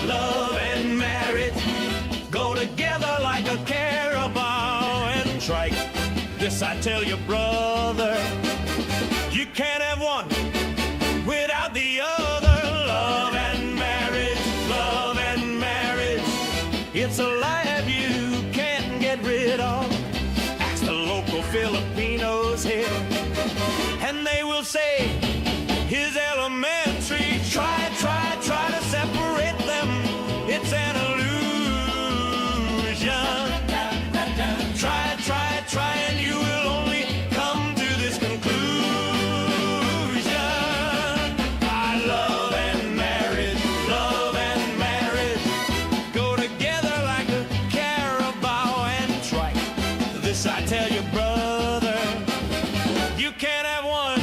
Love and marriage go together like a carabao and trike. This I tell you, brother, you can't have one without the other. Love and marriage, it's a life you can't get rid of. Ask the local Filipinos here, and they will say his elementary. Try to separate them. It's an illusion. Try, and you will only come to this conclusion. I love and marriage go together like a carabao and trike. This I tell you, brother, you can't have one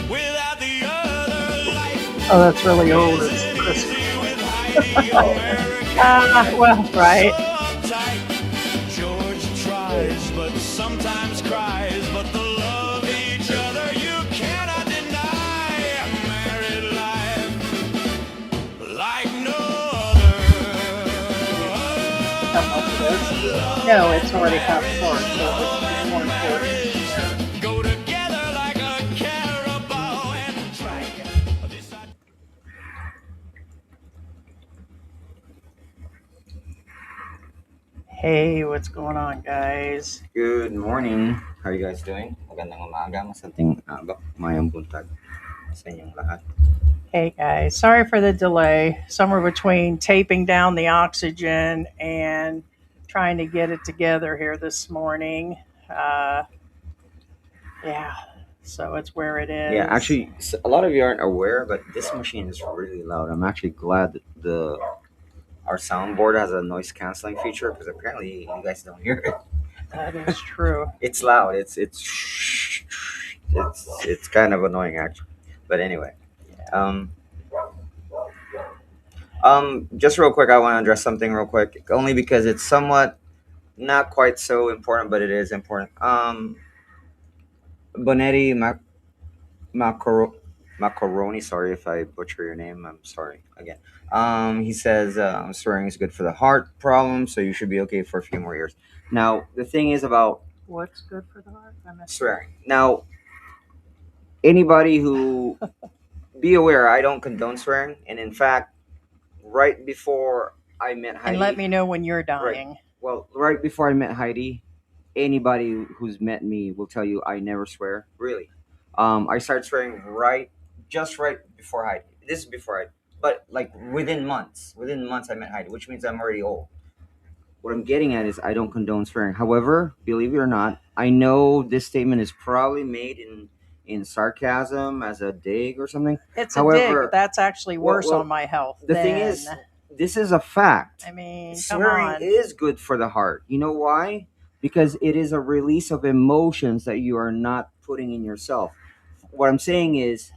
without the other. Life Oh, that's really old. It's Christmas. Well, right. George tries, but sometimes cries, but they love each other. You cannot deny married life like no other. No, it's already half four, so it's more important. Go together like a carabao and trike. Hey, what's going on, guys? Good morning. How are you guys doing? Magandang umaga, masanting mayang buntag sa inyong lahat. Hey, guys. Sorry for the delay. Somewhere between taping down the oxygen and trying to get it together here this morning. Yeah, so it's where it is. Yeah, actually, a lot of you aren't aware, but this machine is really loud. I'm actually glad that our soundboard has a noise canceling feature because apparently you guys don't hear it. That is true. It's loud. It's kind of annoying actually. But anyway, just real quick, I want to address something real quick, only because it's somewhat not quite so important, but it is important. Bonetti Macaroni, sorry if I butcher your name. I'm sorry again. He says swearing is good for the heart problem, so you should be okay for a few more years. Now, the thing is about What's good for the heart? swearing. Now, anybody who be aware, I don't condone swearing, and in fact, right before I met Heidi, And let me know when you're dying. right before I met Heidi, anybody who's met me will tell you I never swear. Really, I started swearing just right before Heidi. This is before Heidi, but like within months I met Heidi, which means I'm already old. What I'm getting at is I don't condone swearing. However, believe it or not, I know this statement is probably made in sarcasm as a dig or something. It's a dig, but that's actually worse on my health. The thing is, this is a fact. I mean, swearing come on. is good for the heart. You know why? Because it is a release of emotions that you are not putting in yourself. What I'm saying is,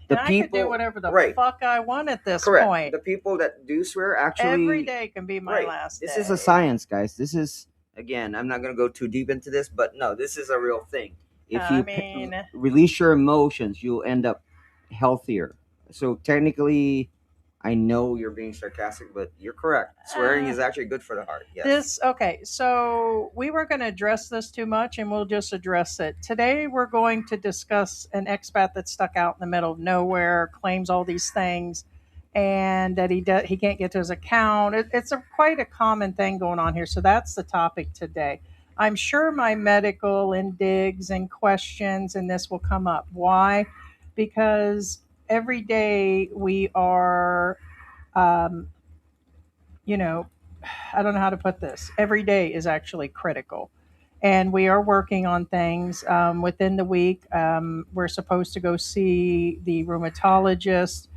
I can do whatever the fuck I want at this Correct. point. The people that do swear actually every day can be my last day. This is a science, guys. This is, again, I'm not going to go too deep into this, but no, this is a real thing. If you release your emotions, you'll end up healthier. So technically, I know you're being sarcastic, but you're correct. Swearing is actually good for the heart. Yes. Okay, so we weren't going to address this too much, and we'll just address it. Today, we're going to discuss an expat that's stuck out in the middle of nowhere, claims all these things, and that he can't get to his account. It's quite a common thing going on here, so that's the topic today. I'm sure my medical and digs and questions and this will come up. Why? Because every day we are, I don't know how to put this. Every day is actually critical. And we are working on things within the week. We're supposed to go see the rheumatologist,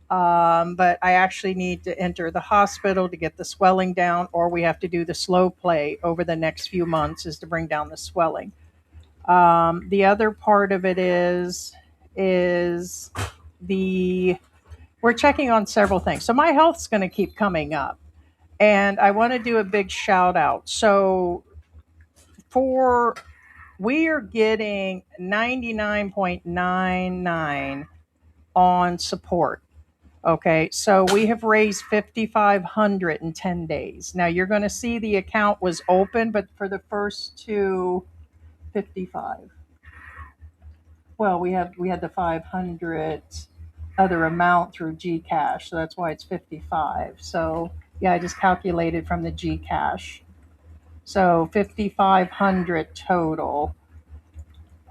but I actually need to enter the hospital to get the swelling down, or we have to do the slow play over the next few months is to bring down the swelling. The other part of it is we're checking on several things. So my health's going to keep coming up, and I want to do a big shout out. So for we are getting 99.99 on support. Okay, so we have raised 5,500 in 10 days. Now you're going to see the account was open, but for the first two, 55. Well, we had the 500 other amount through Gcash, so that's why it's 55. So yeah, I just calculated from the Gcash. So 5,500 total.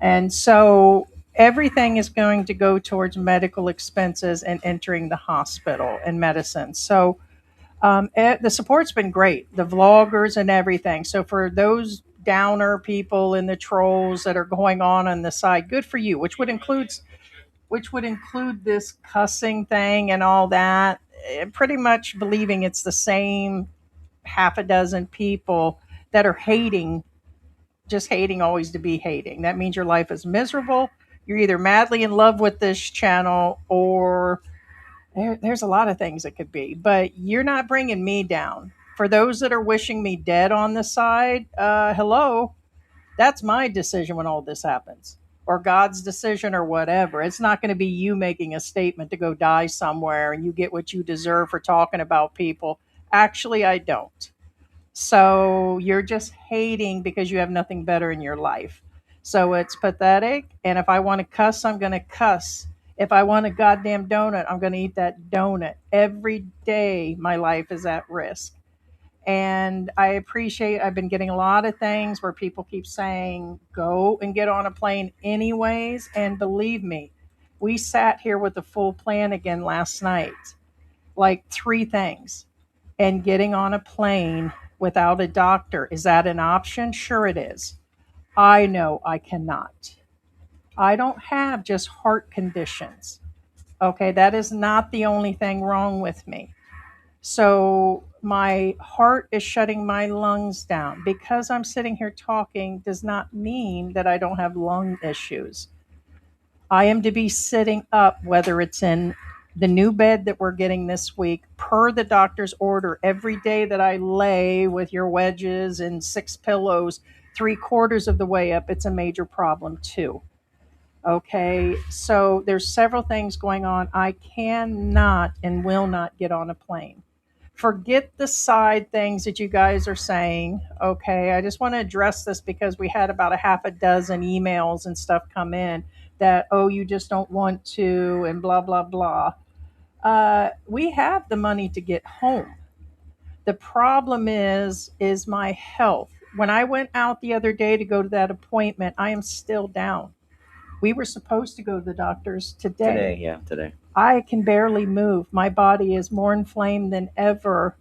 And so everything is going to go towards medical expenses and entering the hospital and medicine. So the support's been great, the vloggers and everything. So for those downer people and the trolls that are going on the side, good for you, which would include this cussing thing and all that. Pretty much believing it's the same half a dozen people that are hating, just hating always to be hating. That means your life is miserable. You're either madly in love with this channel, or there's a lot of things it could be, but you're not bringing me down. For those that are wishing me dead on the side, hello, that's my decision when all this happens, or God's decision, or whatever. It's not going to be you making a statement to go die somewhere and you get what you deserve for talking about people. Actually, I don't. So you're just hating because you have nothing better in your life. So it's pathetic. And if I want to cuss, I'm going to cuss. If I want a goddamn donut, I'm going to eat that donut. Every day my life is at risk. And I've been getting a lot of things where people keep saying, go and get on a plane anyways. And believe me, we sat here with a full plan again last night, like three things. And getting on a plane without a doctor, is that an option? Sure, it is. I know I cannot. I don't have just heart conditions. Okay, that is not the only thing wrong with me. So my heart is shutting my lungs down. Because I'm sitting here talking does not mean that I don't have lung issues. I am to be sitting up, whether it's in the new bed that we're getting this week, per the doctor's order. Every day that I lay with your wedges and 6 pillows, 3/4 of the way up, it's a major problem too. Okay, so there's several things going on. I cannot and will not get on a plane. Forget the side things that you guys are saying. Okay, I just want to address this because we had about a half a dozen emails and stuff come in that, oh, you just don't want to, and blah, blah, blah. We have the money to get home. The problem is my health. When I went out the other day to go to that appointment, I am still down. We were supposed to go to the doctors Today, today. yeah, today. I can barely move. My body is more inflamed than ever.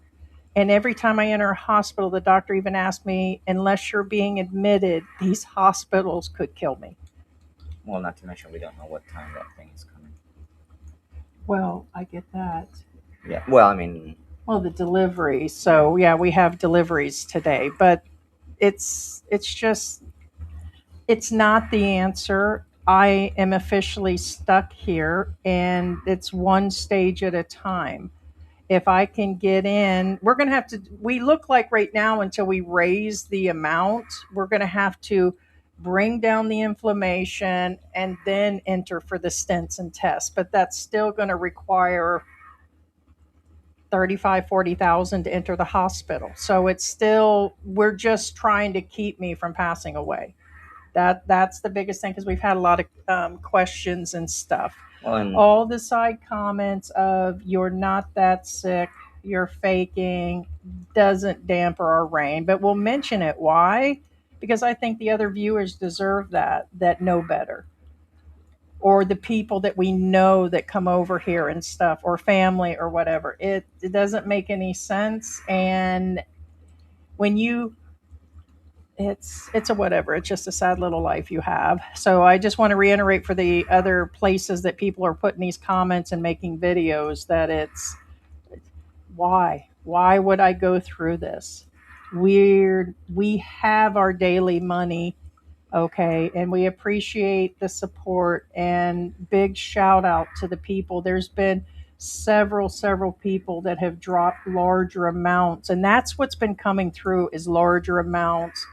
And every time I enter a hospital, the doctor even asked me, unless you're being admitted, these hospitals could kill me. Well, not to mention we don't know what time that thing is coming. Well, I get that. Yeah. Well, I mean, Well, the delivery. So yeah, we have deliveries today, but it's just, it's not the answer. I am officially stuck here, and it's one stage at a time. If I can get in, we're going to have to, we look like right now until we raise the amount, we're going to have to bring down the inflammation and then enter for the stents and tests. But that's still going to require 35, 40,000 to enter the hospital. So it's still, we're just trying to keep me from passing away. That's the biggest thing, because we've had a lot of questions and stuff. well, and All the side comments of you're not that sick, you're faking, doesn't damper our reign, but we'll mention it. Why? Because I think the other viewers deserve that know better, or the people that we know that come over here and stuff, or family or whatever. It doesn't make any sense. And when you, it's a whatever, it's just a sad little life you have. So I just want to reiterate for the other places that people are putting these comments and making videos, that it's, why would I go through this? We have our daily money. Okay, and we appreciate the support, and big shout out to the people. There's been several people that have dropped larger amounts, and that's what's been coming through, is larger amounts.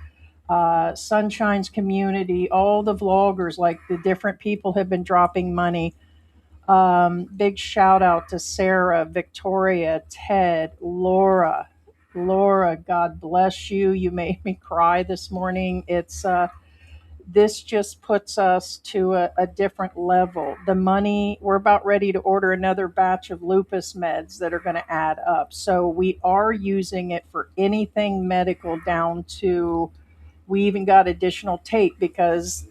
Sunshine's community, all the vloggers, like the different people have been dropping money. Big shout out to Sarah, Victoria, Ted, Laura. Laura, God bless you. You made me cry this morning. This just puts us to a different level. The money, we're about ready to order another batch of lupus meds that are going to add up. So we are using it for anything medical down to, we even got additional tape because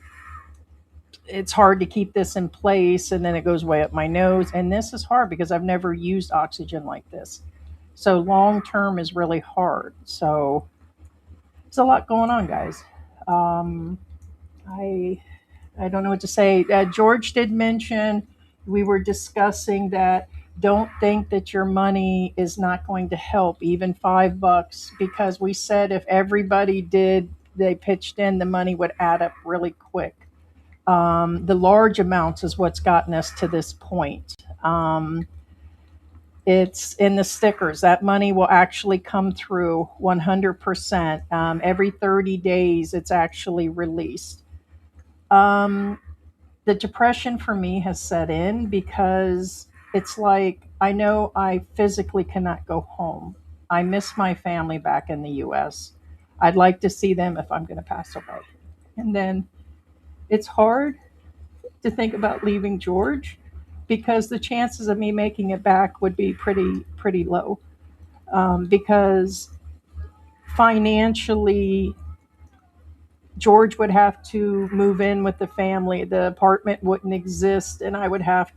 it's hard to keep this in place and then it goes way up my nose. And this is hard because I've never used oxygen like this. So long term is really hard. So there's a lot going on, guys. I I don't know what to say. George did mention, we were discussing that don't think that your money is not going to help, even $5, because we said if everybody did, they pitched in, the money would add up really quick. The large amounts is what's gotten us to this point. It's in the stickers. That money will actually come through 100%. Every 30 days, it's actually released. The depression for me has set in because it's like I know I physically cannot go home. I miss my family back in the US. I'd like to see them if I'm going to pass away. And then it's hard to think about leaving George because the chances of me making it back would be pretty low. Because financially, George would have to move in with the family. The apartment wouldn't exist, and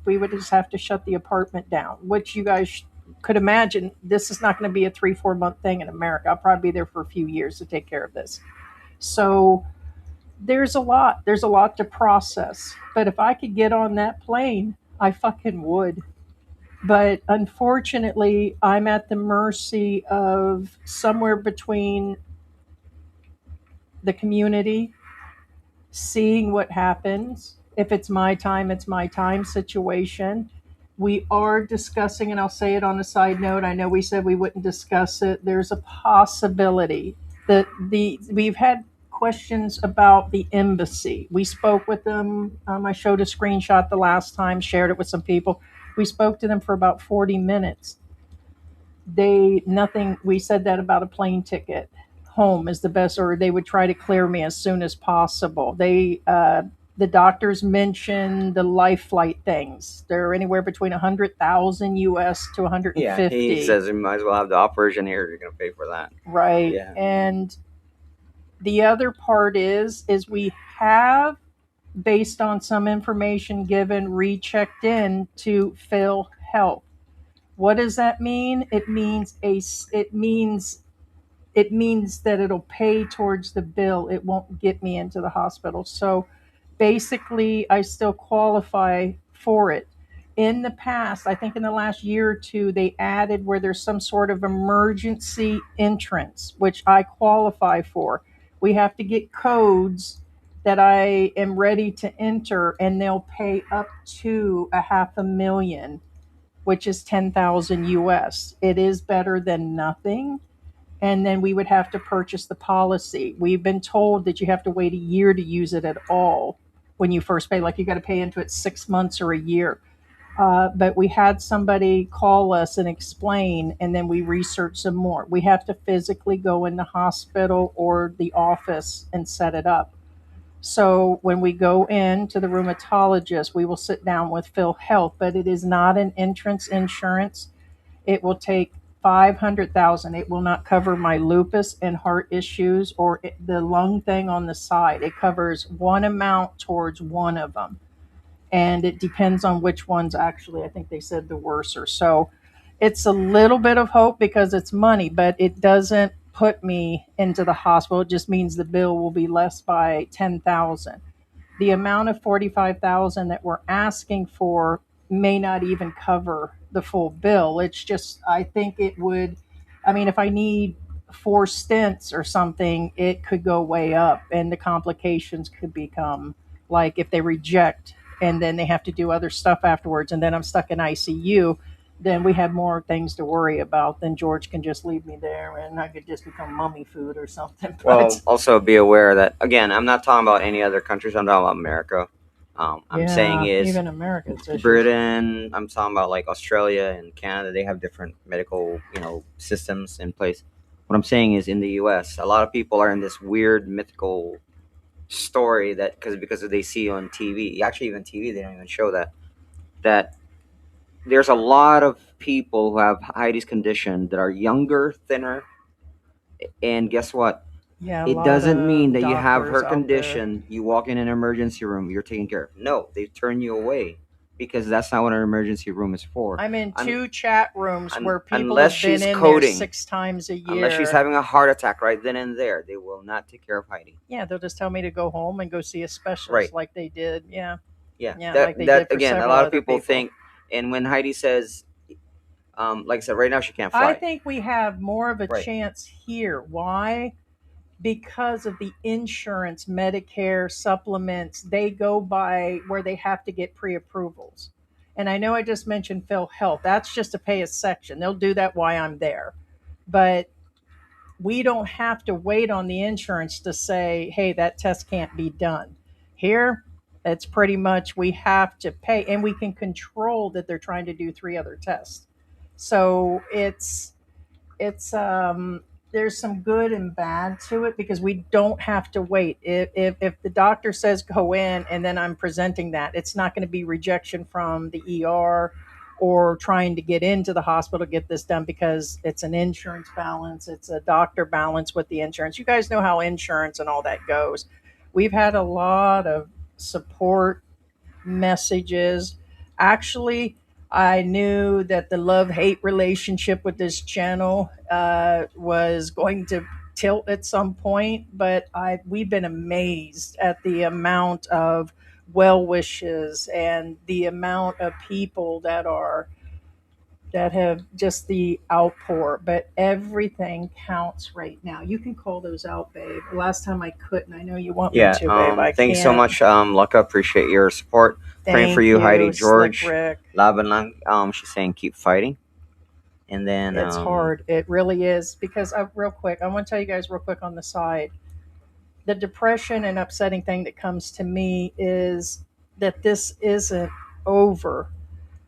we would just have to shut the apartment down, which you guys could imagine. This is not going to be a 3-4 month thing in America. I'll probably be there for a few years to take care of this. So there's a lot to process. But if I could get on that plane, I fucking would. But unfortunately, I'm at the mercy of somewhere between the community, seeing what happens. If it's my time, it's my time situation. We are discussing, and I'll say it on a side note. I know we said we wouldn't discuss it. There's a possibility that we've had questions about the embassy. We spoke with them. I showed a screenshot the last time, shared it with some people. We spoke to them for about 40 minutes. Nothing. We said that about a plane ticket home is the best, or they would try to clear me as soon as possible. The doctors mentioned the life flight things. They're anywhere between 100,000 US to 150. Yeah, he says you might as well have the operation here. You're going to pay for that. Right. Yeah. And the other part is we have, based on some information given, rechecked in to Phil Health. What does that mean? It means that it'll pay towards the bill. It won't get me into the hospital. So basically, I still qualify for it. In the past, I think in the last year or two, they added where there's some sort of emergency entrance, which I qualify for. We have to get codes that I am ready to enter, and they'll pay up to $500,000, which is 10,000 US. It is better than nothing. And then we would have to purchase the policy. We've been told that you have to wait a year to use it at all when you first pay. Like you got to pay into it 6 months or a year. But we had somebody call us and explain, and then we researched some more. We have to physically go in the hospital or the office and set it up. So when we go in to the rheumatologist, we will sit down with Phil Health, but it is not an entrance insurance. It will take 500,000. It will not cover my lupus and heart issues or the lung thing on the side. It covers one amount towards one of them. And it depends on which one's actually, I think they said the worse or so. It's a little bit of hope because it's money, but it doesn't put me into the hospital. It just means the bill will be less by 10,000. The amount of 45,000 that we're asking for may not even cover the full bill. It's just, I think it would, I mean, if I need 4 stents or something, it could go way up, and the complications could become like if they reject and then they have to do other stuff afterwards, and then I'm stuck in ICU. then we have more things to worry about. Then George can just leave me there and I could just become mummy food or something. Well, But also be aware that again, I'm not talking about any other countries. I'm talking about America. I'm saying yeah, is even America's issues. Britain. I'm talking about like Australia and Canada. They have different medical, systems in place. What I'm saying is in the U.S., a lot of people are in this weird mythical story that because they see on TV. Actually, even TV, they don't even show that there's a lot of people who have Heidi's condition that are younger, thinner, and guess what? Yeah, a It lot doesn't mean of that you have doctors her out there. condition, you walk in an emergency room, you're taken care of. No, they turn you away because that's not what an emergency room is for. I'm in Un- 2 chat rooms where people unless have been she's in there coding, 6 times a unless she's year. having a heart attack right then and there, they will not take care of Heidi. Yeah, they'll just tell me to go home and go see a Right. specialist like they did. Yeah. Yeah. Yeah, like they That did for again, a several lot of other people people. think, and when Heidi says, like I said, right now she can't I fly. think we have more of a Right. chance here. Why? Because of the insurance, Medicare supplements, they go by where they have to get pre approvals. And I know I just mentioned Phil Health. That's just to pay a section. They'll do that while I'm there. But we don't have to wait on the insurance to say, hey, that test can't be done. Here, it's pretty much we have to pay, and we can control that they're trying to do 3 other tests. So it's there's some good and bad to it because we don't have to wait. If the doctor says go in and then I'm presenting that, it's not going to be rejection from the ER or trying to get into the hospital to get this done because it's an insurance balance, it's a doctor balance with the insurance. You guys know how insurance and all that goes. We've had a lot of support messages. Actually, I knew that the love hate relationship with this channel was going to tilt at some point, but we've been amazed at the amount of well wishes and the amount of people that have just the outpour, but everything counts right now. You can call those out, babe. Last time I couldn't. I know you want me Yeah. to, babe. I Thank you so can't. much, Lucca. Appreciate your support. Praying for Thank you, Heidi. you, Slick George, Rick. Laban lang. She's saying keep fighting. And then, It's hard. It really is. Because real quick, I want to tell you guys real quick on the side. The depression and upsetting thing that comes to me is that this isn't over,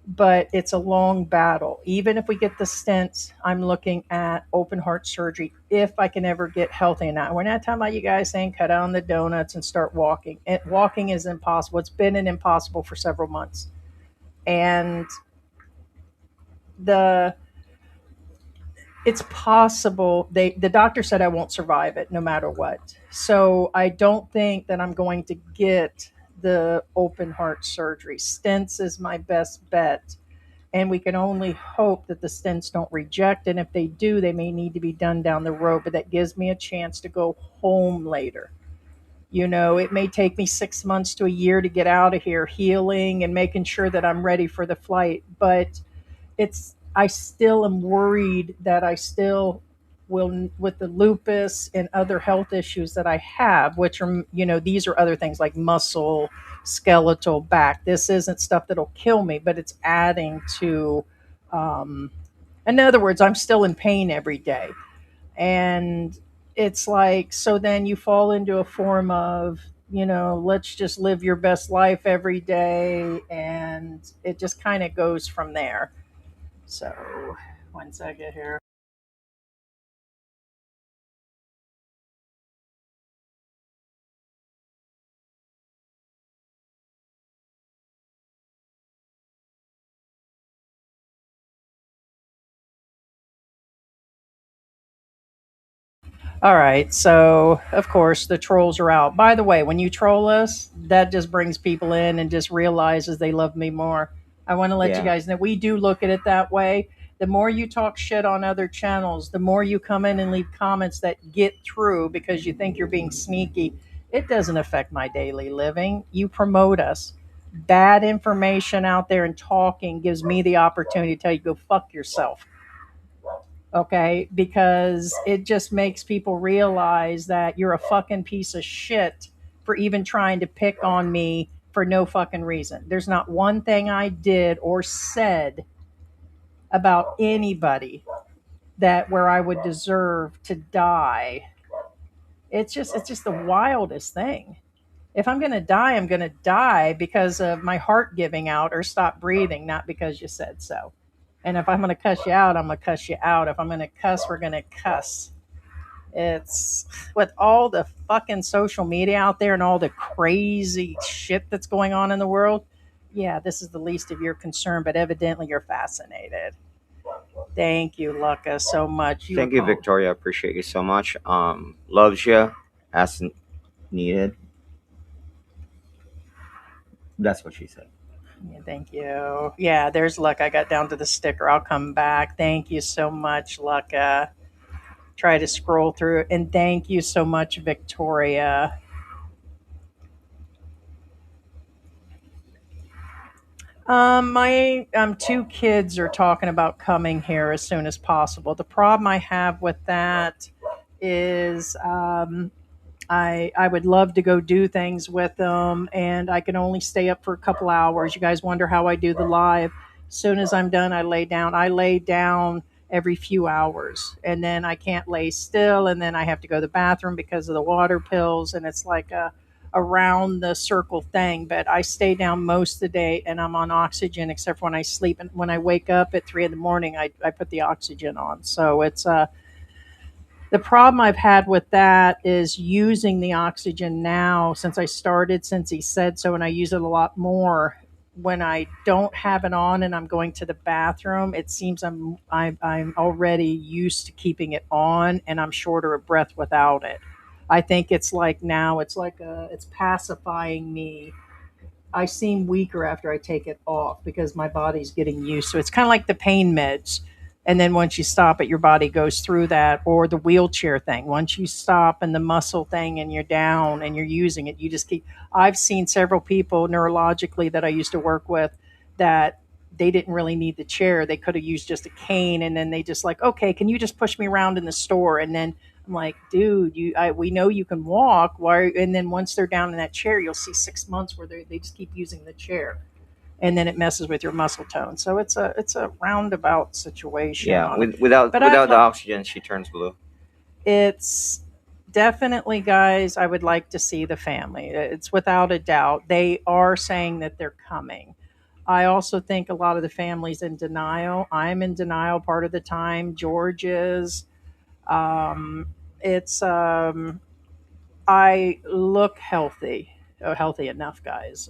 but it's a long battle. Even if we get the stents, I'm looking at open heart surgery if I can ever get healthy enough. We're not talking about you guys saying cut down the donuts and start walking. Walking is impossible. It's been an impossible for several months. And the it's possible the doctor said I won't survive it no matter what. So I don't think that I'm going to get the open heart surgery. Stents is my best bet. And we can only hope that the stents don't reject. And if they do, they may need to be done down the road. But that gives me a chance to go home later. It may take me 6 months to a year to get out of here healing and making sure that I'm ready for the flight. But I still am worried that I still will, with the lupus and other health issues that I have, which are, these are other things like muscle, skeletal, back. This isn't stuff that'll kill me, but it's adding to, um, in other words, I'm still in pain every day. And it's like, so then you fall into a form of, let's just live your best life every day. And it just kind of goes from there. So, once I get here. All right. So, of course, the trolls are out. By the way, when you troll us, that just brings people in and just realizes they love me more. I want to let you yeah, guys know we do look at it that way. The more you talk shit on other channels, the more you come in and leave comments that get through because you think you're being sneaky. It doesn't affect my daily living. You promote us. Bad information out there and talking gives me the opportunity to tell you go fuck yourself. Okay, because it just makes people realize that you're a fucking piece of shit for even trying to pick on me for no fucking reason. There's not one thing I did or said about anybody that where I would deserve to die. It's just the wildest thing. If I'm going to die, I'm going to die because of my heart giving out or stop breathing, not because you said so. And if I'm going to cuss you out, I'm going to cuss you out. If I'm going to cuss, we're going to cuss. It's with all the fucking social media out there and all the crazy shit that's going on in the world. Yeah, this is the least of your concern, but evidently you're fascinated. Thank you, Lucca, so much. Thank you, Victoria. Appreciate you so much. Loves you as needed. That's what she said. Yeah, thank you. Yeah, there's Luck. I got down to the sticker. I'll come back. Thank you so much, Lucca. Try to scroll through it. And thank you so much, Victoria. My two kids are talking about coming here as soon as possible. The problem I have with that is I would love to go do things with them, and I can only stay up for a couple hours. You guys wonder how I do the live. As soon as I'm done, I lay down. I lay down every few hours, and then I can't lay still, and then I have to go to the bathroom because of the water pills, and it's like a around the circle thing. But I stay down most of the day, and I'm on oxygen except for when I sleep. And when I wake up at 3 in the morning, I put the oxygen on. So it's the problem I've had with that is using the oxygen now since I started, since he said so, and I use it a lot more. When I don't have it on and I'm going to the bathroom, it seems I'm already used to keeping it on, and I'm shorter of breath without it. I think it's like now it's pacifying me. I seem weaker after I take it off because my body's getting used to it. It's kind of like the pain meds. And then once you stop it, your body goes through that, or the wheelchair thing. Once you stop and the muscle thing and you're down and you're using it, you just keep. I've seen several people neurologically that I used to work with that they didn't really need the chair. They could have used just a cane, and then they just like, okay, can you just push me around in the store? And then I'm like, dude, we know you can walk. Why? And then once they're down in that chair, you'll see 6 months where they just keep using the chair, and then it messes with your muscle tone. So it's a roundabout situation. Yeah, without the oxygen, she turns blue. It's definitely, guys. I would like to see the family. It's without a doubt. They are saying that they're coming. I also think a lot of the families in denial. I'm in denial part of the time. George is. It's I look healthy, healthy enough, guys.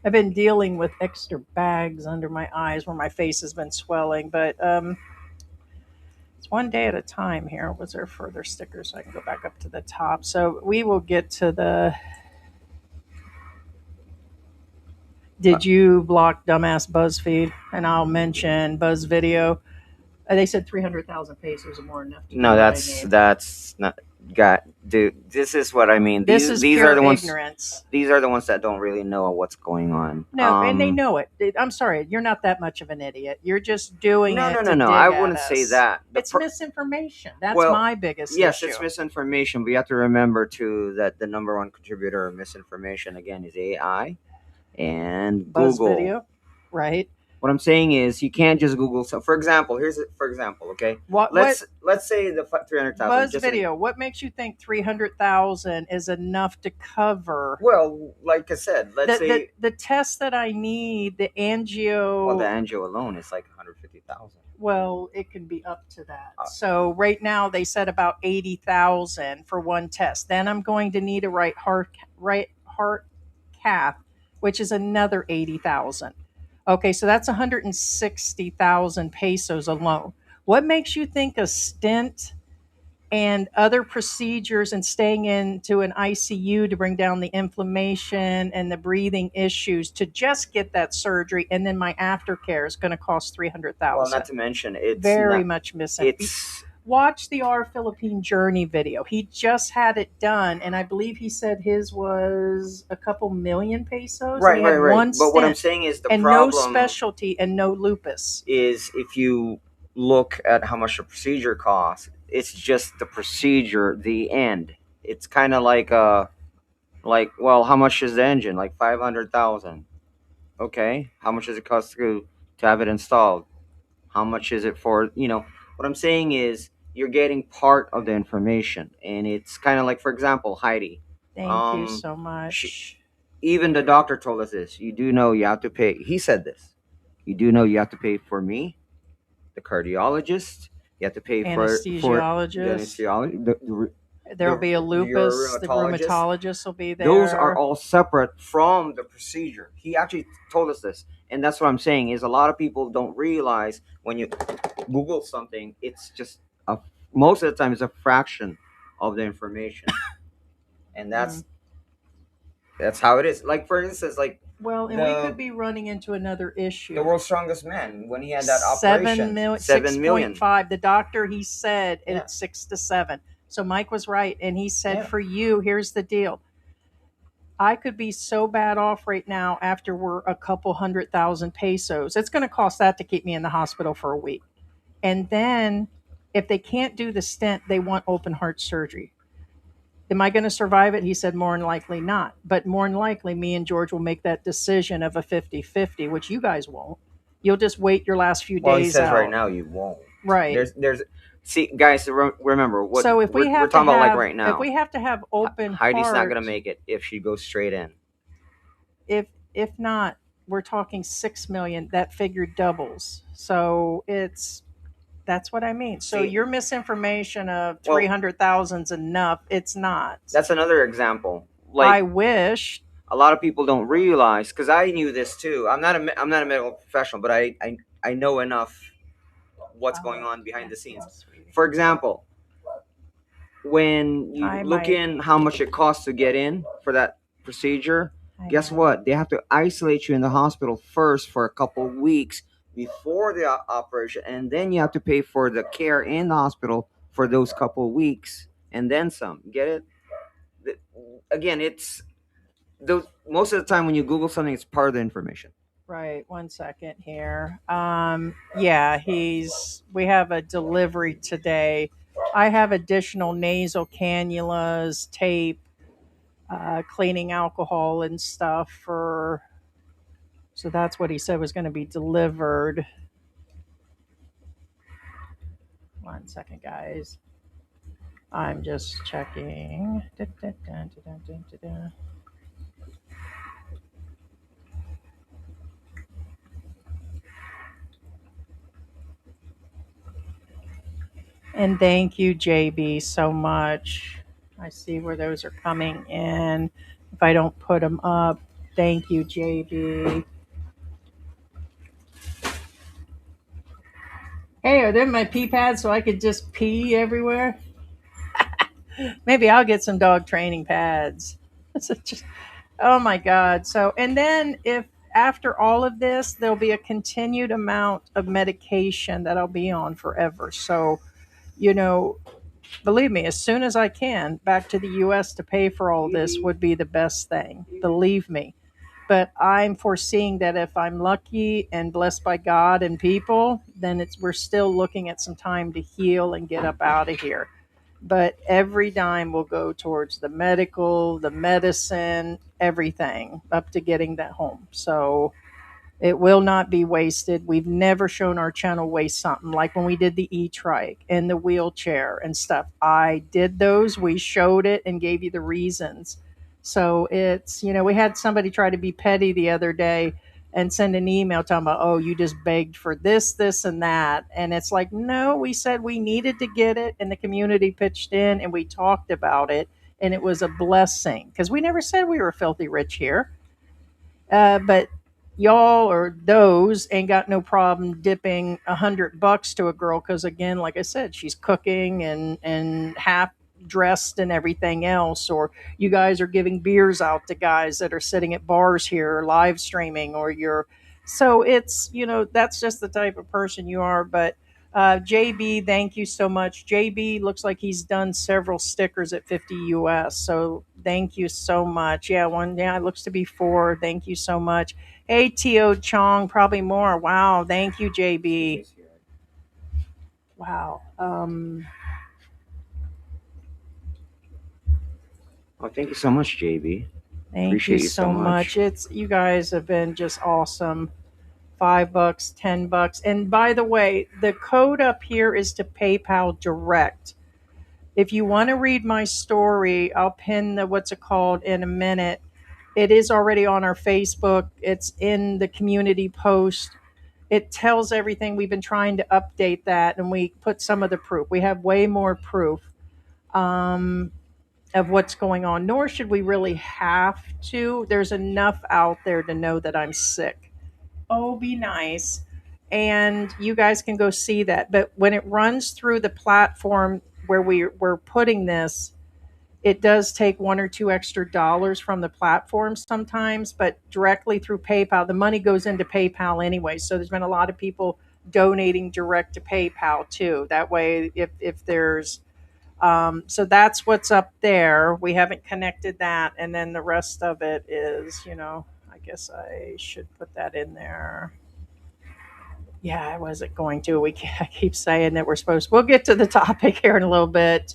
I've been dealing with extra bags under my eyes where my face has been swelling, but it's one day at a time here. Was there further stickers so I can go back up to the top? So we will get to the. Did you block dumbass BuzzFeed? And I'll mention Buzz Video. They said 300,000 pesos or more enough. No, that's not. God, dude, this is what I mean. These pure are the ones. ignorance. These are the ones that don't really know what's going on. No, and they know it. I'm sorry, you're not that much of an idiot. You're just doing it. No. I wouldn't say that. It's misinformation. That's my biggest issue. Yes, it's misinformation, but you have to remember too that the number one contributor of misinformation again is AI and Buzz Google. Video, right? What I'm saying is you can't just Google. So, for example, okay. Let's say the 300,000. Buzz Video. What makes you think 300,000 is enough to cover? Well, like I said, let's say the test that I need, the angio. Well, the angio alone is like 150,000. Well, it can be up to that. So right now they said about 80,000 for one test. Then I'm going to need a right heart cath, which is another 80,000. Okay, so that's 160,000 pesos alone. What makes you think a stent and other procedures and staying into an ICU to bring down the inflammation and the breathing issues to just get that surgery, and then my aftercare is going to cost 300,000? Well, not to mention it's very much missing. Watch the Our Philippine Journey video. He just had it done, and I believe he said his was a couple million pesos. Right. But what I'm saying is the problem, no specialty and no lupus, is if you look at how much the procedure costs, it's just the procedure, the end. It's kind of like well, how much is the engine? Like 500,000. Okay, how much does it cost to have it installed? How much is it for? What I'm saying is you're getting part of the information, and it's kind of like, for example, Heidi. Thank you Um, so she, much. even the doctor told us this. You do know you have to pay. He said this. You do know you have to pay for me, the cardiologist. You have to pay for the Anesthesiologist. anesthesiologist, There'll be a your lupus. The rheumatologist. rheumatologist will be Those are there. all separate from the procedure. He actually told us this, and that's what I'm saying is a lot of people don't realize when you Google something, it's just a most of the time it's a fraction of the information, and Mm. that's how it is. Like for instance, like Well, and we could the be running into another the issue. world's strongest man when he had that 7 operation, million, 7 million. 6.5. The doctor, he said Yeah. it's 6 to 7. So Mike was right. And he said, Yeah. for you, here's the deal. I could be so bad off right now after we're a couple 100,000 pesos. It's going to cost that to keep me in the hospital for a week. And then if they can't do the stent, they want open heart surgery. Am I going to survive it? He said, more than likely not. But more than likely, me and George will make that decision of a 50-50, which you guys won't. You'll just wait your last few Well, he days says out. right now you won't. Right. There's see, guys, remember what So if we're we're talking about, like have, right now. if we have to have open Heidi's heart, not gonna make it if she goes straight in. if not, we're talking 6 million. That figure doubles. So that's what I mean. So See, your misinformation of well, 300,000's enough. It's not. that's another example. I Like wish. a lot of people don't realize, because I knew this too. I'm not a medical professional, but I know enough what's going on behind the scenes. For example, when you Hi, look Mike. in how much it costs to get in for that procedure, Hi, guess Mike. what? They have to isolate you in the hospital first for a couple of weeks before the operation, and then you have to pay for the care in the hospital for those couple of weeks, and then some. Get it? Again, it's those. Most of the time, when you Google something, it's part of the information. Right, 1 second here. Yeah, we have a delivery today. I have additional nasal cannulas, tape, cleaning alcohol and stuff so that's what he said was going to be delivered. 1 second, guys. I'm just checking. Da, da, da, da, da, da, da. And thank you, JB, so much. I see where those are coming in. If I don't put them up, thank you, JB. Hey, are them my pee pads so I could just pee everywhere? Maybe I'll get some dog training pads. Just, oh my God. So, and then if after all of this, there'll be a continued amount of medication that I'll be on forever. So, you know, believe me, as soon as I can, back to the US to pay for all this would be the best thing. Believe me. But I'm foreseeing that if I'm lucky and blessed by God and people, then we're still looking at some time to heal and get up out of here. But every dime will go towards the medical, the medicine, everything up to getting that home. So it will not be wasted. We've never shown our channel waste something like when we did the e-trike and the wheelchair and stuff. I did those. We showed it and gave you the reasons. So it's, we had somebody try to be petty the other day and send an email talking about, oh, you just begged for this, this, and that. And it's like, no, we said we needed to get it, and the community pitched in and we talked about it, and it was a blessing because we never said we were filthy rich here. But y'all or those ain't got no problem dipping $100 to a girl because, again, like I said, she's cooking and half dressed and everything else. Or you guys are giving beers out to guys that are sitting at bars here, live streaming, or you're. So it's, that's just the type of person you are. But JB, thank you so much. JB looks like he's done several stickers at 50 US. So thank you so much. Yeah, it looks to be 4. Thank you so much. Hey, Tio Chong, probably more. Wow, thank you, JB. Wow. Oh, thank you so much, JB. Thank Appreciate you you so so much. much. You guys have been just awesome. $5, $10. And by the way, the code up here is to PayPal direct. If you want to read my story, I'll pin the what's it called in a minute. It is already on our Facebook. It's in the community post. It tells everything. We've been trying to update that, and we put some of the proof. We have way more proof um, of what's going on, nor should we really have to. There's enough out there to know that I'm sick. Oh, be nice. And you guys can go see that. But when it runs through the platform where we're putting this, it does take $1 or $2 extra from the platform sometimes, but directly through PayPal, the money goes into PayPal anyway. So there's been a lot of people donating direct to PayPal too. That way, if there's so that's what's up there. We haven't connected that, and then the rest of it is, I guess I should put that in there. Yeah, I wasn't going to. I keep saying that we're supposed. We'll get to the topic here in a little bit.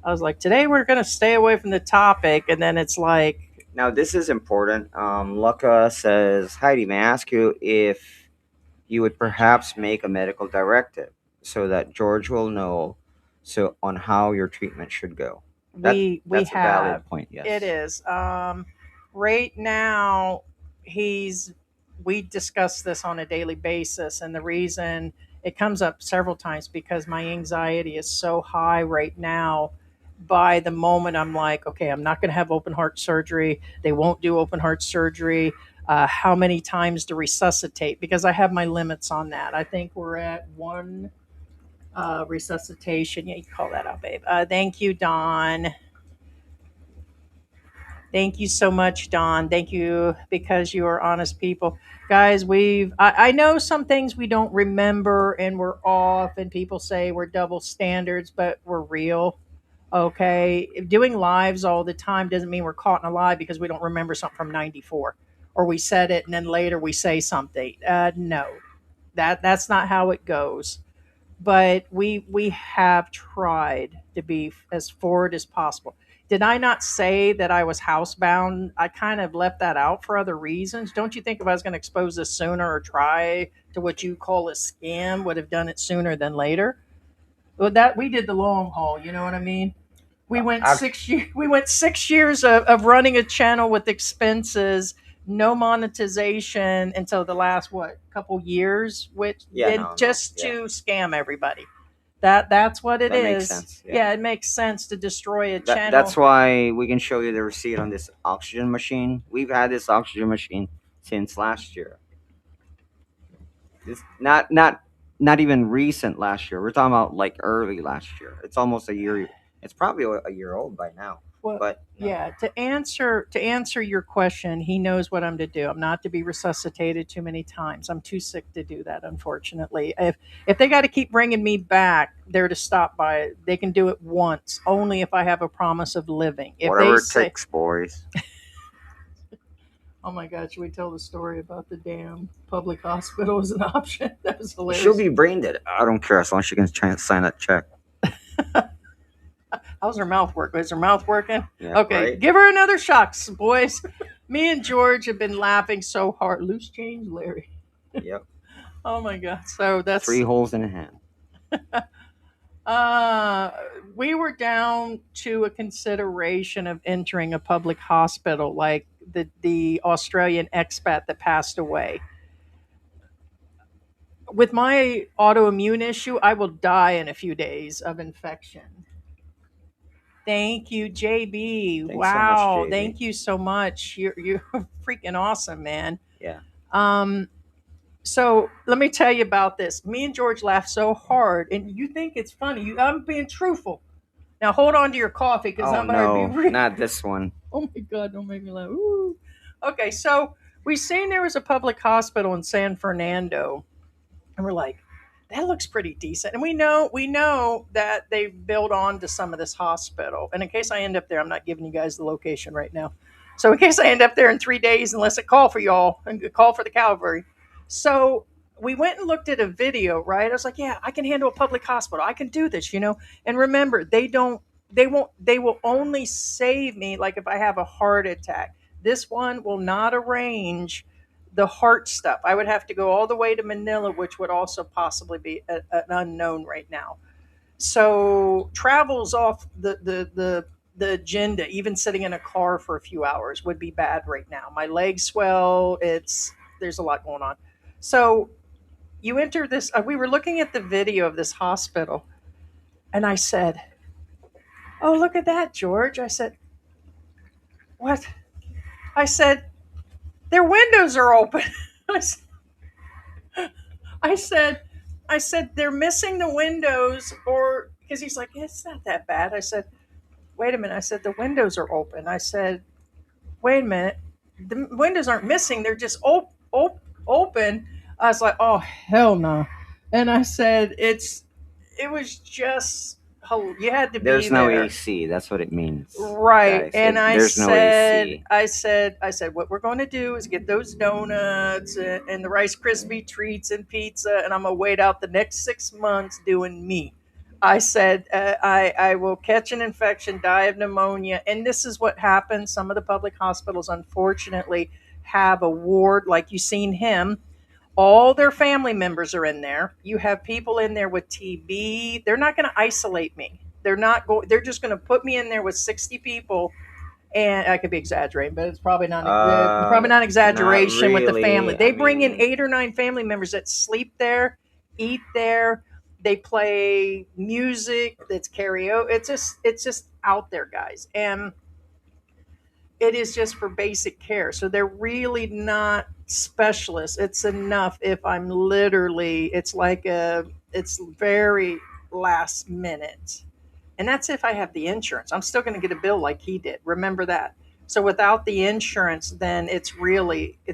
I was like, today we're going to stay away from the topic, and then it's like, Now, this is important. Luca says, Heidi, may I ask you if you would perhaps make a medical directive so that George will know on how your treatment should go? we That's a have. valid point, yes. It is. Right now, he's. We discuss this on a daily basis, and the reason it comes up several times because my anxiety is so high right now. By the moment I'm like, okay, I'm not going to have open heart surgery. They won't do open heart surgery. How many times to resuscitate? Because I have my limits on that. I think we're at one resuscitation. Yeah, you can call that out, babe. Thank you, Don. Thank you so much, Don. Thank you because you are honest people. Guys, I know some things we don't remember and we're off, and people say we're double standards, but we're real. Okay. Doing lives all the time doesn't mean we're caught in a lie because we don't remember something from 94 or we said it and then later we say something. No, that's not how it goes. But we have tried to be as forward as possible. Did I not say that I was housebound? I kind of left that out for other reasons. Don't you think if I was going to expose this sooner or try to what you call a scam, would have done it sooner than later? Well, that we did the long haul. You know what I mean? We went I- 6 years. We went 6 years of running a channel with expenses, no monetization until the last couple years, which Yeah, and no, just yeah. to scam everybody. That's what it That is. makes sense, yeah. Yeah, it makes sense to destroy a channel. That's why we can show you the receipt on this oxygen machine. We've had this oxygen machine since last year. It's not even recent last year. We're talking about like early last year. It's almost a year. It's probably a year old by now. Well, But no. yeah, to answer your question, he knows what I'm to do. I'm not to be resuscitated too many times. I'm too sick to do that, unfortunately. If they got to keep bringing me back, they're to stop by. They can do it once, only if I have a promise of living. If Whatever they it say, takes, boys. "Oh my God, should we tell the story about the damn public hospital as an option?" That was hilarious. She'll be brain dead. I don't care as long as she can try and sign that check. How's her mouth work? Is her mouth working? Yeah, Okay, right? give her another shot, boys. Me and George have been laughing so hard. Loose change, Larry. Yep. Oh my God. So that's 3 holes in a hand. we were down to a consideration of entering a public hospital like the Australian expat that passed away. With my autoimmune issue, I will die in a few days of infection. Thank you, JB. Thanks so much, Wow, JB. thank you so much. You're freaking awesome, man. Yeah. So let me tell you about this. Me and George laughed so hard, and you think it's funny. I'm being truthful. Now hold on to your coffee because Oh I'm going no, to be. not this one. Oh my God! Don't make me laugh. Ooh. Okay, so we seen there was a public hospital in San Fernando, and we're like, that looks pretty decent. And we know that they built on to some of this hospital. And in case I end up there, I'm not giving you guys the location right now. So in case I end up there in 3 days, unless I call for y'all and call for the cavalry. So we went and looked at a video, right? I was like, yeah, I can handle a public hospital. I can do this, And remember, they will only save me like if I have a heart attack. This one will not arrange the heart stuff, I would have to go all the way to Manila, which would also possibly be an unknown right now. So travel's off the agenda. Even sitting in a car for a few hours would be bad right now. My legs swell. There's a lot going on. So you enter this. We were looking at the video of this hospital, and I said, "Oh, look at that, George." I said, "What?" I said, "Their windows are open." I s- I said, I said they're missing the windows, or because he's like, it's not that bad. I said, wait a minute. I said the windows are open. I said, wait a minute, the windows aren't missing. They're just open. I was like, oh hell no. And I said, it was just you had to be There's no there. AC. That's what it means, Right. guys. And There's no AC. I said, what we're going to do is get those donuts and the Rice Krispie treats and pizza, and I'm going to wait out the next 6 months doing me. I said, I will catch an infection, die of pneumonia. And this is what happens. Some of the public hospitals, unfortunately, have a ward like you seen him. All their family members are in there. You have people in there with TB. They're not going to isolate me. They're not going. They're just going to put me in there with 60 people, and I could be exaggerating, but it's probably not exaggeration Not with the family. really. They I bring in mean, 8 or 9 family members that sleep there, eat there. They play music. That's karaoke. It's just out there, guys, and it is just for basic care. So they're really not specialists. It's enough if I'm literally, it's very last minute. And that's if I have the insurance. I'm still going to get a bill like he did. Remember that. So without the insurance, then it's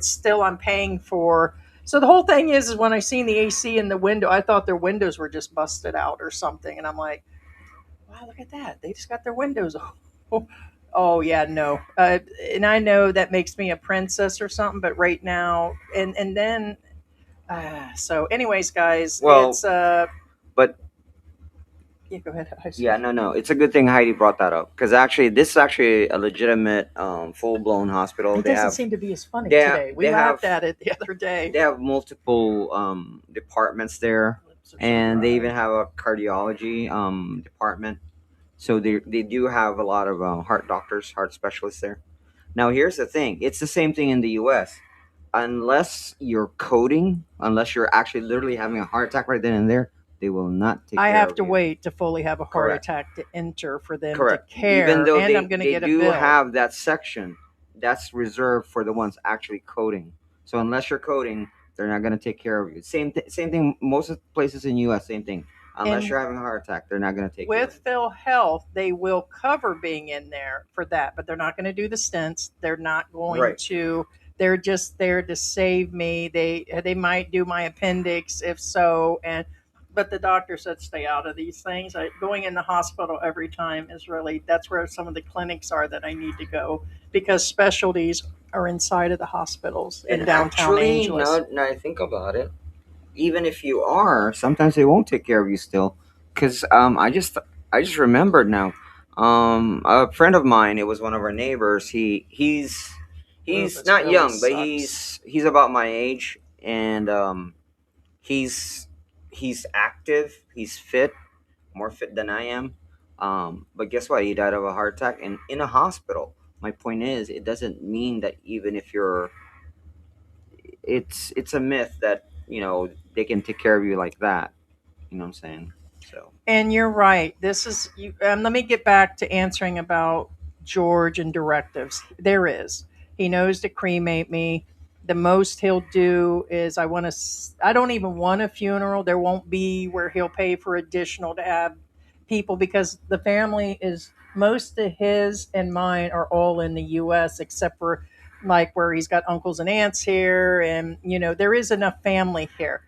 still I'm paying for. So the whole thing is when I seen the AC in the window, I thought their windows were just busted out or something. And I'm like, wow, look at that. They just got their windows open. Oh yeah, no. And I know that makes me a princess or something, but right now, and then, so anyways, guys, well, it's but yeah. Go ahead. yeah, no. It's a good thing Heidi brought that up because actually, this is actually a legitimate, full blown hospital. It doesn't seem to be as funny they today. We they have laughed at it the other day. they have multiple departments there, Lips are so and they dry. even have a cardiology department. So they do have a lot of heart doctors, heart specialists there. Now here's the thing: it's the same thing in the U.S. Unless you're coding, unless you're actually literally having a heart attack right then and there, they will not take I care have of to you. wait to fully have a heart Correct. attack to enter for them Correct. to Even care, though and they I'm going to they get a do bill. have that section that's reserved for the ones actually coding. So unless you're coding, they're not going to take care of you. Same thing. Most of the places in U.S. Same thing. Unless And you're having a heart attack, they're not going to take you in. with Phil Health, they will cover being in there for that, but they're not going to do the stents. They're not going Right. to. They're just there to save me. They might do my appendix if so, and but the doctor said stay out of these things. Going in the hospital every time is really that's where some of the clinics are that I need to go because specialties are inside of the hospitals in And downtown actually, Angeles. now I think about it, even if you are, sometimes they won't take care of you still. Because I just remembered now. A friend of mine, it was one of our neighbors. He's Lupus not really young, but sucks. he's about my age, and he's he's active. He's fit, more fit than I am. But guess what? He died of a heart attack in a hospital. My point is, it doesn't mean that even if you're, it's a myth that they can take care of you like that. You know what I'm saying? So And you're right. This is you. Let me get back to answering about George and directives. There is. He knows to cremate me. The most he'll do is I want to. I don't even want a funeral. There won't be where he'll pay for additional to have people because the family is most of his and mine are all in the U.S. except for like where he's got uncles and aunts here, and there is enough family here.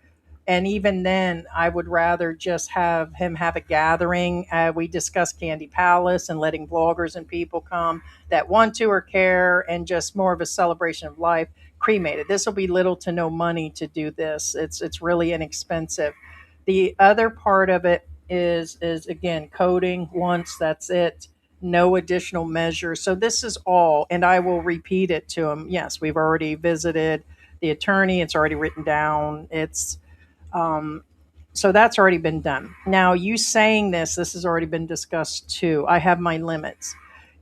And even then, I would rather just have him have a gathering. We discussed Candy Palace and letting vloggers and people come that want to or care, and just more of a celebration of life. Cremated. This will be little to no money to do this. It's really inexpensive. The other part of it is again coding once. That's it. No additional measures. So this is all, and I will repeat it to him. Yes, we've already visited the attorney. It's already written down. It's so that's already been done. Now, you saying this has already been discussed too. I have my limits.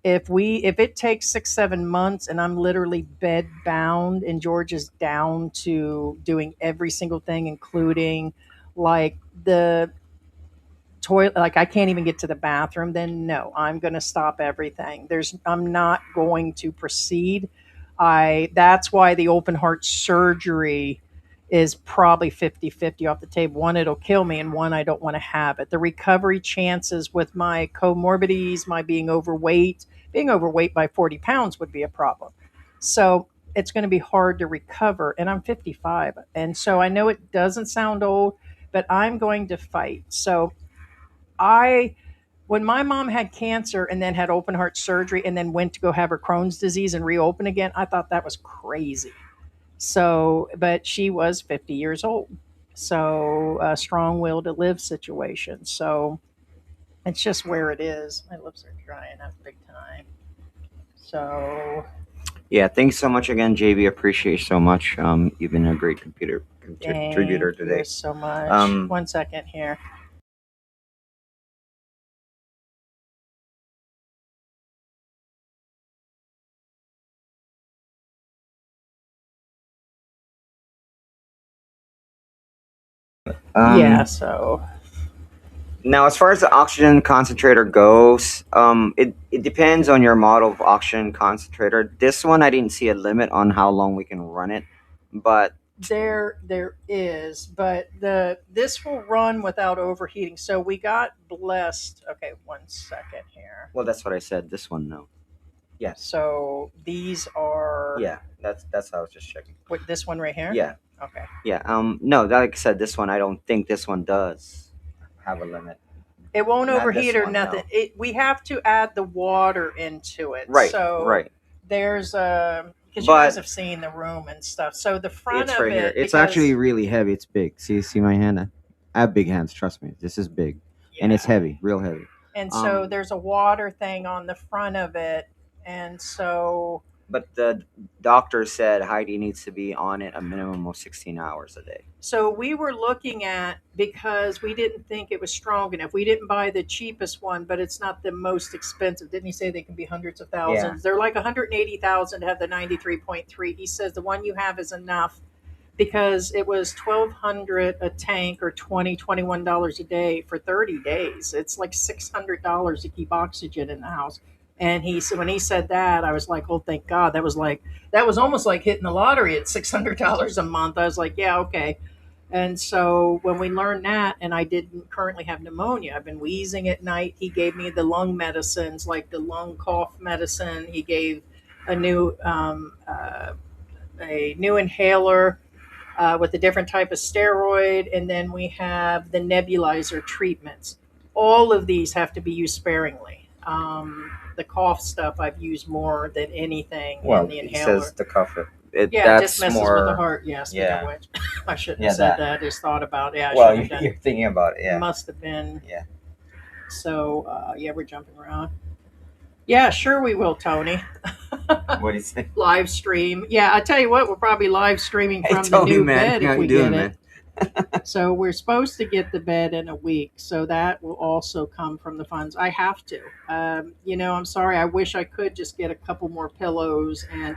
If it takes 6 7 months and I'm literally bed bound and George is down to doing every single thing, including like the toilet, like I can't even get to the bathroom, then no, I'm going to stop everything. I'm not going to proceed. That's why the open heart surgery is probably 50-50 off the table. One, it'll kill me, and one, I don't want to have it. The recovery chances with my comorbidities, my being overweight by 40 pounds would be a problem. So it's going to be hard to recover. And I'm 55. And so I know it doesn't sound old, but I'm going to fight. So I when my mom had cancer and then had open heart surgery and then went to go have her Crohn's disease and reopen again, I thought that was crazy. So, but she was 50 years old. So, a strong will to live situation. So, it's just where it is. My lips are drying up big time. So, Yeah, thanks so much again, JB. Appreciate you so much. You've been a great contributor thank today. you so much. Um, 1 second here. Yeah, so Now, as far as the oxygen concentrator goes, it depends on your model of oxygen concentrator. This one, I didn't see a limit on how long we can run it, but there is, but this will run without overheating. So we got blessed. Okay, 1 second here. well, that's what I said. This one, no. Yes. So these are Yeah, that's how I was just checking. what, this one right here? Yeah, Okay. yeah. No, like I said, this one, I don't think this one does have a limit. It won't Not overheat this or one, nothing. no. We have to add the water into it. Right, So right. there's because you But- guys have seen the room and stuff. So the front It's of right here. it, It's because- actually really heavy. It's big. See my hand? I have big hands. Trust me. This is big, and it's yeah. heavy, real heavy. And so Um, there's a water thing on the front of it, and so But the doctor said Heidi needs to be on it a minimum of 16 hours a day. So we were looking at, because we didn't think it was strong enough. We didn't buy the cheapest one, but it's not the most expensive. Didn't he say they can be hundreds of thousands? They're like 180,000 to have the 93.3. He says the one you have is enough because it was 1,200 a tank or $21 a day for 30 days. It's like $600 to keep oxygen in the house. And he said, when he said that, I was like, oh, thank God. That was almost like hitting the lottery at $600 a month. I was like, yeah, okay. And so when we learned that, and I didn't currently have pneumonia, I've been wheezing at night. He gave me the lung medicines, like the lung cough medicine. He gave a new inhaler with a different type of steroid, and then we have the nebulizer treatments. All of these have to be used sparingly. The cough stuff I've used more than anything, and the he inhaler. says the cuff. Yeah, it That's just messes more. with the heart. Yeah, speaking yeah. of which, I shouldn't Yeah, have said that. that. I just thought about it. Yeah, I Well, should have done. you're thinking about it, yeah. Must have been. Yeah. So, yeah, we're jumping around. Yeah, sure we will, Tony. What do you think? Live stream. Yeah, I tell you what, we're probably live streaming Hey, from the Tony, new man. bed How if you we doing, get man? it. So we're supposed to get the bed in a week. So that will also come from the funds. I have to. I'm sorry. I wish I could just get a couple more pillows. And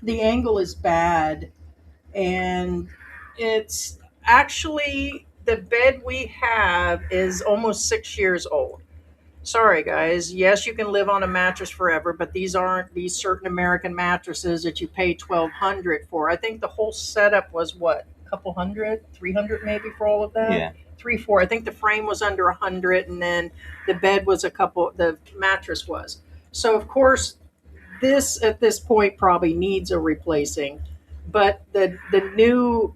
the angle is bad. And it's actually, the bed we have is almost 6 years old. Sorry, guys. Yes, you can live on a mattress forever, but these aren't these certain American mattresses that you pay $1,200 for. I think the whole setup was what, a couple hundred, 300 maybe for all of that. Yeah. 3, 4. I think the frame was under 100, and then the bed was a couple. The mattress was. So of course, this at this point probably needs a replacing, but the new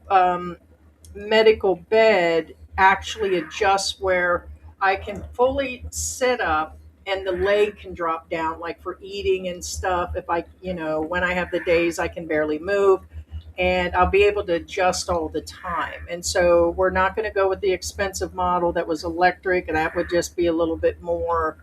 medical bed actually adjusts where I can fully sit up and the leg can drop down, like for eating and stuff. If I, when I have the days I can barely move, and I'll be able to adjust all the time. And so we're not going to go with the expensive model that was electric, and that would just be a little bit more.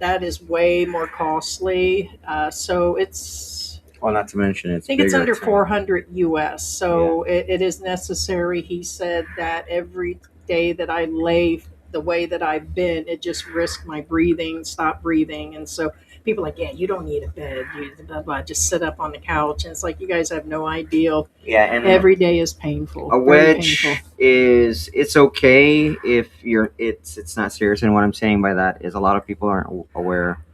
That is way more costly. So it's Well, not to mention I it's think it's bigger under too. 400 US. So it is necessary. He said that every day that I lay the way that I've been, it just risks my breathing, stop breathing. And so people are like, yeah, you don't need a bed. You blah, blah, blah, just sit up on the couch. And it's like, you guys have no idea. Yeah, and Every day is painful, a very painful. wedge is it's okay if you're it's not serious. And what I'm saying by that is a lot of people aren't aware.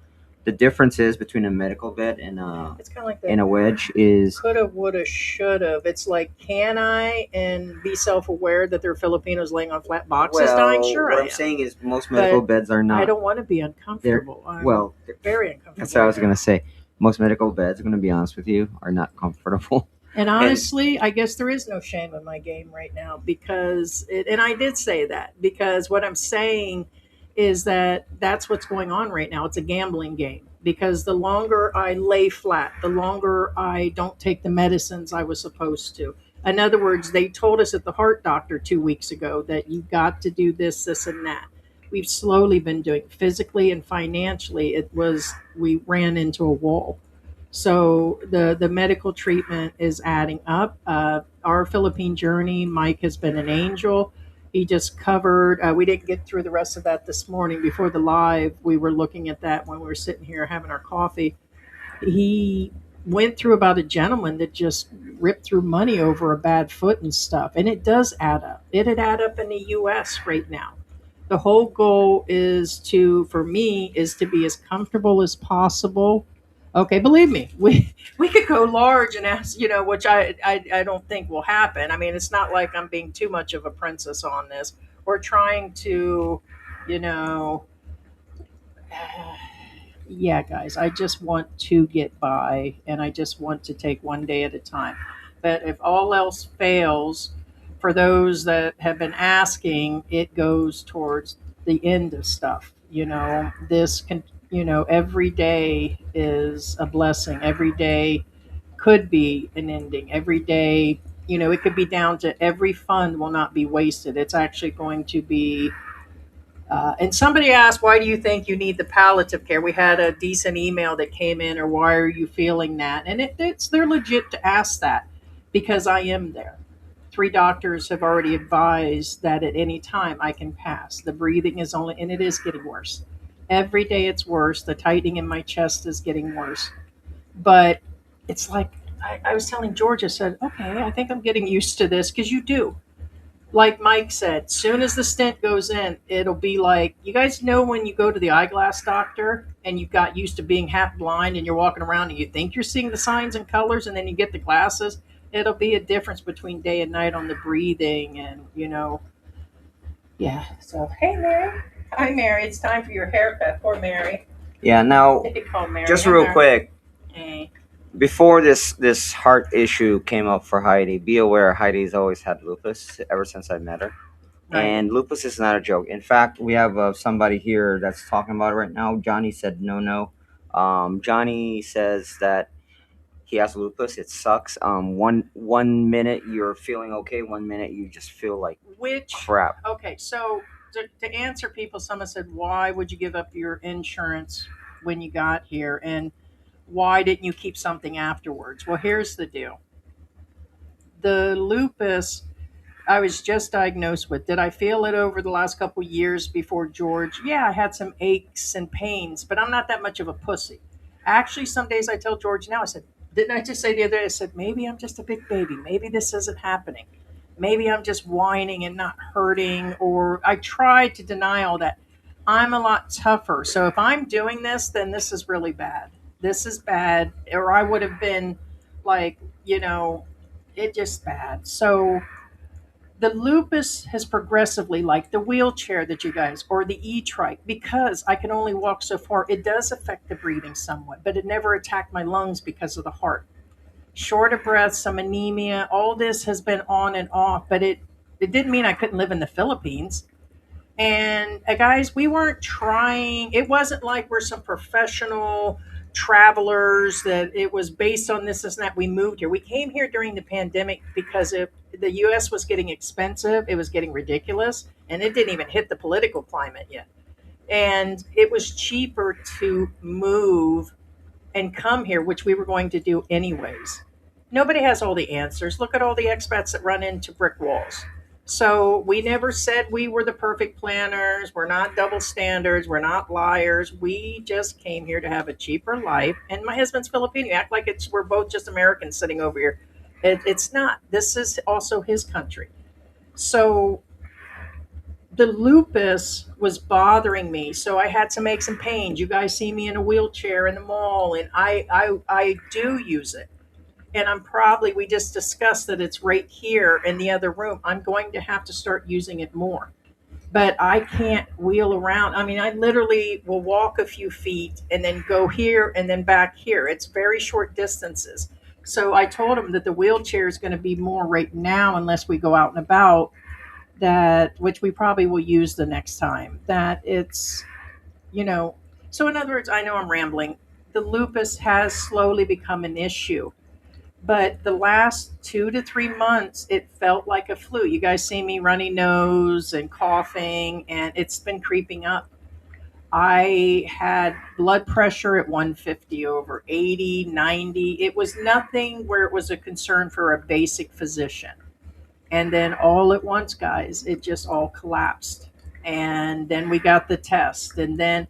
The difference is between a medical bed It's kind of like and that a wedge is coulda, woulda, shoulda. It's like, can I and be self aware that there are Filipinos laying on flat boxes dying? well. Sure, What I I'm am. saying is most medical But beds are I not. don't want to be They're uncomfortable. I'm well. very That's what I uncomfortable. was gonna say. Most medical beds, I'm gonna be honest with you, are not comfortable. And And honestly, I guess there is no shame in my game right now because and I did say that because what I'm saying is that that's what's going on right now. It's a gambling game because the longer I lay flat, the longer I don't take the medicines I was supposed to. In other words, they told us at the heart doctor 2 weeks ago that you got to do this, this, and that. We've slowly been doing physically and financially. We ran into a wall, so the medical treatment is adding up. Our Philippine journey, Mike has been an angel. He just covered. We didn't get through the rest of that this morning before the live. We were looking at that when we were sitting here having our coffee. He went through about a gentleman that just ripped through money over a bad foot and stuff, and it does add up. It'd add up in the U.S. right now. The whole goal is for me, is to be as comfortable as possible. Okay, believe me, we could go large and ask, which I don't think will happen. I mean, it's not like I'm being too much of a princess on this. We're trying to, you know, yeah, guys, I just want to get by and I just want to take one day at a time. But if all else fails, for those that have been asking, it goes towards the end of stuff. This can, every day is a blessing. Every day could be an ending. Every day, it could be down to every fund will not be wasted. It's actually going to be and somebody asked, why do you think you need the palliative care? We had a decent email that came in, or why are you feeling that? And they're legit to ask that because I am there. 3 doctors have already advised that at any time I can pass. The breathing is only, and it is getting worse. Every day it's worse. The tightening in my chest is getting worse. But it's like, I was telling Georgia, said, okay, I think I'm getting used to this because you do, like Mike said, soon as the stent goes in, it'll be like, you guys know when you go to the eyeglass doctor and you got used to being half blind and you're walking around and you think you're seeing the signs and colors and then you get the glasses. It'll be a difference between day and night on the breathing and yeah. So hey Mary, hi Mary, it's time for your haircut. Poor Mary. yeah, now They call Mary. just Hi, real Mary. quick, Hey. before this heart issue came up for Heidi, be aware Heidi's always had lupus ever since I met her. Right. And lupus is not a joke. In fact, we have somebody here that's talking about it right now. Johnny said no. Johnny says that he has lupus. It sucks. One minute you're feeling okay, 1 minute you just feel like Which crap. Okay, so to answer people, someone said, why would you give up your insurance when you got here? And why didn't you keep something afterwards? Well, here's the deal. The lupus I was just diagnosed with. Did I feel it over the last couple years before George? Yeah, I had some aches and pains, but I'm not that much of a pussy. Actually, some days I tell George now, I said, didn't I just say the other day, I said, maybe I'm just a big baby. Maybe this isn't happening. Maybe I'm just whining and not hurting, or I try to deny all that. I'm a lot tougher. So if I'm doing this, then this is really bad. This is bad, or I would have been like, it just bad. So the lupus has progressively, like the wheelchair that you guys, or the e-trike, because I can only walk so far, it does affect the breathing somewhat, but it never attacked my lungs because of the heart. Short of breath, some anemia, all this has been on and off, but it didn't mean I couldn't live in the Philippines. And guys, we weren't trying. It wasn't like we're some professional travelers that it was based on this and that. We moved here. We came here during the pandemic because the U.S. was getting expensive. It was getting ridiculous, and it didn't even hit the political climate yet. And it was cheaper to move and come here, which we were going to do anyways. Nobody has all the answers. Look at all the expats that run into brick walls. So we never said we were the perfect planners. We're not double standards. We're not liars. We just came here to have a cheaper life. And my husband's Filipino. You act like we're both just Americans sitting over here. It's not. This is also his country. So the lupus was bothering me, so I had to make some pains. You guys see me in a wheelchair in the mall, and I do use it. And we just discussed that it's right here in the other room. I'm going to have to start using it more. But I can't wheel around. I mean, I literally will walk a few feet and then go here and then back here. It's very short distances. So I told him that the wheelchair is going to be more right now unless we go out and about, that which we probably will use the next time. That it's, you know, so in other words, I know I'm rambling. The lupus has slowly become an issue. But the last 2 to 3 months, it felt like a flu. You guys see me runny nose and coughing, and it's been creeping up. I had blood pressure at 150 over 80, 90. It was nothing where it was a concern for a basic physician. And then all at once, guys, it just all collapsed. And then we got the test. And then,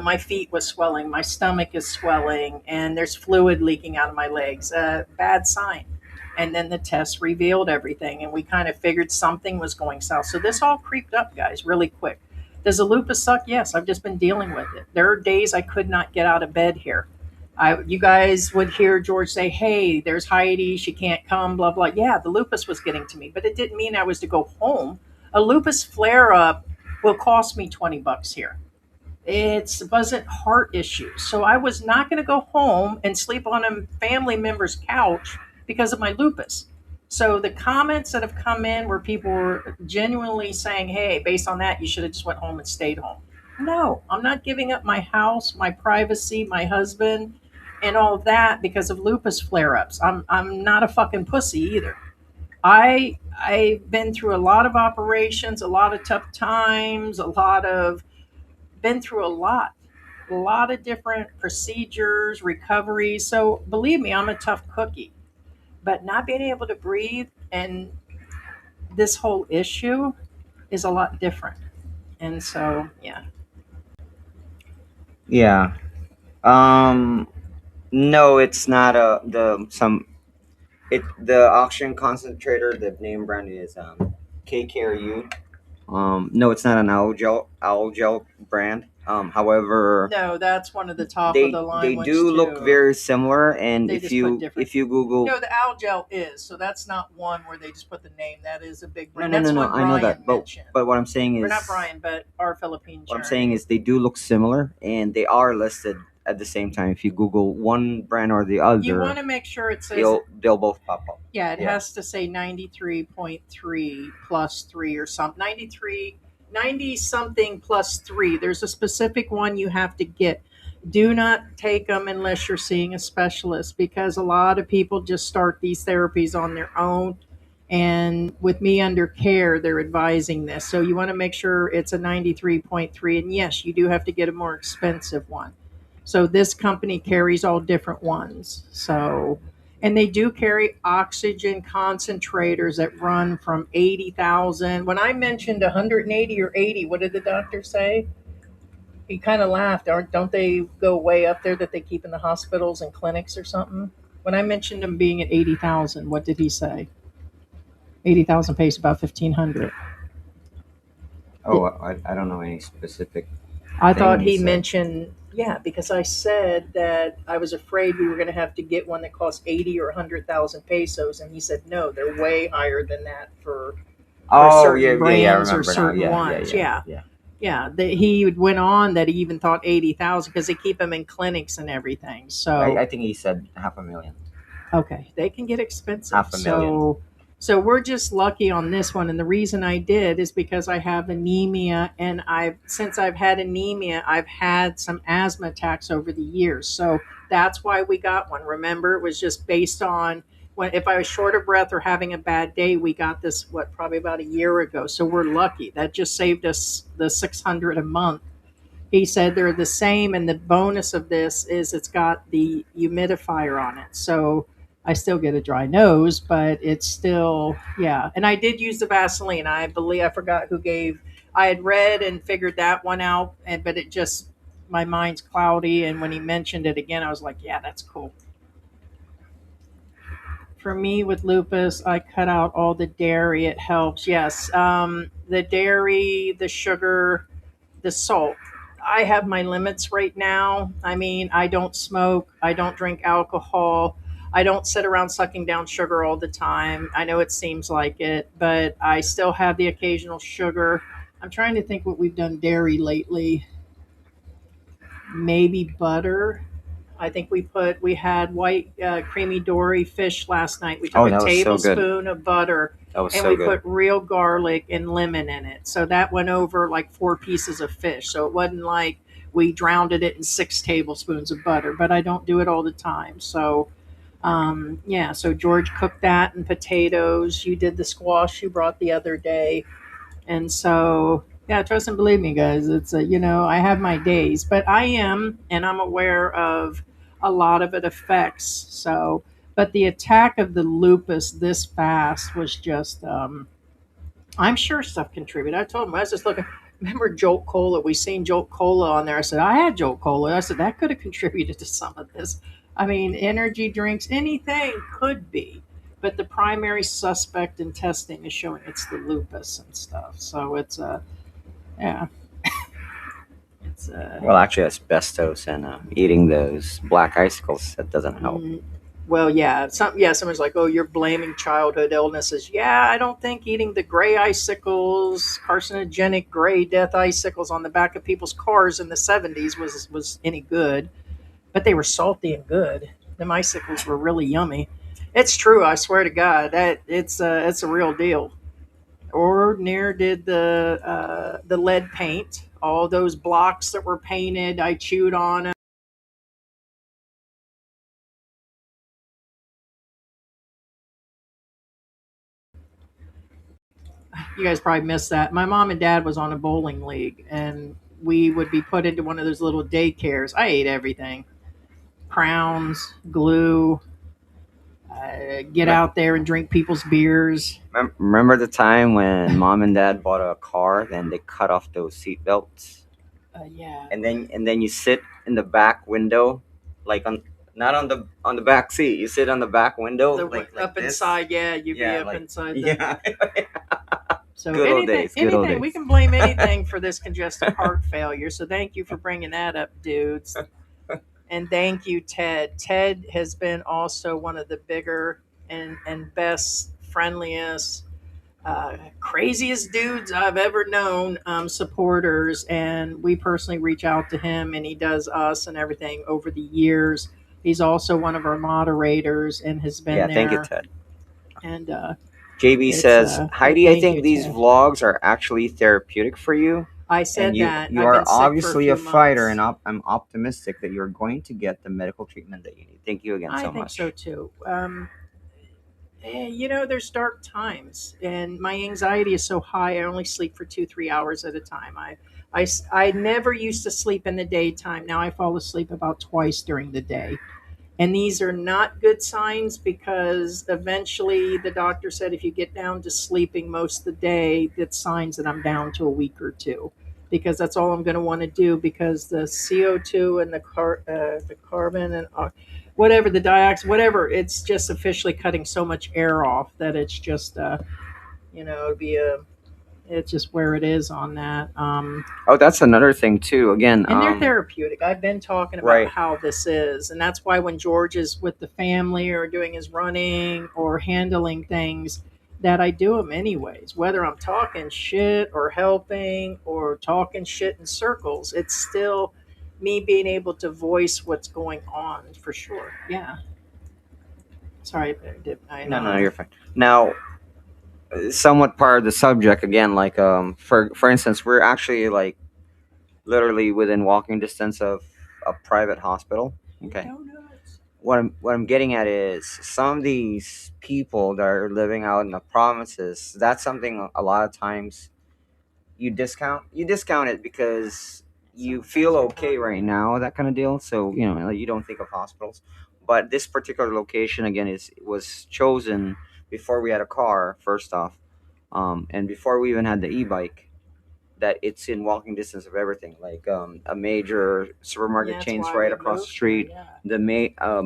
my feet was swelling, my stomach is swelling, and there's fluid leaking out of my legs. Bad sign. And then the test revealed everything. And we kind of figured something was going south. So this all creeped up, guys, really quick. Does the lupus suck? Yes, I've just been dealing with it. There are days I could not get out of bed here. You guys would hear George say, "Hey, there's Heidi. She can't come." Blah blah. Yeah, the lupus was getting to me, but it didn't mean I was to go home. A lupus flare up will cost me $20 here. It wasn't heart issues, so I was not going to go home and sleep on a family member's couch because of my lupus. So the comments that have come in where people were genuinely saying, "Hey, based on that, you should have just went home and stayed home." No, I'm not giving up my house, my privacy, my husband, and all of that because of lupus flare-ups. I'm not a fucking pussy either. I've been through a lot of operations, a lot of tough times, been through a lot of different procedures, recoveries. So believe me, I'm a tough cookie. But not being able to breathe and this whole issue is a lot different. And so, yeah. Yeah. Um. No, it's not the oxygen concentrator. The name brand is KKRU. No, it's not an owl gel brand. However, No, that's one of the top they of the line they ones do look too. very similar. And They if just put you different. if you Google, No, the Owl Gel is. So that's not one where they just put the name. That is a big no, brand. no, That's no, no, what I know Brian that, but mentioned. what I'm saying Or is, not Brian, but our Philippine what I'm journey. saying is they do look similar, and they are listed at the same time. If you Google one brand or the You other, want to make sure it says, they'll both pop up. yeah, it Yeah. has to say 93.3 plus 3 or something. 90 something plus 3. There's a specific one you have to get. Do not take them unless you're seeing a specialist because a lot of people just start these therapies on their own. And with me under care, they're advising this. So you want to make sure it's a 93.3. And yes, you do have to get a more expensive one. So this company carries all different ones. So, and they do carry oxygen concentrators that run from 80,000. When I mentioned 180 or 80, what did the doctor say? He kind of laughed. Don't they go way up there that they keep in the hospitals and clinics or something? When I mentioned them being at 80,000, what did he say? 80,000 pays about 1,500. Oh, I don't know any specific. I thought thing he he said. mentioned, yeah, because I said that I was afraid we were going to have to get one that cost 80 or 100,000 pesos, and he said no, they're way higher than that for Oh, certain yeah, yeah, I brands or remember now. certain Yeah, ones. yeah, yeah. Yeah. He went on that he even thought 80,000 because they keep them in clinics and everything. So I think he said 500,000. okay, they can get expensive. 500,000. So we're just lucky on this one, and the reason I did is because I have anemia, and since I've had anemia, I've had some asthma attacks over the years. So that's why we got one. Remember, it was just based on if I was short of breath or having a bad day, we got this probably about a year ago. So we're lucky. That just saved us the 600 a month He said they're the same, and the bonus of this is it's got the humidifier on it. So I still get a dry nose, but it's still, yeah. And I did use the Vaseline. I believe I forgot who gave. I had read and figured that one out, and but it just my mind's cloudy. And when he mentioned it again, I was like, yeah, that's cool. For me with lupus, I cut out all the dairy. It helps. Yes, the dairy, the sugar, the salt. I have my limits right now. I mean, I don't smoke, I don't drink alcohol, I don't sit around sucking down sugar all the time. I know it seems like it, but I still have the occasional sugar. I'm trying to think what we've done dairy lately. Maybe butter. I think we had white creamy dory fish last night. We took Oh, a that was so good. tablespoon of butter That was and so we good. put real garlic and lemon in it. So that went over like 4 pieces of fish. So it wasn't like we drowned it in 6 tablespoons of butter, but I don't do it all the time. So yeah, so George cooked that and potatoes. You did the squash you brought the other day. And so, yeah, trust and believe me, guys. It's I have my days, but I am, and I'm aware of a lot of it affects. So, but the attack of the lupus this fast was just, I'm sure stuff contributed. I told him, I was just looking, remember Jolt Cola? We seen Jolt Cola on there. I said, I had Jolt Cola. I said, that could have contributed to some of this. I mean, energy drinks, anything could be. But the primary suspect in testing is showing it's the lupus and stuff. So it's yeah, it's Well, actually, asbestos and eating those black icicles, that doesn't help. well, yeah, someone's like, oh, you're blaming childhood illnesses. Yeah, I don't think eating the gray icicles, carcinogenic gray death icicles on the back of people's cars in the 70s was any good, but they were salty and good. Them icicles were really yummy. It's true, I swear to God, that it's a real deal. Or near did the lead paint, all those blocks that were painted. I chewed on 'em. You guys probably missed that. My mom and dad was on a bowling league, and we would be put into one of those little daycares. I ate everything: crowns, glue. Get Me- out there and drink people's beers. Remember the time when mom and dad bought a car, then they cut off those seat belts, Yeah, and then you sit in the back window, like on not on the back seat. You sit on the back window, the like up this. inside. Yeah, you'd be Yeah, up like inside. yeah. So Good old anything, days. Good old anything we days. can blame anything for this congestive heart failure. So thank you for bringing that up, dudes. And thank you, Ted. Ted has been also one of the bigger and best, friendliest, craziest dudes I've ever known, supporters. And we personally reach out to him, and he does us and everything over the years. He's also one of our moderators and has been Yeah, thank you, there. Ted. And JB it's says, Heidi, I thank think you, these Ted. vlogs are actually therapeutic for you. I And said you that. you I've are been sick for a obviously few a fighter, months. and I'm optimistic that you're going to get the medical treatment that you need. Thank you again I so think so much. too. There's dark times, and my anxiety is so high. I only sleep for 2, 3 hours at a time. I never used to sleep in the daytime. Now I fall asleep about twice during the day. And these are not good signs because eventually the doctor said if you get down to sleeping most of the day, that's signs that I'm down to a week or two. Because that's all I'm going to want to do because the CO2 and the carbon and whatever the dioxide, whatever, it's just officially cutting so much air off that it's just it'd be it's just where it is on that. Oh, that's another thing too. Again, And they're therapeutic. I've been talking about right. how this is. And that's why when George is with the family or doing his running or handling things, that I do them anyways. Whether I'm talking shit or helping or talking shit in circles, it's still me being able to voice what's going on for sure. Yeah. Sorry, I No, know. no, you're fine. Now, somewhat part of the subject again, like for instance, we're actually like literally within walking distance of a private hospital. Okay. Donuts. What I'm getting at is some of these people that are living out in the provinces. That's something a lot of times you discount it because you feel okay right now, that kind of deal. So like, you don't think of hospitals, but this particular location again was chosen before we had a car. First off, and before we even had the e-bike, that it's in walking distance of everything, like a major supermarket Yeah, that's chains why right we across the moved street, there, yeah.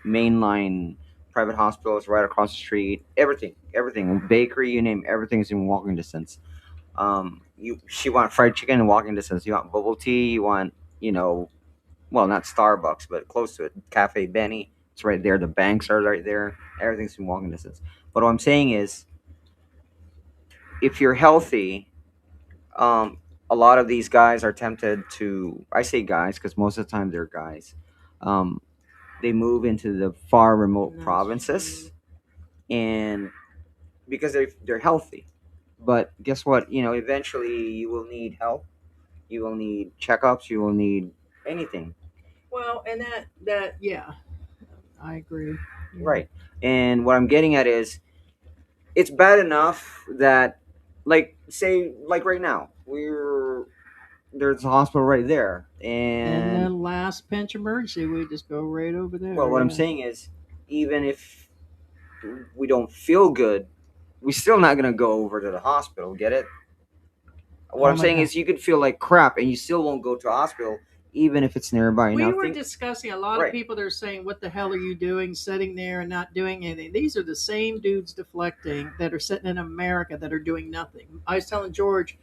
mainline private hospital is right across the street. Everything, bakery, you name, everything's in walking distance. You want fried chicken in walking distance. You want bubble tea. You want, well, not Starbucks, but close to it. Cafe Benny, it's right there. The banks are right there. Everything's in walking distance. But what I'm saying is, if you're healthy, a lot of these guys are tempted to. I say guys because most of the time they're guys. Um, they move into the far remote That's provinces, true. and because they're healthy. But guess what? Eventually you will need help. You will need checkups. You will need anything. Well, and that yeah, I agree. Yeah. Right. And what I'm getting at is, it's bad enough that, like, say, like right now, there's a hospital right there, And the and last pinch emergency, we just go right over there. well, what I'm Yeah. saying is, even if we don't feel good, we're still not gonna go over to the hospital. Get it? What Oh I'm my saying God. is, you could feel like crap, and you still won't go to a hospital, even if it's nearby. We Now, were think discussing a lot of right. people that are saying, "What the hell are you doing, sitting there and not doing anything?" These are the same dudes deflecting that are sitting in America that are doing nothing. I was telling George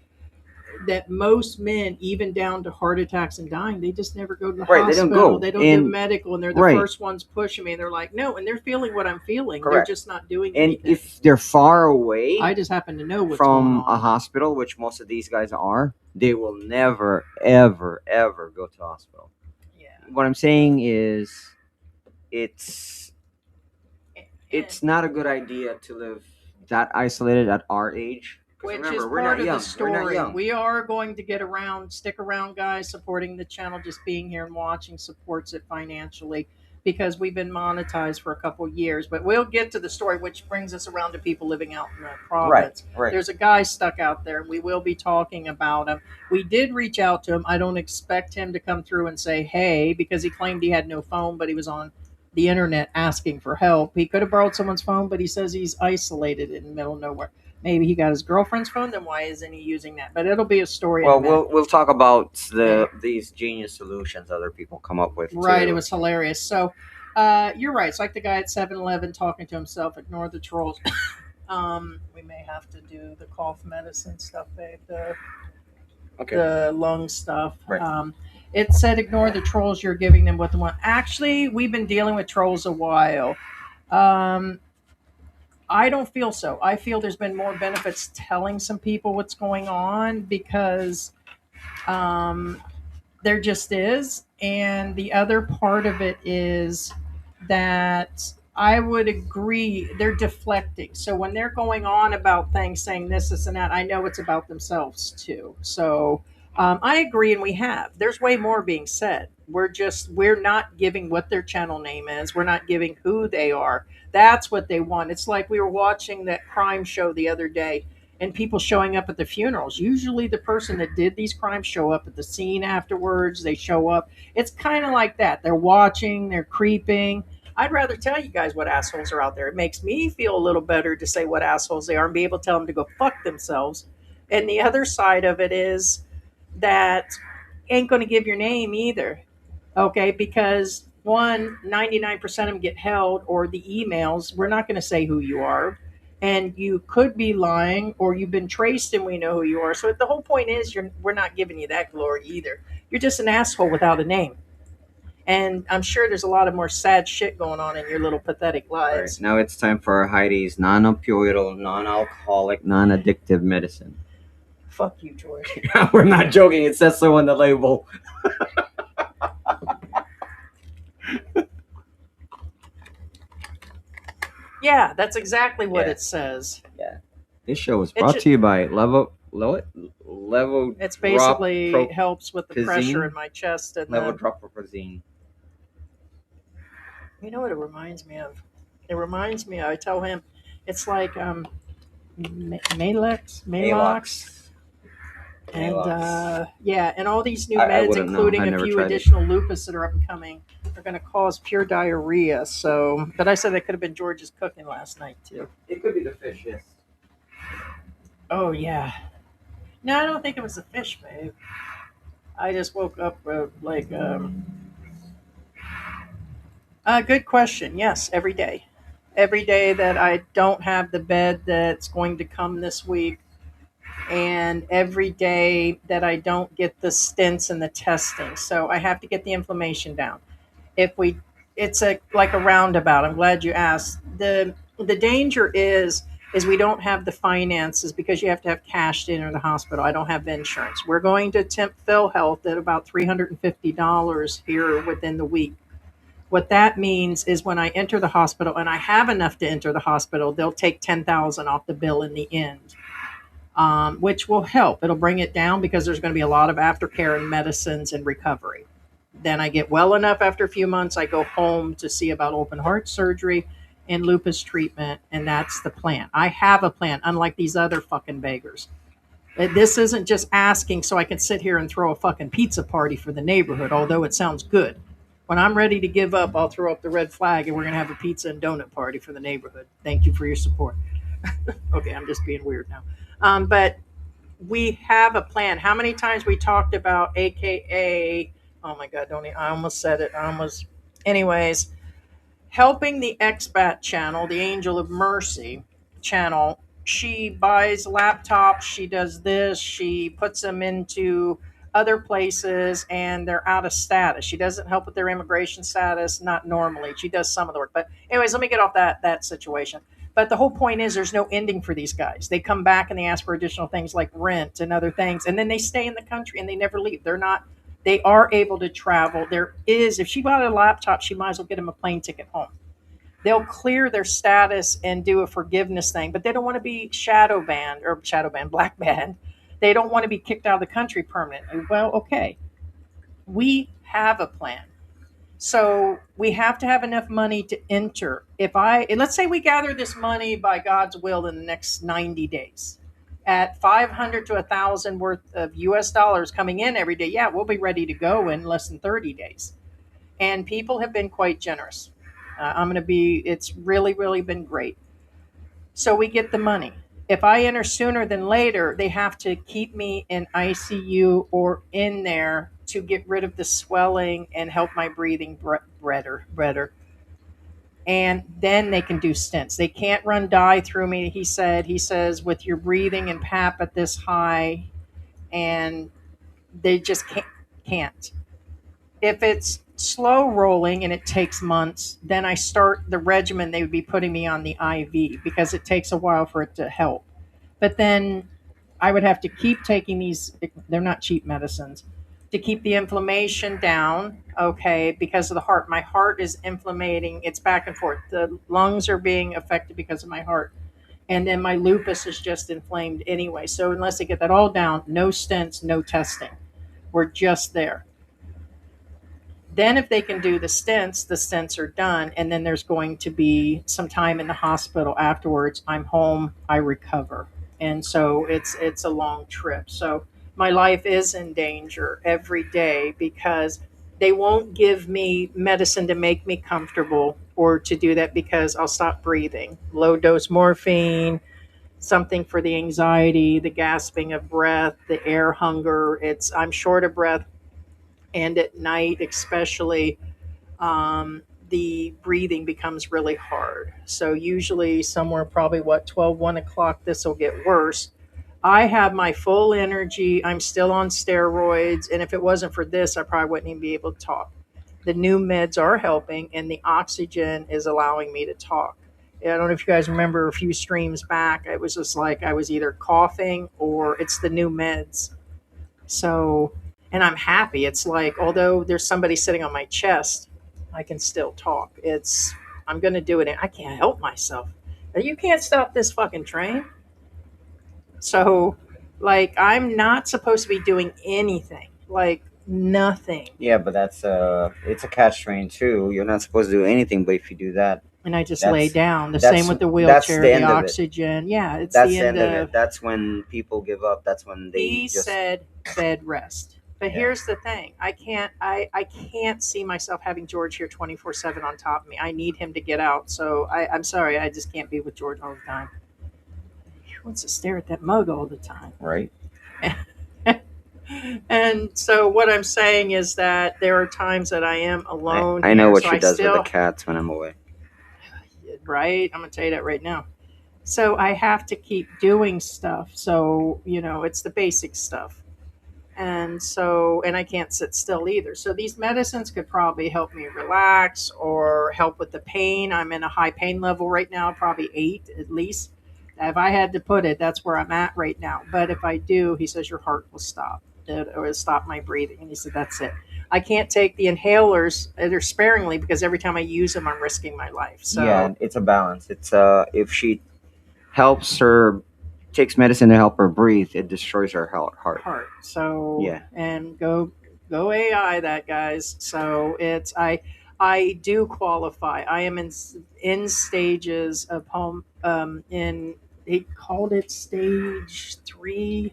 that most men, even down to heart attacks and dying, they just never go to the Right, they don't hospital. go. They don't do And medical, and they're the right, first ones pushing me. They're like, "No," and they're feeling what I'm feeling. They're correct. just not doing And anything. if they're far away I just happen to know what's going from a on. hospital, which most of these guys are, they will never, ever, ever go to a hospital. Yeah. What I'm saying is, it's And- it's not a good idea to live that isolated at our age. Because which is remember, we're part not of young. the We're not story. young. We are going to get around, stick around, guys, supporting the channel. Just being here and watching supports it financially because we've been monetized for a couple years. But we'll get to the story, which brings us around to people living out in the Right, province. right. There's a guy stuck out there, and we will be talking about him. We did reach out to him. I don't expect him to come through and say, hey, because he claimed he had no phone, but he was on the internet asking for help. He could have borrowed someone's phone, but he says he's isolated in the middle of nowhere. Maybe he got his girlfriend's phone. Then why isn't he using that? But it'll be a story. Well, in a minute. we'll talk about these genius solutions other people come up with. Right. Too. It was hilarious. So you're right. It's like the guy at 7-Eleven talking to himself. Ignore the trolls. We may have to do the cough medicine stuff, babe. The lung stuff. Right. It said ignore the trolls. You're giving them what they want. Actually, we've been dealing with trolls a while. I don't feel so. I feel there's been more benefits telling some people what's going on because um, there just is. And the other part of it is that I would agree they're deflecting. So when they're going on about things, saying this, and that, I know it's about themselves too. So I agree, and we have. There's way more being said. We're not giving what their channel name is. We're not giving who they are. That's what they want. It's like we were watching that crime show the other day and people showing up at the funerals. Usually the person that did these crimes show up at the scene afterwards. They show up. It's kind of like that. They're watching, they're creeping. I'd rather tell you guys what assholes are out there. It makes me feel a little better to say what assholes they are and be able to tell them to go fuck themselves. And the other side of it is that ain't going to give your name either. Okay, because 99% of them get held, or the emails, we're not going to say who you are. And you could be lying, or you've been traced and we know who you are. So the whole point is we're not giving you that glory either. You're just an asshole without a name. And I'm sure there's a lot of more sad shit going on in your little pathetic lives. Right. Now it's time for Heidi's non-opioidal, non-alcoholic, non-addictive medicine. Fuck you, George. We're not joking. It says so on the label. Yeah, that's exactly what Yeah. it says. Yeah. This show was brought to you by Level. It's basically helps with the pressure in my chest and Level Droproprazine. You know what it reminds me of? It reminds me. I tell him, it's like Malox. And PENNILESS. yeah, and all these new I meds, wouldn't know. including I a never few tried it. additional lupus that are up and coming, are going to cause pure diarrhea. So, but I said that could have been George's cooking last night too. It could be the fish, yes. Oh yeah. No, I don't think it was the fish, babe. I just woke up good question. Yes, every day. Every day that I don't have the bed that's going to come this week, and every day that I don't get the stints and the testing. So I have to get the inflammation down. If we, it's a like a roundabout. I'm glad you asked. The danger is we don't have the finances because you have to have cash to enter the hospital. I don't have insurance. We're going to tempt Phil Health at about $350 here within the week. What that means is when I enter the hospital and I have enough to enter the hospital, they'll take 10,000 off the bill in the end, which will help. It'll bring it down because there's going to be a lot of aftercare and medicines and recovery. Then I get well enough after a few months, I go home to see about open heart surgery and lupus treatment, and that's the plan. I have a plan, unlike these other fucking beggars. This isn't just asking so I can sit here and throw a fucking pizza party for the neighborhood, although it sounds good. When I'm ready to give up, I'll throw up the red flag and we're going to have a pizza and donut party for the neighborhood. Thank you for your support. Okay, I'm just being weird now. But we have a plan. How many times we talked about AKA, oh my God, I almost said it. Anyways, helping the Expat channel, the Angel of Mercy channel. She buys laptops, she does this, she puts them into other places and they're out of status. She doesn't help with their immigration status, not normally. She does some of the work. But anyways, let me get off that situation. But the whole point is there's no ending for these guys. They come back and they ask for additional things like rent and other things, and then they stay in the country and they never leave. They are able to travel. There is, if she bought a laptop, she might as well get them a plane ticket home. They'll clear their status and do a forgiveness thing, but they don't want to be black banned. They don't want to be kicked out of the country permanently. Well, okay, we have a plan. So we have to have enough money to enter. Let's say we gather this money by God's will in the next 90 days at 500 to 1,000 worth of US dollars coming in every day. Yeah, we'll be ready to go in less than 30 days. And people have been quite generous. It's really, really been great. So we get the money. If I enter sooner than later, they have to keep me in ICU or in there to get rid of the swelling and help my breathing better. And then they can do stents. They can't run dye through me. He says, with your breathing and PAP at this high, and they just can't. If it's slow rolling and it takes months, then I start the regimen they would be putting me on the IV because it takes a while for it to help. But then I would have to keep taking these, they're not cheap medicines, to keep the inflammation down, okay, because of the heart. My heart is inflammating, it's back and forth. The lungs are being affected because of my heart. And then my lupus is just inflamed anyway. So unless they get that all down, no stents, no testing. We're just there. Then if they can do the stents are done, and then there's going to be some time in the hospital afterwards. I'm home, I recover. And so it's a long trip. So my life is in danger every day because they won't give me medicine to make me comfortable or to do that because I'll stop breathing. Low dose morphine, something for the anxiety, the gasping of breath, the air hunger. I'm short of breath, and at night especially, the breathing becomes really hard. So usually somewhere probably 1 o'clock, this will get worse. I have my full energy, I'm still on steroids, and if it wasn't for this I probably wouldn't even be able to talk. The new meds are helping and the oxygen is allowing me to talk. I don't know if you guys remember a few streams back, it was just like I was either coughing or it's the new meds. So, and I'm happy. It's like, although there's somebody sitting on my chest, I can still talk. I'm going to do it. And I can't help myself. You can't stop this fucking train. So, like, I'm not supposed to be doing anything. Like, nothing. Yeah, but it's a catch train too. You're not supposed to do anything, but if you do that, and I just lay That's down. The that's same with the that's wheelchair, the the end of it. oxygen. Yeah, it's That's the the end end of it. of. That's when people give up. That's when they He just said bed rest. But yeah. here's the thing: I can't see myself having George here 24/7 on top of me. I need him to get out. So I'm sorry, I just can't be with George all the time. He wants to stare at that mug all the time. Right. And so what I'm saying is that there are times that I am alone I know here. what So she I does with the still, cats when I'm away. right? I'm gonna tell you that right now. So I have to keep doing stuff. So, it's the basic stuff. And I can't sit still either. So these medicines could probably help me relax or help with the pain. I'm in a high pain level right now, probably 8 at least. If I had to put it, that's where I'm at right now. But if I do, he says your heart will stop. It will stop my breathing. And he said, that's it. I can't take the inhalers. They're sparingly because every time I use them, I'm risking my life. So Yeah, it's a balance. It's if she helps her, takes medicine to help her breathe, it destroys her heart. heart. So Yeah. and go AI that, guys. So I do qualify. I am in stages of home in he called it stage 3,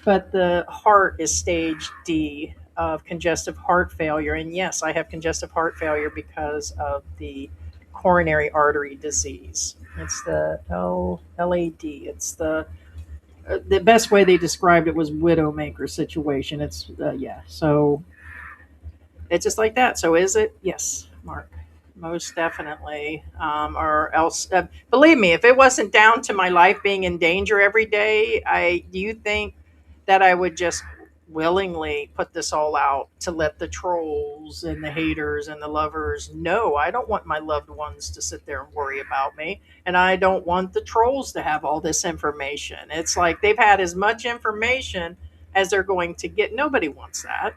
but the heart is stage D of congestive heart failure. And yes, I have congestive heart failure because of the coronary artery disease. It's the LAD. It's the best way they described it was widowmaker situation. It's yeah. So it's just like that. So is it? Yes, Mark. Most definitely. Or else, believe me, if it wasn't down to my life being in danger every day, do you think that I would just willingly put this all out to let the trolls and the haters and the lovers know? I don't want my loved ones to sit there and worry about me, and I don't want the trolls to have all this information. It's like they've had as much information as they're going to get. Nobody wants that,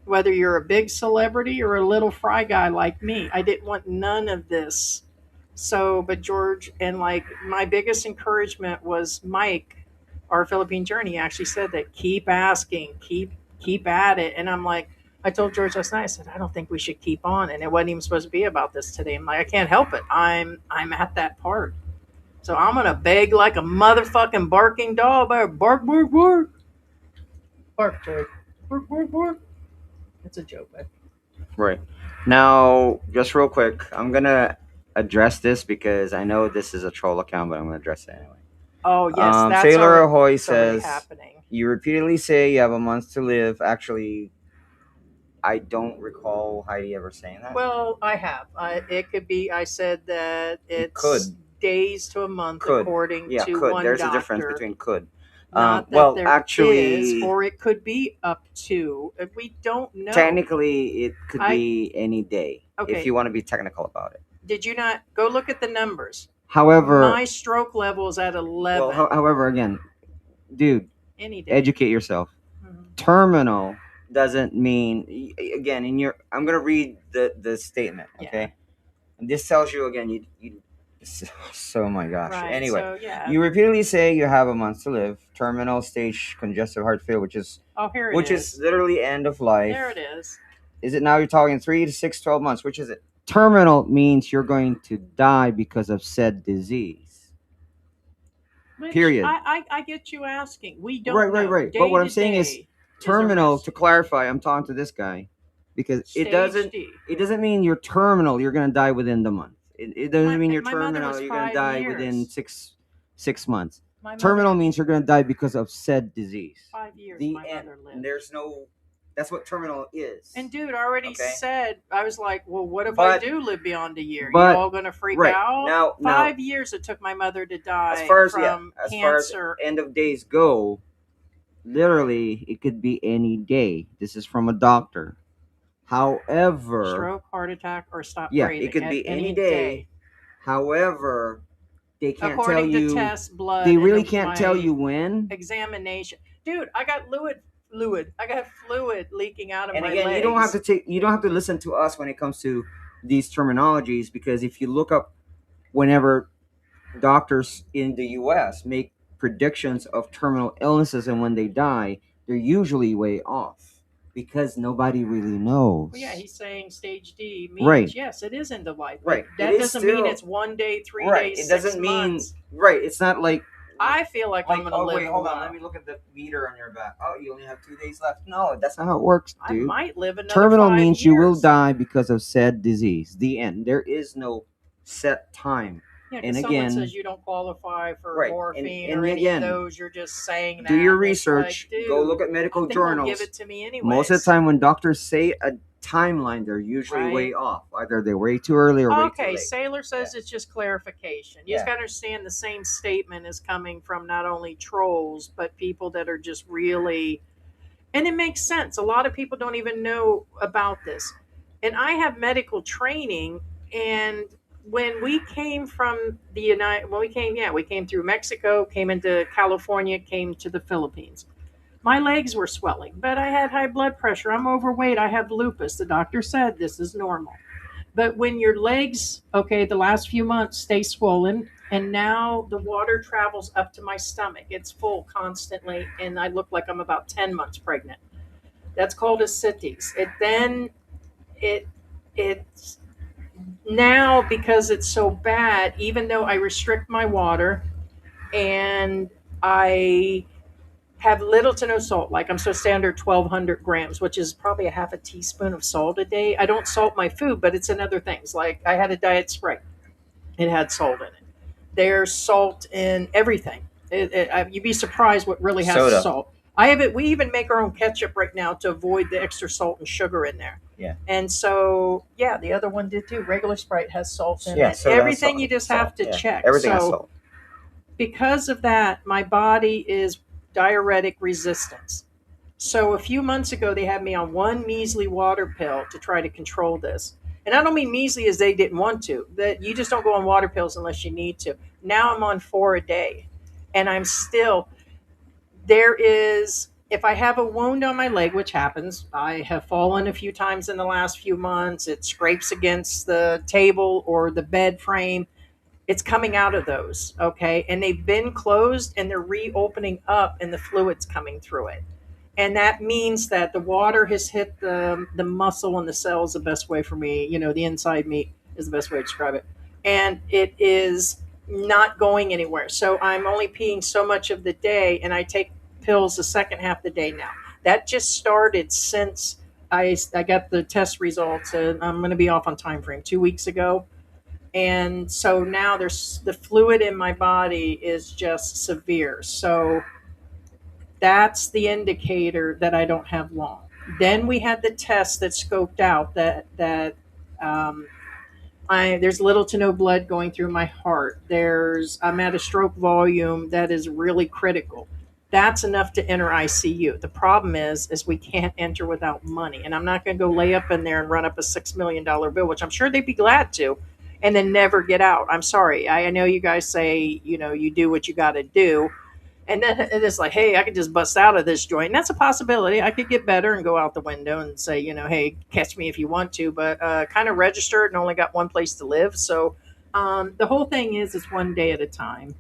whether you're a big celebrity or a little fry guy like me. I didn't want none of this. So, but George, and like my biggest encouragement was Mike, our Philippine journey, actually said that keep asking, keep at it. And I'm like, I told George last night, I said, I don't think we should keep on. And it wasn't even supposed to be about this today. I'm like, I can't help it. I'm at that part. So I'm gonna beg like a motherfucking barking dog. Bark, bark, bark. Bark, George. Bark, bark, bark. It's a joke, but Right. Now, just real quick, I'm gonna address this because I know this is a troll account, but I'm gonna address it anyway. oh yes, that's Sailor already, Ahoy it's already says happening. you repeatedly say you have a month to live. Actually, I don't recall Heidi ever saying that. Well, I have. It could be. I said that It it's could. days to a month Could. according Yeah, to could. one There's doctor. a difference between could. Not that Well, there actually, is, or it could be up to. If we don't know. technically, it could I- be any day Okay. if you want to be technical about it. Did you not go look at the numbers? However, My stroke level is at 11. well, however, again, dude, Any day. educate yourself. Mhm. Terminal doesn't mean again in your. I'm gonna read the statement. Okay, Yeah. and this tells you again. You so my gosh. Right. Anyway, So yeah. you repeatedly say you have a month to live. Terminal stage congestive heart failure, which is Here it is. literally end of life. There it is. Is it now you're talking 3 to 6, 12 months? Which is it? Terminal means you're going to die because of said disease. Which Period. I get you asking. We don't Right. know. But what I'm Day to saying is day a terminal, risk. to clarify, I'm talking to this guy because Stage D. it doesn't mean you're terminal, you're going to die within the month. It doesn't mean you're My mother terminal, was you're going to 5 die years. within six months. My mother- Terminal means you're going to die because of said disease. 5 years The my end. mother lived. And there's no. That's what terminal is. And dude already Okay. said, I was like, well, what if I But- do live beyond a year? You but- all gonna freak right. out? Now- 5 years it took my mother to die as far as from as far as cancer. end of days go, literally it could be any day. This is from a doctor. However, Stroke, heart attack, or stop yeah, breathing. it could at be any day. However, they can't According tell to you. tests, blood. They and really can't tell my you when. examination. Dude, I got fluid. I got fluid leaking out of And my again, legs. you don't have to listen to us when it comes to these terminologies, because if you look up whenever doctors in the US make predictions of terminal illnesses and when they die, they're usually way off because nobody really knows. Well, yeah, he's saying stage D means Right. yes, it is end of life. Right. But that It is doesn't mean still- it's 1 day, 3 Right. days, It doesn't 6 mean months. right. It's not like I feel like I'm gonna oh live. wait, hold a on. while. Let me look at the meter on your back. Oh, you only have 2 days left. No, that's That's not how it works, I dude. might live another Terminal 5 means you will years. die because of said disease. The end. there is no set time. Yeah, and because someone again- says you don't qualify for Right, morphine and or any again, of those. You're just saying that. Do your and it's research. like, Go dude, look at medical they won't journals. give it to me anyway. Most of the time, when doctors say a timeline, they're usually Right. way off. Either they're way too early or way too Okay, late. Sailor says it's just clarification. You just Yeah. got to understand the same statement is coming from not only trolls, but people that are just really. And it makes sense. A lot of people don't even know about this. And I have medical training. And when we came from the we came through Mexico, came into California, came to the Philippines. My legs were swelling, but I had high blood pressure. I'm overweight. I have lupus. The doctor said this is normal. But when your legs, the last few months stay swollen, and now the water travels up to my stomach, it's full constantly, and I look like I'm about 10 months pregnant. That's called ascites. It's now because it's so bad, even though I restrict my water and I have little to no salt. Like I'm so standard 1,200 grams, which is probably a half a teaspoon of salt a day. I don't salt my food, but it's in other things. Like I had a diet Sprite, it had salt in it. There's salt in everything. You'd be surprised what really has Soda. salt. I have it. We even make our own ketchup right now to avoid the extra salt and sugar in there. Yeah. And so, yeah, the other one did too. Regular Sprite has salt in Yeah, it. soda has Everything salt. you just Salt, have to yeah. check. Everything has So, salt. because of that, my body is diuretic resistance. So a few months ago, they had me on one measly water pill to try to control this. And I don't mean measly as they didn't want to. That you just don't go on water pills unless you need to. Now I'm on 4 a day, and I'm still. There is, if I have a wound on my leg, which happens, I have fallen a few times in the last few months. It scrapes against the table or the bed frame. It's coming out of those, okay? And they've been closed and they're reopening up and the fluid's coming through it. And that means that the water has hit the muscle and the cells the best way for me. The inside meat is the best way to describe it. And it is not going anywhere. So I'm only peeing so much of the day and I take pills the second half of the day now. That just started since I got the test results, and I'm going to be off on time frame 2 weeks ago. And so now there's the fluid in my body is just severe. So that's the indicator that I don't have long. Then we had the test that scoped out that there's little to no blood going through my heart. I'm at a stroke volume that is really critical. That's enough to enter ICU. The problem is we can't enter without money, and I'm not going to go lay up in there and run up a $6 million bill, which I'm sure they'd be glad to, and then never get out. I'm sorry. I know you guys say you do what you got to do. And then it's like, hey, I could just bust out of this joint. And that's a possibility. I could get better and go out the window and say, hey, catch me if you want to. But kind of registered and only got one place to live. So the whole thing is it's 1 day at a time.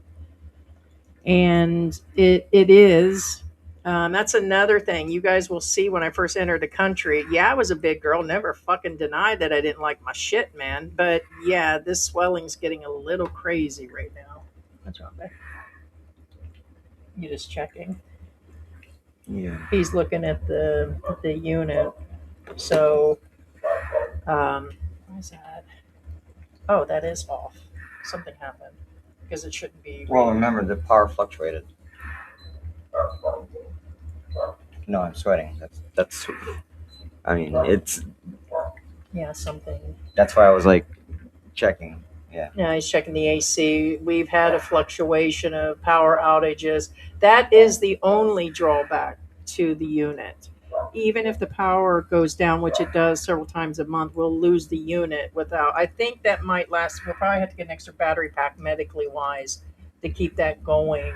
And it is. That's another thing. You guys will see when I first entered the country. Yeah, I was a big girl. Never fucking denied that I didn't like my shit, man. But yeah, this swelling's getting a little crazy right now. What's wrong, babe? You just checking. Yeah. He's looking at the unit. So, what's that? Oh, that is off. Something happened because it shouldn't be. Well, remember the power fluctuated. No, I'm sweating. That's. I mean, it's. Yeah, something. That's why I was like checking. Yeah. Yeah, he's checking the AC. We've had a fluctuation of power outages. That is the only drawback to the unit. Even if the power goes down, which it does several times a month, we'll lose the unit without. I think that might last. We'll probably have to get an extra battery pack medically wise to keep that going.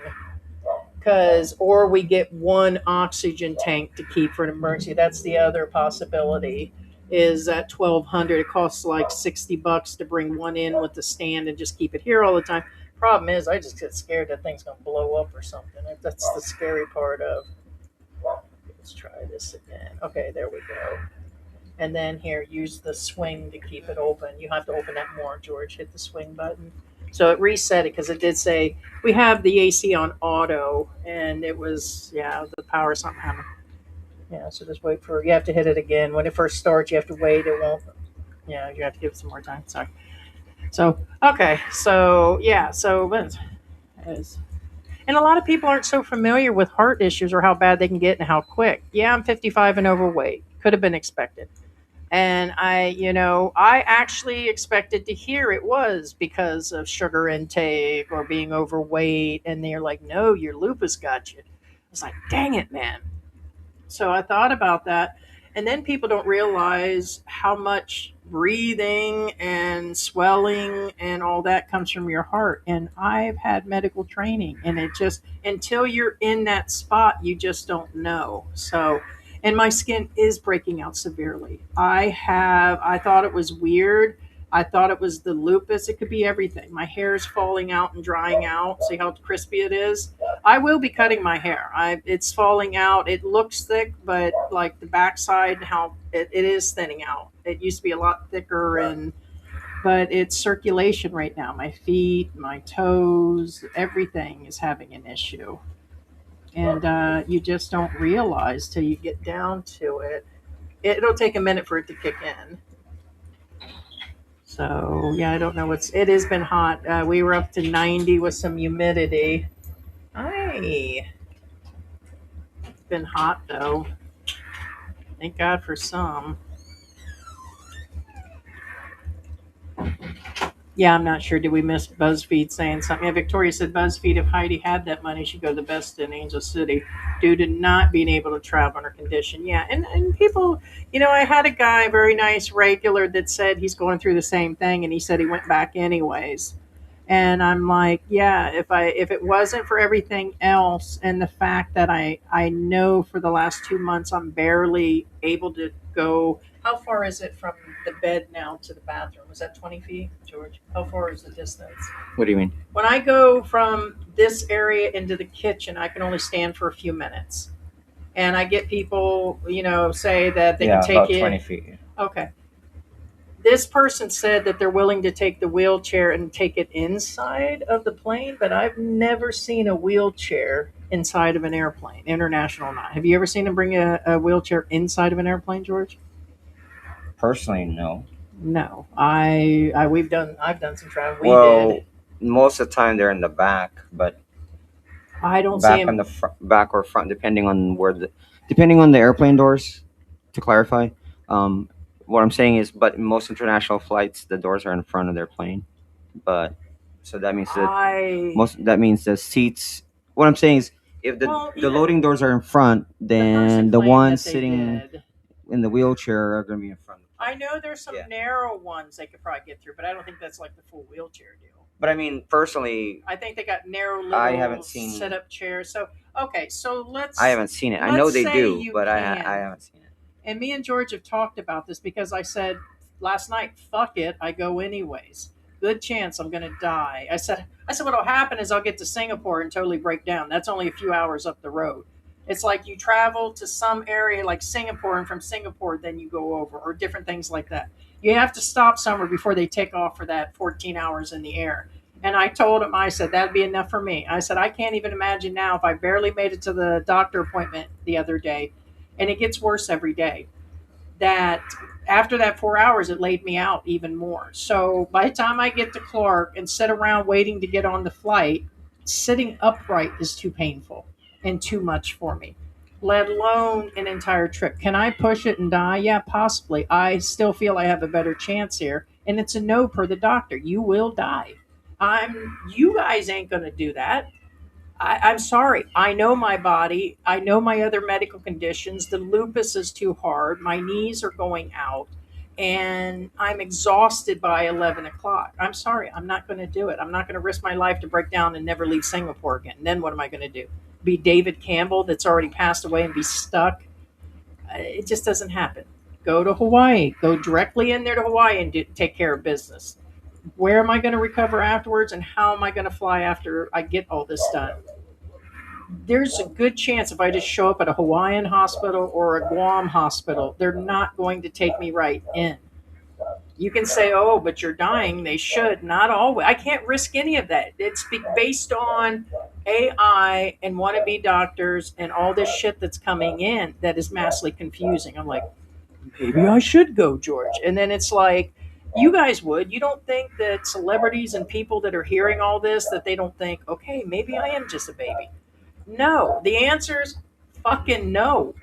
Or we get one oxygen tank to keep for an emergency. That's the other possibility. Is at 1,200. It costs like $60 to bring one in with the stand and just keep it here all the time. Problem is, I just get scared that thing's gonna blow up or something. That's the scary part of Let's try this again. Okay, there we go. And then here, use the swing to keep it open. You have to open that more, George. Hit the swing button. So it reset it because it did say we have the AC on auto, and it was the power's not having. Yeah, so just wait for you have to hit it again when it first starts. You have to wait. It won't. Yeah, you have to give it some more time. Sorry. So okay, so and a lot of people aren't so familiar with heart issues or how bad they can get and how quick. Yeah, I'm 55 and overweight. Could have been expected. And I actually expected to hear it was because of sugar intake or being overweight. And they're like, no, your lupus got you. I was like, dang it, man. So I thought about that. And then people don't realize how much breathing and swelling and all that comes from your heart. And I've had medical training, and it just, until you're in that spot, you just don't know. So, and my skin is breaking out severely. I thought it was weird. I thought it was the lupus. It could be everything. My hair is falling out and drying out. See how crispy it is? I will be cutting my hair. It's falling out. It looks thick, but like the backside, how it is thinning out. It used to be a lot thicker, but it's circulation right now. My feet, my toes, everything is having an issue. And you just don't realize till you get down to it. It'll take a minute for it to kick in. So yeah, I don't know it has been hot. We were up to 90 with some humidity. Hi. It's been hot though. Thank God for some. Yeah, I'm not sure. Did we miss BuzzFeed saying something? Yeah, Victoria said BuzzFeed, if Heidi had that money, she'd go the best in Angel City due to not being able to travel in her condition. Yeah, and people, I had a guy, very nice regular, that said he's going through the same thing, and he said he went back anyways. And I'm like, yeah, if it wasn't for everything else and the fact that I know for the last 2 months I'm barely able to go. How far is it from the bed now to the bathroom? Was that 20 feet, George? How far is the distance? What do you mean? When I go from this area into the kitchen, I can only stand for a few minutes. And I get people, say that they can take about it. 20 feet. Okay. This person said that they're willing to take the wheelchair and take it inside of the plane, but I've never seen a wheelchair inside of an airplane, international or not. Have you ever seen them bring a wheelchair inside of an airplane, George? Personally, no. No, I've done some travel. We did. Most of the time they're in the back, but I don't see back him. on the back or front, depending on depending on the airplane doors. To clarify, what I'm saying is, but in most international flights, the doors are in front of their plane. But so that means that means the seats. What I'm saying is, if the loading doors are in front, then the ones sitting in the wheelchair are going to be in front. I know there's some narrow ones they could probably get through, but I don't think that's like the full wheelchair deal. But I mean, personally, I think they got narrow little set-up chairs. So okay, so I haven't seen it. I know they do, but I haven't seen it. And me and George have talked about this because I said last night, fuck it, I go anyways. Good chance I'm going to die. I said what'll happen is I'll get to Singapore and totally break down. That's only a few hours up the road. It's like you travel to some area like Singapore, and from Singapore, then you go over, or different things like that. You have to stop somewhere before they take off for that 14 hours in the air. And I told him, I said, that'd be enough for me. I said, I can't even imagine now if I barely made it to the doctor appointment the other day, and it gets worse every day, that after that 4 hours, it laid me out even more. So by the time I get to Clark and sit around waiting to get on the flight, sitting upright is too painful and too much for me, let alone an entire trip. Can I push it and die? Yeah, possibly. I still feel I have a better chance here. And it's a no per the doctor. You will die. You guys ain't going to do that. I'm sorry. I know my body. I know my other medical conditions. The lupus is too hard. My knees are going out. And I'm exhausted by 11 o'clock. I'm sorry. I'm not going to do it. I'm not going to risk my life to break down and never leave Singapore again. And then what am I going to do? Be David Campbell that's already passed away and be stuck? It just doesn't happen. Go to Hawaii. Go directly in there to Hawaii and take care of business. Where am I going to recover afterwards, and how am I going to fly after I get all this done? there's a good chance if I just show up at a Hawaiian hospital or a Guam hospital, they're not going to take me right in. You can say, oh, but you're dying. They should. Not always. I can't risk any of that. It's based on AI and wannabe doctors and all this shit that's coming in that is massively confusing. I'm like, maybe I should go, George. And then it's like, you guys would. You don't think that celebrities and people that are hearing all this, that they don't think, okay, maybe I am just a baby. No. The answer's fucking no.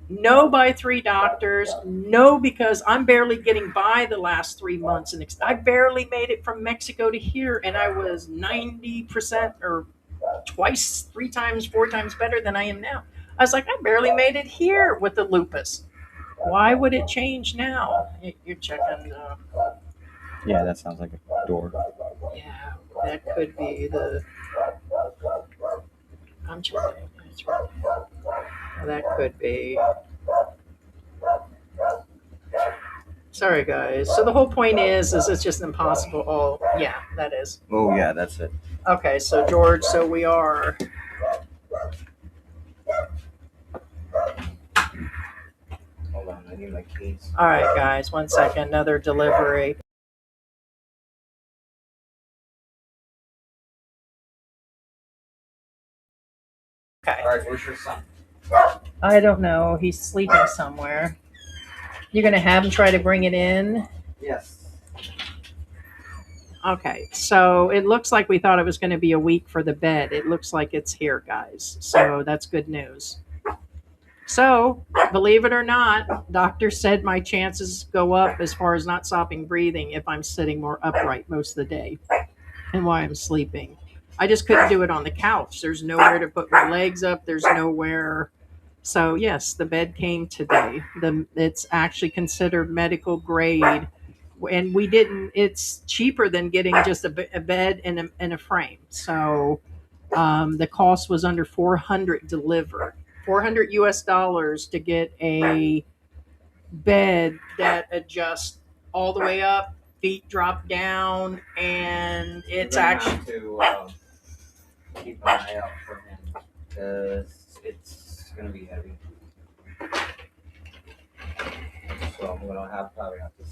No by three doctors. No, because I'm barely getting by the last 3 months. And I barely made it from Mexico to here, and I was 90% or twice, 3 times, 4 times better than I am now. I was like, I barely made it here with the lupus. Why would it change now? You're checking. Yeah, that sounds like a door. Yeah, that could be the. I'm checking. That's right. That could be. Sorry, guys. So the whole point is it's just impossible. Oh, yeah, that is. Oh yeah, that's it. Okay, so George, so we are. Hold on, I need my keys. All right, guys, 1 second. Another delivery. Okay. All right, where's your son? I don't know. He's sleeping somewhere. You're going to have him try to bring it in? Yes. Okay, so it looks like we thought it was going to be a week for the bed. It looks like it's here, guys. So that's good news. So, believe it or not, doctor said my chances go up as far as not stopping breathing if I'm sitting more upright most of the day and while I'm sleeping. I just couldn't do it on the couch. There's nowhere to put my legs up. There's nowhere. So, yes, the bed came today. It's actually considered medical grade. And we didn't, it's cheaper than getting just a bed and a frame. So, the cost was under 400 delivered. $400 US to get a bed that adjusts all the way up, feet drop down, and it's actually to keep an eye out for him because it's gonna be heavy. So I'm gonna probably have to